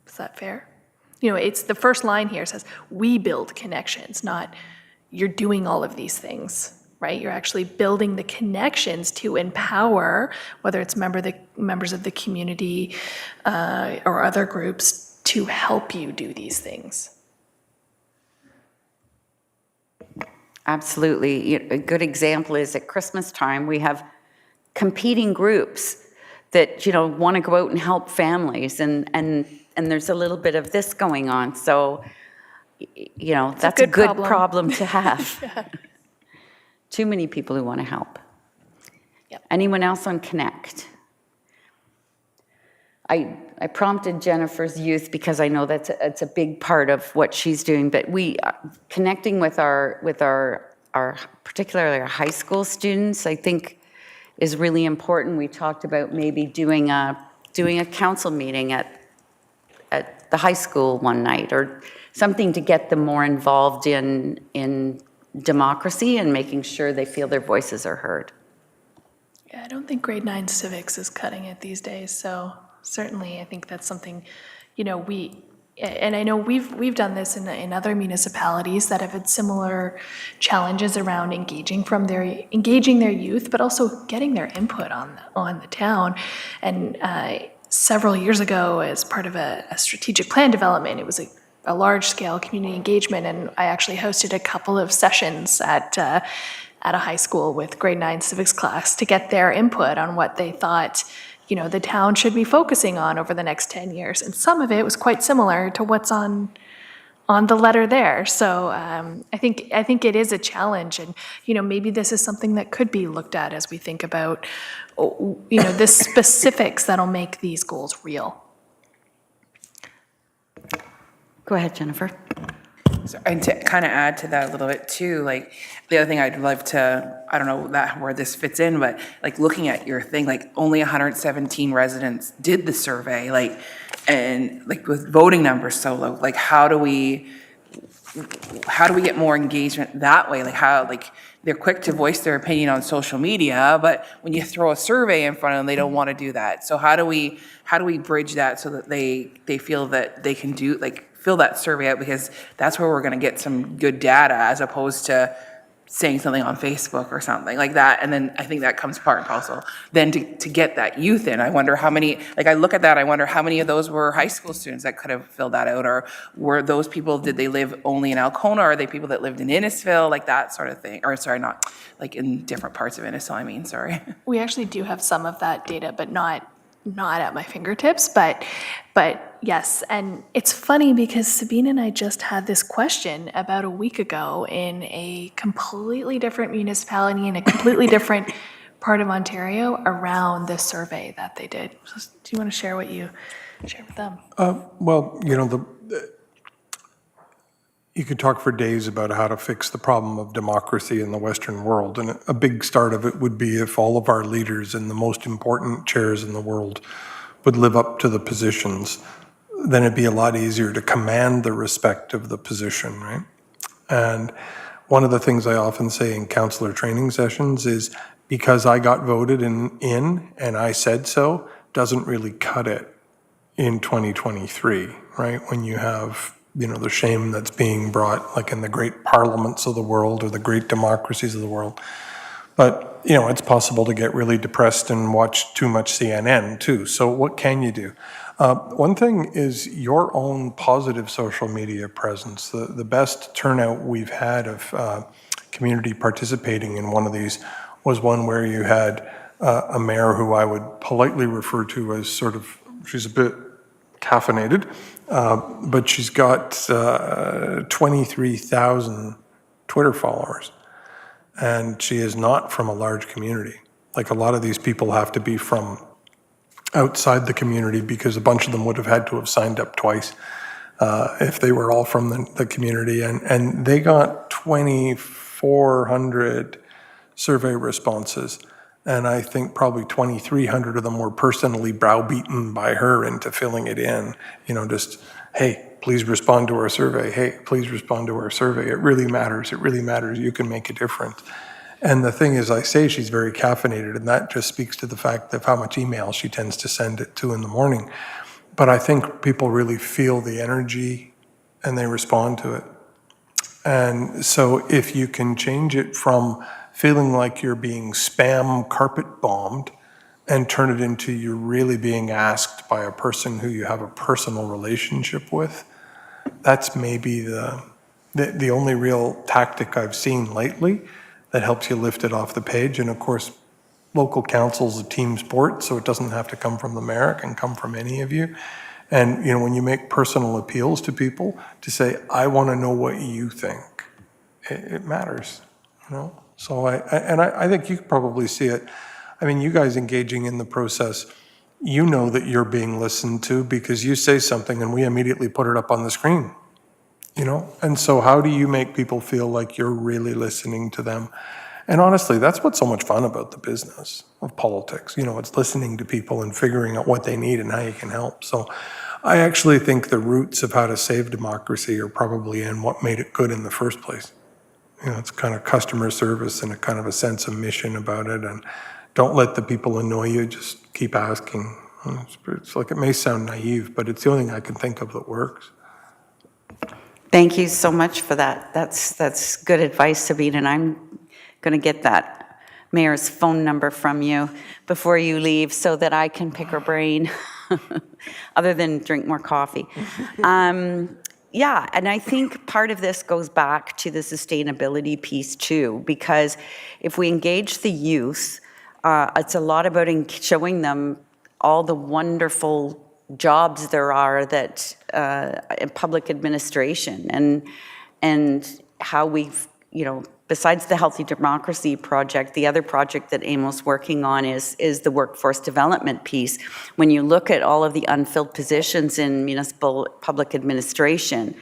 Is that fair? It's the first line here says, we build connections, not you're doing all of these things, right? You're actually building the connections to empower, whether it's members of the community or other groups, to help you do these things. Absolutely. A good example is at Christmas time, we have competing groups that, want to go out and help families, and there's a little bit of this going on. So, that's a good problem to have. Yeah. Too many people who want to help. Yep. Anyone else on Connect? I prompted Jennifer's youth because I know it's a big part of what she's doing, but connecting with our particularly our high school students, I think is really important. We talked about maybe doing a council meeting at the high school one night, or something to get them more involved in democracy and making sure they feel their voices are heard. Yeah, I don't think grade 9 civics is cutting it these days, so certainly I think that's something, and I know we've done this in other municipalities that have had similar challenges around engaging their youth, but also getting their input on the town. And several years ago, as part of a strategic plan development, it was a large-scale community engagement, and I actually hosted a couple of sessions at a high school with grade 9 civics class to get their input on what they thought the town should be focusing on over the next 10 years. And some of it was quite similar to what's on the letter there. So I think it is a challenge, and maybe this is something that could be looked at as we think about the specifics that'll make these goals real. Go ahead, Jennifer. So, and to kind of add to that a little bit too, like the other thing I'd love to, I don't know where this fits in, but like looking at your thing, like only 117 residents did the survey, and with voting numbers so low, like how do we get more engagement that way? They're quick to voice their opinion on social media, but when you throw a survey in front of them, they don't want to do that. So how do we bridge that so that they feel that they can fill that survey out, because that's where we're going to get some good data, as opposed to saying something on Facebook or something like that. And then I think that comes part and parcel. Then to get that youth in, I wonder how many, I look at that, I wonder how many of those were high school students that could have filled that out, or were those people, did they live only in Alcona, or are they people that lived in Innisfil, that sort of thing, or sorry, not, in different parts of Innisfil, sorry. We actually do have some of that data, but not at my fingertips, but yes. And it's funny because Sabine and I just had this question about a week ago in a completely different municipality in a completely different part of Ontario around this survey that they did. So, do you want to share what you share with them. Well, you could talk for days about how to fix the problem of democracy in the Western world, and a big start of it would be if all of our leaders in the most important chairs in the world would live up to the positions. Then it'd be a lot easier to command the respect of the position, right? And one of the things I often say in counselor training sessions is, because I got voted in and I said so, doesn't really cut it in 2023, right? When you have, the shame that's being brought, like in the great parliaments of the world or the great democracies of the world. But, it's possible to get really depressed and watch too much CNN too. So what can you do? One thing is your own positive social media presence. The best turnout we've had of community participating in one of these was one where you had a mayor who I would politely refer to as she's a bit caffeinated, but she's got 23,000 Twitter followers, and she is not from a large community. Like, a lot of these people have to be from outside the community, because a bunch of them would have had to have signed up twice if they were all from the community, and they got 2,400 survey responses. And I think probably 2,300 of them were personally browbeaten by her into filling it in. Just, hey, please respond to our survey. Hey, please respond to our survey. It really matters. It really matters. You can make a difference. And the thing is, I say she's very caffeinated, and that just speaks to the fact of how much email she tends to send at 2 in the morning. But I think people really feel the energy and they respond to it. And so if you can change it from feeling like you're being spam carpet bombed and turn it into you're really being asked by a person who you have a personal relationship with, that's maybe the only real tactic I've seen lately that helps you lift it off the page. And of course, local council's a team sport, so it doesn't have to come from the mayor, it can come from any of you. And when you make personal appeals to people to say, I want to know what you think, it matters, So I think you probably see it. I mean, you guys engaging in the process, that you're being listened to because you say something and we immediately put it up on the screen, And so how do you make people feel like you're really listening to them? And honestly, that's what's so much fun about the business of politics. It's listening to people and figuring out what they need and how you can help. So I actually think the roots of how to save democracy are probably in what made it good in the first place. It's kind of customer service and a kind of a sense of mission about it. And don't let the people annoy you, just keep asking. It's like, it may sound naive, but it's the only thing I can think of that works. Thank you so much for that. That's good advice, Sabine, and I'm going to get that mayor's phone number from you before you leave so that I can pick her brain, other than drink more coffee. Yeah, and I think part of this goes back to the sustainability piece too, because if we engage the youth, it's a lot about showing them all the wonderful jobs there are that in public administration, and how we've, besides the Healthy Democracy Project, the other project that AMO's working on is the workforce development piece. When you look at all of the unfilled positions in municipal public administration,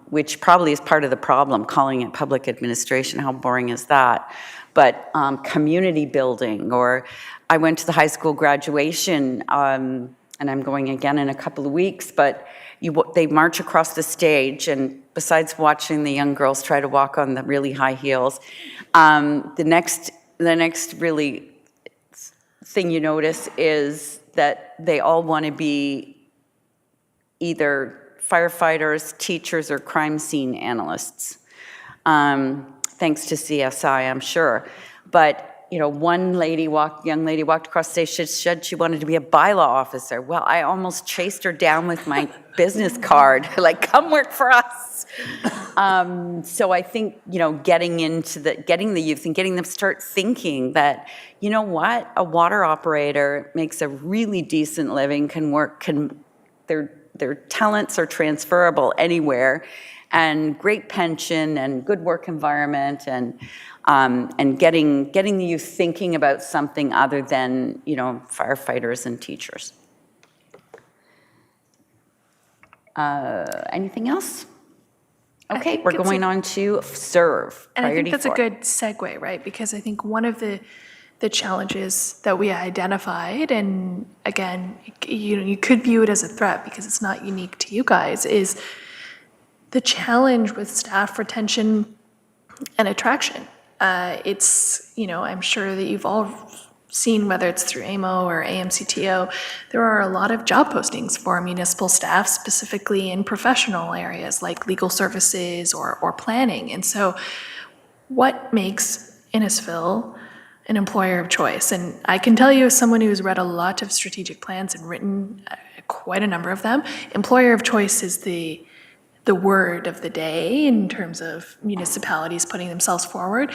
which probably is part of the problem, calling it public administration, how boring is that? But community building, or I went to the high school graduation, and I'm going again in a couple of weeks, but they march across the stage, and besides watching the young girls try to walk on the really high heels, the next really thing you notice is that they all want to be either firefighters, teachers, or crime scene analysts. Thanks to CSI, I'm sure. But one young lady walked across the stage, said she wanted to be a bylaw officer. Well, I almost chased her down with my business card, like, come work for us. So I think, getting the youth and getting them to start thinking that, a water operator makes a really decent living, their talents are transferable anywhere, and great pension and good work environment, and getting the youth thinking about something other than, firefighters and teachers. Anything else? Okay, think we're it's going on to serve. And I think Priority that's a 4. good segue, right? Because I think one of the challenges that we identified, and again, you could view it as a threat because it's not unique to you guys, is the challenge with staff retention and attraction. It's, I'm sure that you've all seen, whether it's through AMO or AMCTO, there are a lot of job postings for municipal staff, specifically in professional areas like legal services or planning. And so what makes Innisfil an employer of choice? And I can tell you, as someone who's read a lot of strategic plans and written quite a number of them, employer of choice is the word of the day in terms of municipalities putting themselves forward.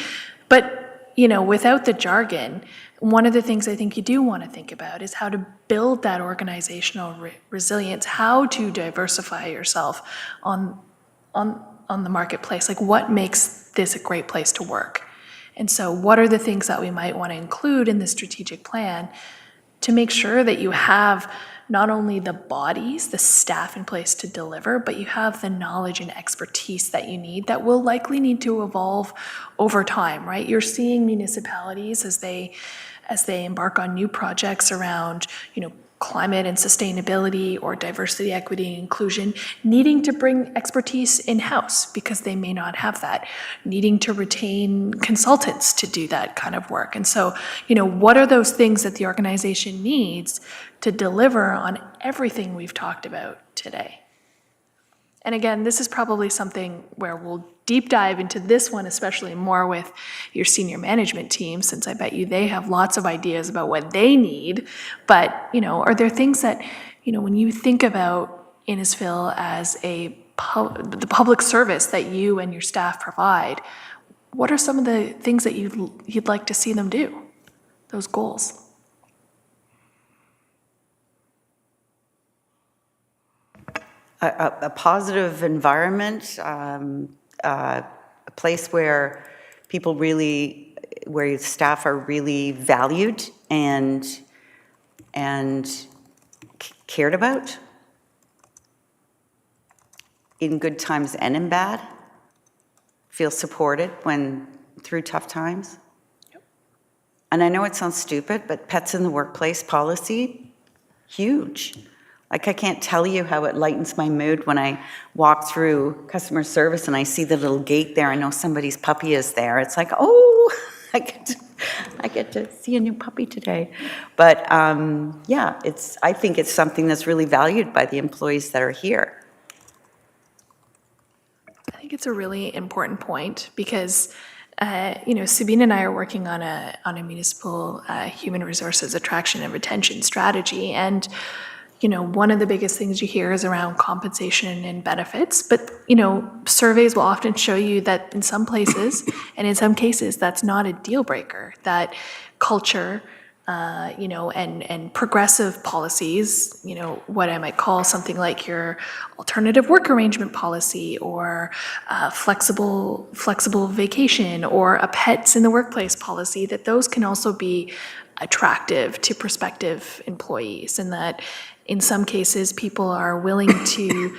But, without the jargon, one of the things I think you do want to think about is how to build that organizational resilience, how to diversify yourself on the marketplace. Like, what makes this a great place to work? And so what are the things that we might want to include in the strategic plan to make sure that you have not only the bodies, the staff in place to deliver, but you have the knowledge and expertise that you need that will likely need to evolve over time, right? You're seeing municipalities as they embark on new projects around, climate and sustainability or diversity, equity, and inclusion, needing to bring expertise in-house because they may not have that, needing to retain consultants to do that kind of work. And so, what are those things that the organization needs to deliver on everything we've talked about today? And again, this is probably something where we'll deep dive into this one, especially more with your senior management team, since I bet you they have lots of ideas about what they need. But, are there things that, when you think about Innisfil as the public service that you and your staff provide, what are some of the things that you'd like to see them do, those goals? A positive environment, a place where where staff are really valued and cared about in good times and in bad, feel supported through tough times. Yep. And I know it sounds stupid, but pets in the workplace policy, huge. Like, I can't tell you how it lightens my mood when I walk through customer service and I see the little gate there. I know somebody's puppy is there. It's like, oh, I get to see a new puppy today. But yeah, I think it's something that's really valued by the employees that are here. I think it's a really important point because, Sabine and I are working on a municipal human resources attraction and retention strategy. And one of the biggest things you hear is around compensation and benefits, but, surveys will often show you that in some places and in some cases, that's not a deal breaker, that culture, and progressive policies, what I might call something like your alternative work arrangement policy or flexible vacation or a pets in the workplace policy, that those can also be attractive to prospective employees, and that in some cases, people are willing to,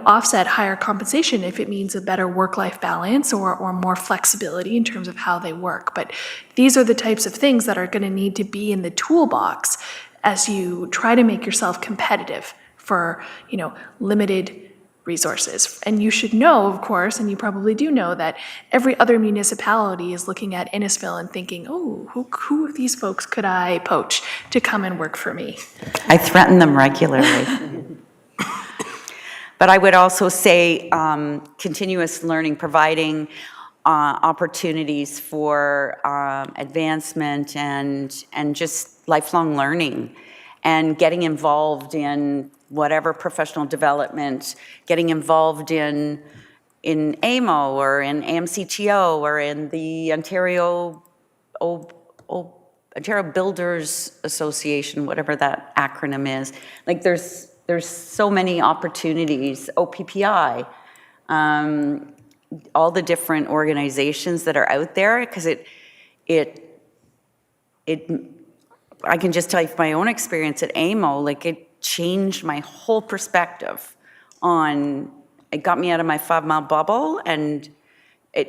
offset higher compensation if it means a better work-life balance or more flexibility in terms of how they work. But these are the types of things that are going to need to be in the toolbox as you try to make yourself competitive for, limited resources. And you should know, of course, and you probably do know, that every other municipality is looking at Innisfil and thinking, oh, who of these folks could I poach to come and work for me? I threaten them regularly. But I would also say continuous learning, providing opportunities for advancement and just lifelong learning, and getting involved in whatever professional development, getting involved in AMO or in AMCTO or in the Ontario Builders Association, whatever that acronym is. Like, there's so many opportunities, OPPI, all the different organizations that are out there, because I can just tell you from my own experience at AMO, like, it changed my whole perspective it got me out of my 5-mile bubble, and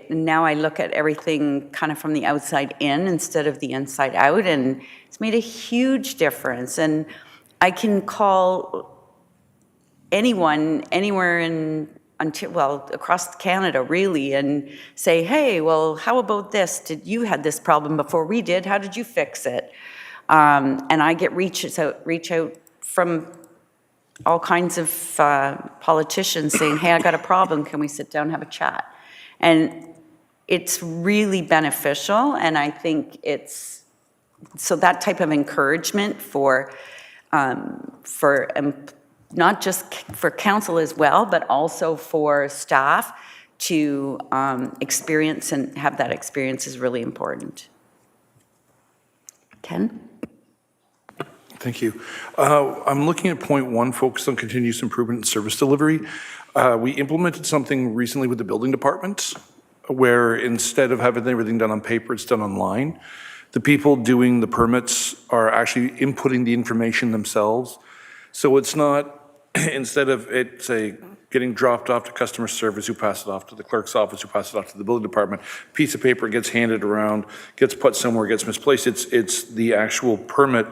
now I look at everything kind of from the outside in instead of the inside out, and it's made a huge difference. And I can call anyone, anywhere in Ontario, well, across Canada really, and say, hey, well, how about this? You had this problem before we did. How did you fix it? And I get reach out from all kinds of politicians saying, hey, I got a problem. Can we sit down and have a chat? And it's really beneficial. And I think so that type of encouragement for not just for council as well, but also for staff to experience and have that experience is really important. Ken? Thank you. I'm looking at point 1, focus on continuous improvement in service delivery. We implemented something recently with the building department where instead of having everything done on paper, it's done online. The people doing the permits are actually inputting the information themselves. So it's not, instead of it, say, getting dropped off to customer service, who pass it off to the clerk's office, who pass it off to the building department, piece of paper gets handed around, gets put somewhere, gets misplaced. It's the actual permit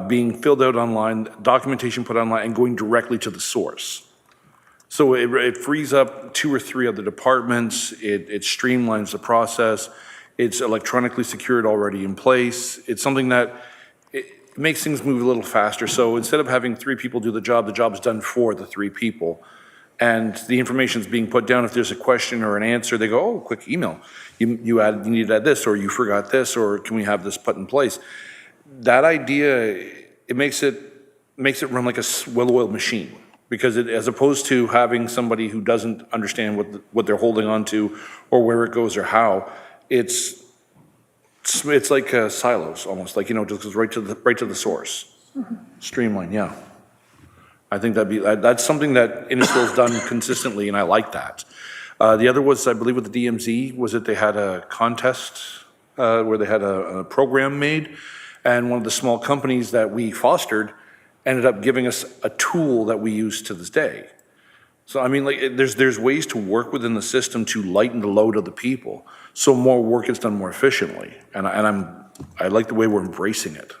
being filled out online, documentation put online, and going directly to the source. So it frees up 2 or 3 other departments. It streamlines the process. It's electronically secured already in place. It's something that it makes things move a little faster. So instead of having 3 people do the job's done for the 3 people. And the information's being put down. If there's a question or an answer, they go, oh, quick email. You need to add this, or you forgot this, or can we have this put in place? That idea, it makes it run like a well-oiled machine, because as opposed to having somebody who doesn't understand what they're holding on to or where it goes or how, it's like silos almost, like, just goes right to the source. Mm-hmm. Streamline, yeah. I think that's something that Innisfil's done consistently, and I like that. The other was, I believe, with the DMZ, was that they had a contest where they had a program made. And one of the small companies that we fostered ended up giving us a tool that we use to this day. So, I mean, like, there's ways to work within the system to lighten the load of the people, so more work is done more efficiently. And I like the way we're embracing it.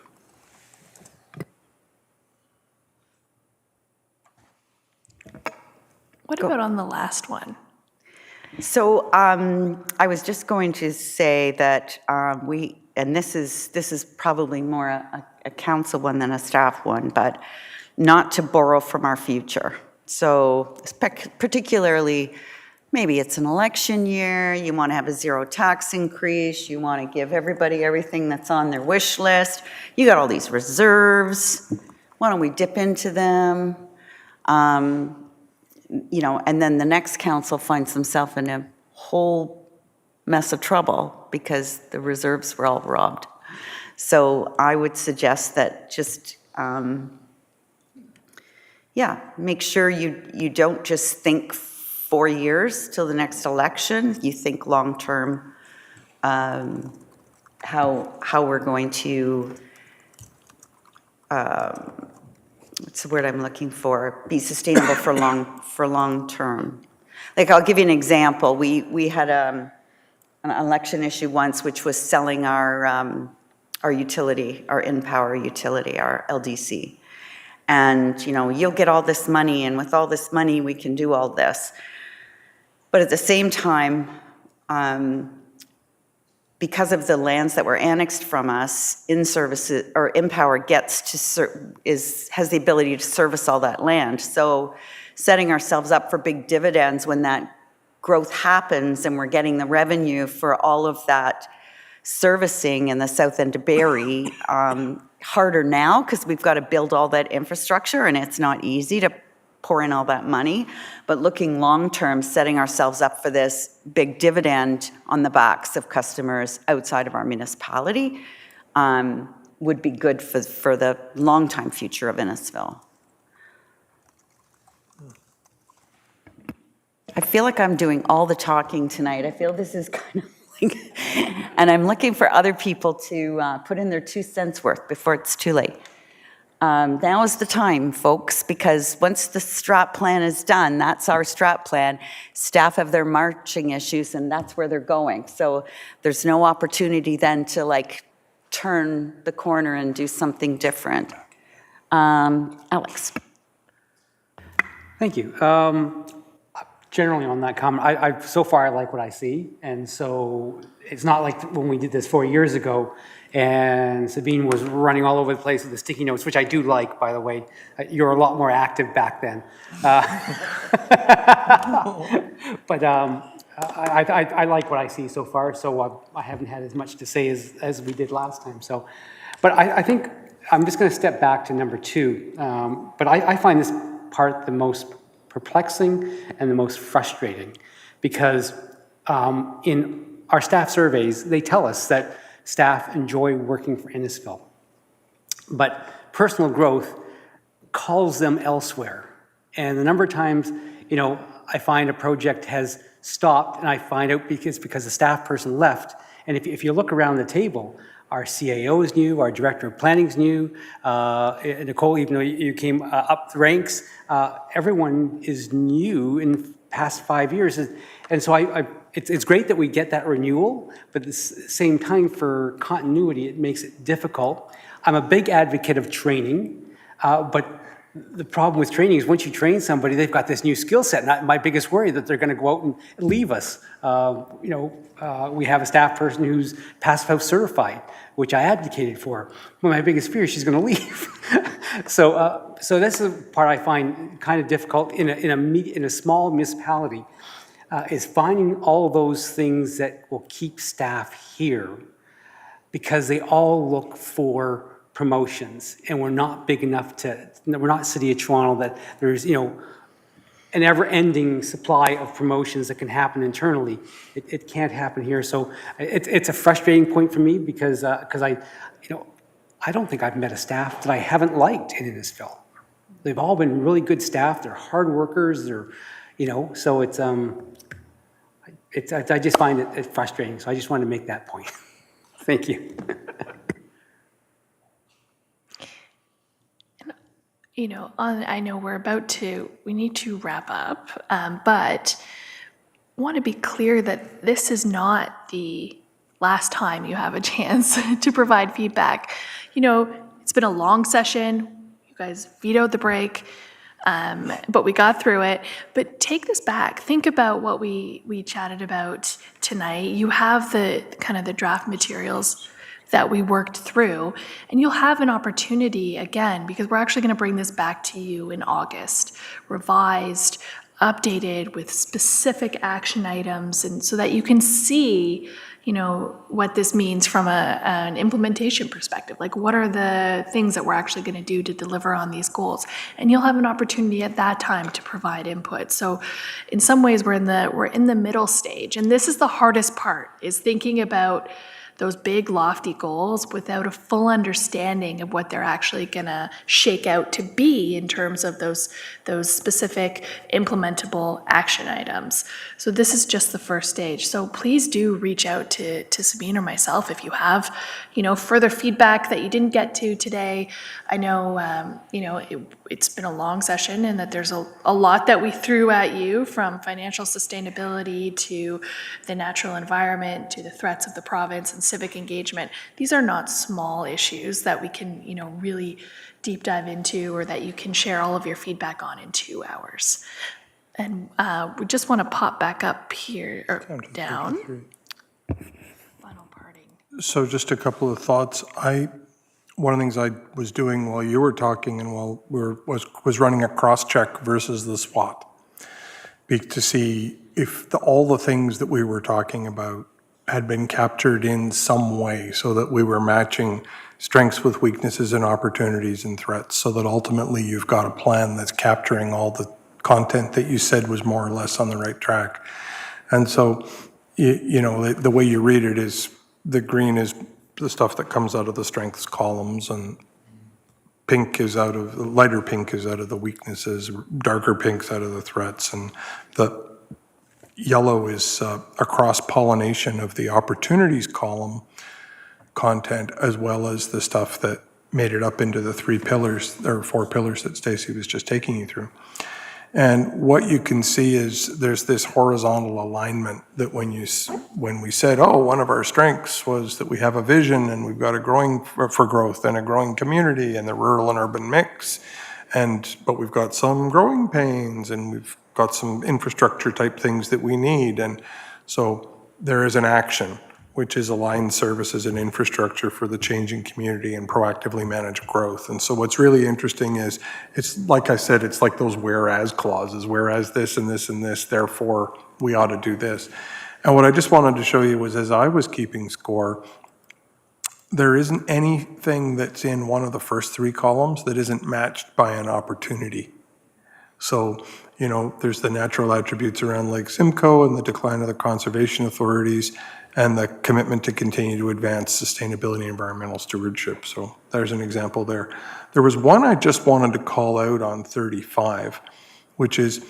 What about on the last one? So I was just going to say that and this is probably more a council one than a staff one, but not to borrow from our future. So particularly, maybe it's an election year, you want to have a 0 tax increase, you want to give everybody everything that's on their wish list, you got all these reserves, why don't we dip into them? And then the next council finds themselves in a whole mess of trouble because the reserves were all robbed. So I would suggest that just, make sure you don't just think 4 years till the next election. You think long-term, how we're going to, what's the word I'm looking for? Be sustainable for long term. Like, I'll give you an example. We had an election issue once, which was selling our utility, our InPower utility, our LDC. And, you'll get all this money, and with all this money, we can do all this. But at the same time, because of the lands that were annexed from us, InPower has the ability to service all that land. So setting ourselves up for big dividends when that growth happens and we're getting the revenue for all of that servicing in the south end of Barrie, harder now because we've got to build all that infrastructure, and it's not easy to pour in all that money. But looking long-term, setting ourselves up for this big dividend on the backs of customers outside of our municipality would be good for the long-time future of Innisfil. I feel like I'm doing all the talking tonight. I feel this is kind of like, and I'm looking for other people to put in their 2 cents worth before it's too late. Now is the time, folks, because once the strat plan is done, that's our strat plan. Staff have their marching issues, and that's where they're going. So there's no opportunity then to like turn the corner and do something different. Alex. Thank you. Generally on that comment, so far I like what I see, and so it's not like when we did this 4 years ago, and Sabine was running all over the place with the sticky notes, which I do like, by the way. You're a lot more active back then. But I like what I see so far, so I haven't had as much to say as we did last time. So, but I think I'm just going to step back to number 2. But I find this part the most perplexing and the most frustrating, because in our staff surveys, they tell us that staff enjoy working for Innisfil. But personal growth calls them elsewhere. And the number of times, I find a project has stopped and I find out because the staff person left. And if you look around the table, our CAO is new, our Director of Planning is new, Nicole, even though you came up the ranks, everyone is new in the past 5 years. And so it's great that we get that renewal, but at the same time, for continuity, it makes it difficult. I'm a big advocate of training, but the problem with training is once you train somebody, they've got this new skill set. And my biggest worry that they're going to go out and leave us. We have a staff person who's Passive House certified, which I advocated for. But my biggest fear is she's going to leave. So that's the part I find kind of difficult in a small municipality. Is finding all those things that will keep staff here, because they all look for promotions, and we're not big enough we're not City of Toronto that there's, an ever-ending supply of promotions that can happen internally. It can't happen here. So it's a frustrating point for me because I don't think I've met a staff that I haven't liked in Innisfil. They've all been really good staff. They're hard workers. So it's I just find it frustrating, so I just wanted to make that point. Thank you. I know we need to wrap up, but I want to be clear that this is not the last time you have a chance to provide feedback. It's been a long session. You guys vetoed the break. But we got through it. But take this back. Think about what we chatted about tonight. You have the draft materials that we worked through, and you'll have an opportunity again, because we're actually going to bring this back to you in August, revised, updated with specific action items, and so that you can see what this means from an implementation perspective. Like, what are the things that we're actually going to do to deliver on these goals? And you'll have an opportunity at that time to provide input. So in some ways, we're in the middle stage. And this is the hardest part, is thinking about those big lofty goals without a full understanding of what they're actually going to shake out to be in terms of those specific implementable action items. So this is just the first stage. So please do reach out to Sabine or myself if you have, further feedback that you didn't get to today. I know, it's been a long session, and that there's a lot that we threw at you, from financial sustainability to the natural environment to the threats of the province and civic engagement. These are not small issues that we can, really deep dive into, or that you can share all of your feedback on in 2 hours. And we just want to pop back up here, or down. Final parting. So just a couple of thoughts. One of the things I was doing while you were talking and while was running a cross-check versus the SWOT, to see if all the things that we were talking about had been captured in some way, so that we were matching strengths with weaknesses and opportunities and threats, so that ultimately you've got a plan that's capturing all the content that you said was more or less on the right track. And so, the way you read it is, the green is the stuff that comes out of the strengths columns, and lighter pink is out of the weaknesses, darker pink's out of the threats, and the yellow is a cross-pollination of the opportunities column content, as well as the stuff that made it up into the 3 pillars, or 4 pillars that Stacy was just taking you through. And what you can see is there's this horizontal alignment that when we said, oh, one of our strengths was that we have a vision and we've got a growing for growth and a growing community and the rural and urban mix, but we've got some growing pains and we've got some infrastructure type things that we need. And so there is an action, which is aligned services and infrastructure for the changing community and proactively manage growth. And so what's really interesting is, it's like I said, it's like those whereas clauses, whereas this and this and this, therefore we ought to do this. And what I just wanted to show you was, as I was keeping score, there isn't anything that's in one of the first 3 columns that isn't matched by an opportunity. So, there's the natural attributes around Lake Simcoe and the decline of the conservation authorities and the commitment to continue to advance sustainability and environmental stewardship. So there's an example there. There was one I just wanted to call out on 35, which is,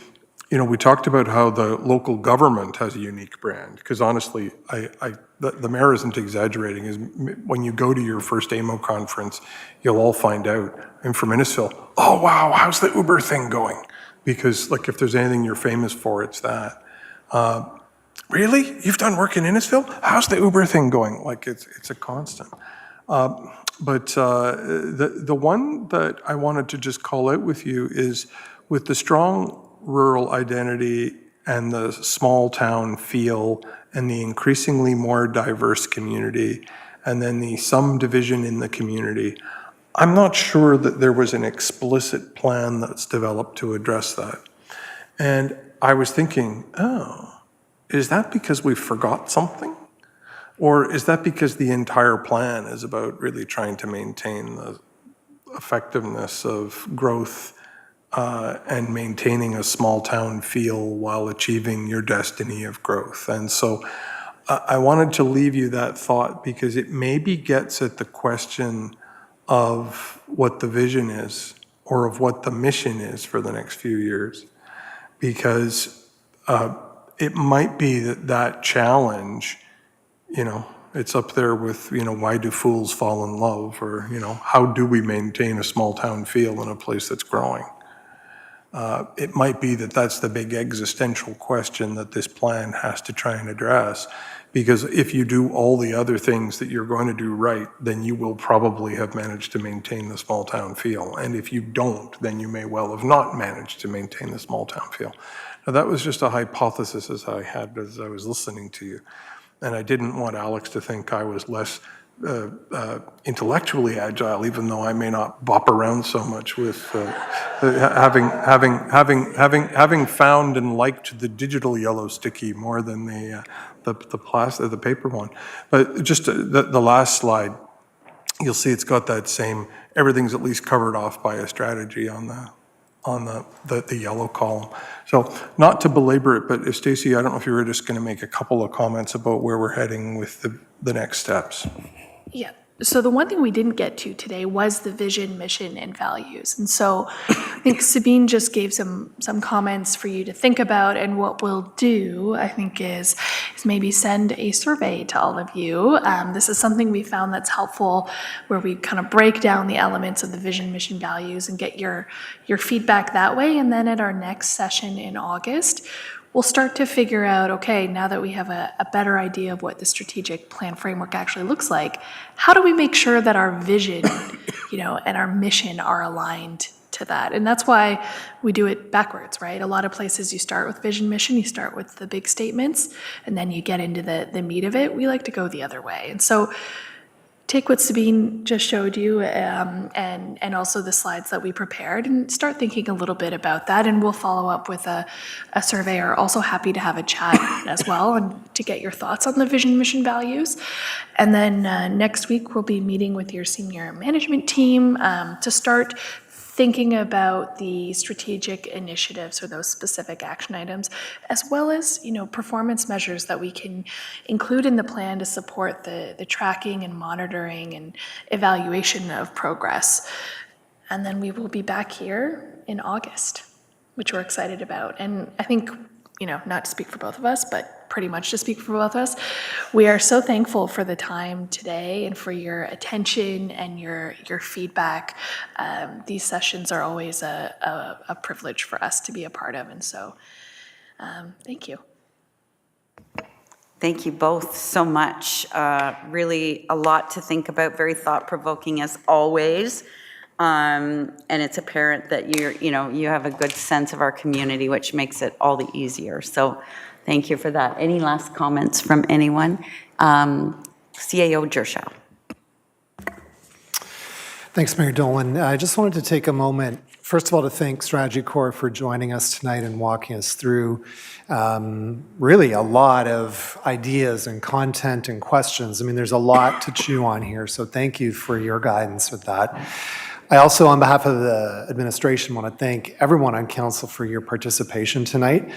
we talked about how the local government has a unique brand, because honestly, the mayor isn't exaggerating. Is when you go to your first AMO conference, you'll all find out, I'm from Innisfil, oh wow, how's the Uber thing going? Because if there's anything you're famous for, it's that. Really? You've done work in Innisfil? How's the Uber thing going? It's a constant. But the one that I wanted to just call out with you is, with the strong rural identity and the small town feel and the increasingly more diverse community, and then some division in the community, I'm not sure that there was an explicit plan that's developed to address that. And I was thinking, is that because we forgot something? Or is that because the entire plan is about really trying to maintain the effectiveness of growth and maintaining a small town feel while achieving your destiny of growth? And so I wanted to leave you that thought, because it maybe gets at the question of what the vision is, or of what the mission is for the next few years. Because it might be that challenge, it's up there with, why do fools fall in love? Or, how do we maintain a small town feel in a place that's growing? It might be that's the big existential question that this plan has to try and address. Because if you do all the other things that you're going to do right, then you will probably have managed to maintain the small town feel. And if you don't, then you may well have not managed to maintain the small town feel. Now, that was just a hypothesis as I had as I was listening to you. And I didn't want Alex to think I was less intellectually agile, even though I may not bop around so much with having found and liked the digital yellow sticky more than the paper one. But just the last slide, you'll see it's got that same, everything's at least covered off by a strategy on the yellow column. So not to belabor it, but Stacey, I don't know if you were just going to make a couple of comments about where we're heading with the next steps. Yeah. So the one thing we didn't get to today was the vision, mission, and values. And so I think Sabine just gave some comments for you to think about. And what we'll do, I think, is maybe send a survey to all of you. This is something we found that's helpful, where we kind of break down the elements of the vision, mission, values, and get your feedback that way. And then at our next session in August, we'll start to figure out, okay, now that we have a better idea of what the strategic plan framework actually looks like, how do we make sure that our vision, and our mission are aligned to that? And that's why we do it backwards, right? A lot of places you start with vision, mission, you start with the big statements, and then you get into the meat of it. We like to go the other way. And so take what Sabine just showed you and also the slides that we prepared, and start thinking a little bit about that. And we'll follow up with a surveyor. Also happy to have a chat as well and to get your thoughts on the vision, mission, values. And then next week we'll be meeting with your senior management team to start thinking about the strategic initiatives or those specific action items, as well as, performance measures that we can include in the plan to support the tracking and monitoring and evaluation of progress. And then we will be back here in August, which we're excited about. And I think not to speak for both of us, but pretty much to speak for both of us, we are so thankful for the time today and for your attention and your feedback. These sessions are always a privilege for us to be a part of, and so thank you. Thank you both so much. Really a lot to think about, very thought-provoking as always. And it's apparent that you have a good sense of our community, which makes it all the easier. So thank you for that. Any last comments from anyone? CAO Gershow. Thanks, Mayor Dolan. I just wanted to take a moment, first of all, to thank Strategy Corps for joining us tonight and walking us through really a lot of ideas and content and questions. I mean, there's a lot to chew on here, so thank you for your guidance with that. I also, on behalf of the administration, want to thank everyone on council for your participation tonight.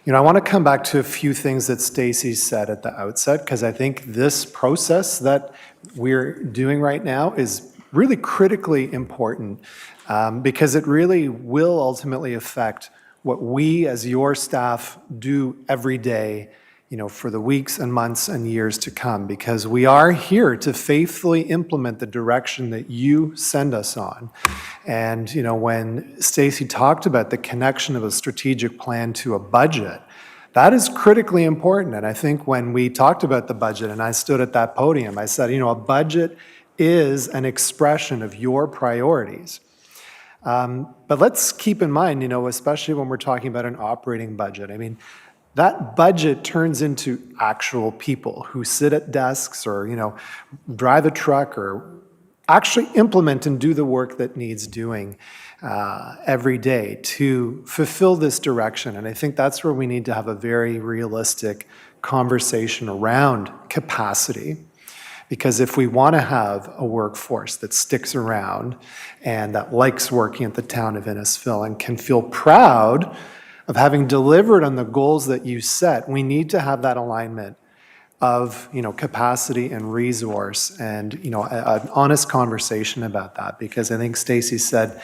I want to come back to a few things that Stacy said at the outset, because I think this process that we're doing right now is really critically important, because it really will ultimately affect what we as your staff do every day, for the weeks and months and years to come, because we are here to faithfully implement the direction that you send us on. And, when Stacy talked about the connection of a strategic plan to a budget, that is critically important. And I think when we talked about the budget and I stood at that podium, I said, a budget is an expression of your priorities. But let's keep in mind, especially when we're talking about an operating budget, that budget turns into actual people who sit at desks or, drive a truck or actually implement and do the work that needs doing every day to fulfill this direction. And I think that's where we need to have a very realistic conversation around capacity. Because if we want to have a workforce that sticks around and that likes working at the town of Innisfil and can feel proud of having delivered on the goals that you set, we need to have that alignment of, capacity and resource and, an honest conversation about that. Because I think Stacy said,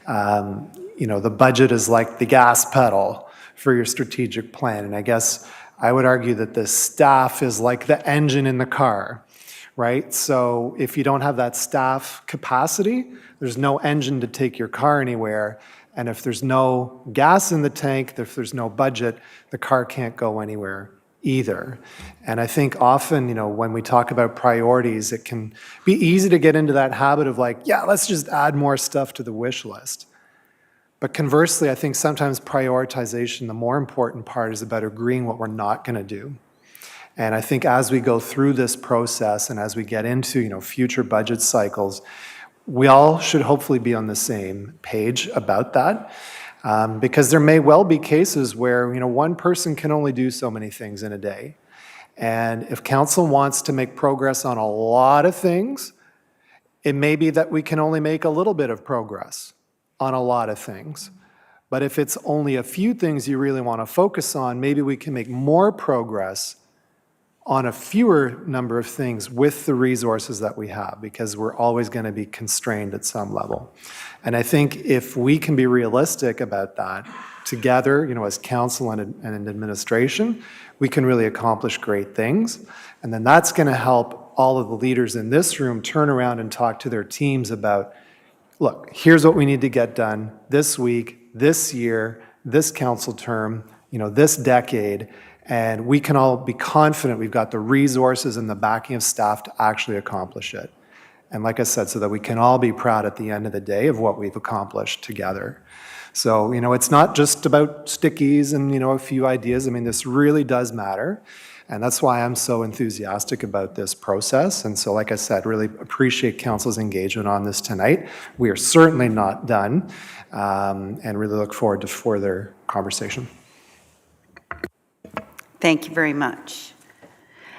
the budget is like the gas pedal for your strategic plan. And I guess I would argue that the staff is like the engine in the car. Right? So if you don't have that staff capacity, there's no engine to take your car anywhere. And if there's no gas in the tank, if there's no budget, the car can't go anywhere either. And I think often, when we talk about priorities, it can be easy to get into that habit of let's just add more stuff to the wish list. But conversely, I think sometimes prioritization, the more important part is about agreeing what we're not going to do. And I think as we go through this process and as we get into, future budget cycles, we all should hopefully be on the same page about that. Because there may well be cases where, one person can only do so many things in a day. And if council wants to make progress on a lot of things, it may be that we can only make a little bit of progress on a lot of things. But if it's only a few things you really want to focus on, maybe we can make more progress on a fewer number of things with the resources that we have, because we're always going to be constrained at some level. And I think if we can be realistic about that together, as council and administration, we can really accomplish great things. And then that's going to help all of the leaders in this room turn around and talk to their teams about, look, here's what we need to get done this week, this year, this council term, this decade. And we can all be confident we've got the resources and the backing of staff to actually accomplish it. And like I said, so that we can all be proud at the end of the day of what we've accomplished together. So, it's not just about stickies and, a few ideas. This really does matter. And that's why I'm so enthusiastic about this process. And so, like I said, really appreciate council's engagement on this tonight. We are certainly not done, and really look forward to further conversation. Thank you very much.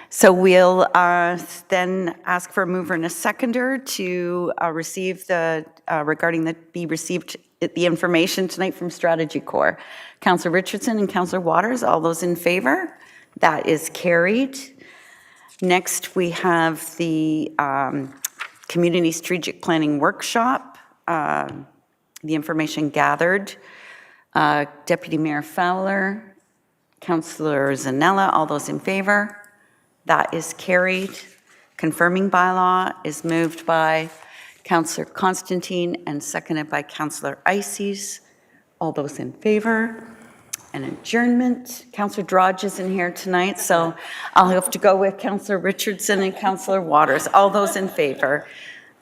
So we'll then ask for a mover and a seconder to receive the information tonight from Strategy Corps. Councillor Richardson and Councillor Waters, all those in favor? That is carried. Next, we have the Community Strategic Planning Workshop, the information gathered. Deputy Mayor Fowler, Councillor Zanella. All those in favor? That is carried. Confirming bylaw is moved by Councillor Constantine and seconded by Councillor Ices. All those in favor? An adjournment. Councillor Drodge isn't here tonight, so I'll have to go with Councillor Richardson and Councillor Waters. All those in favor?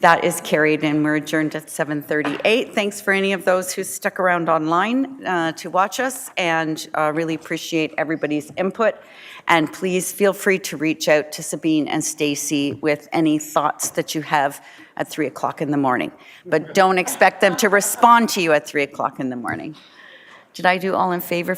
That is carried, and we're adjourned at 7:38. Thanks for any of those who stuck around online to watch us, and really appreciate everybody's input. And please feel free to reach out to Sabine and Stacy with any thoughts that you have at 3 o'clock in the morning. But don't expect them to respond to you at 3 o'clock in the morning. Did I do all in favor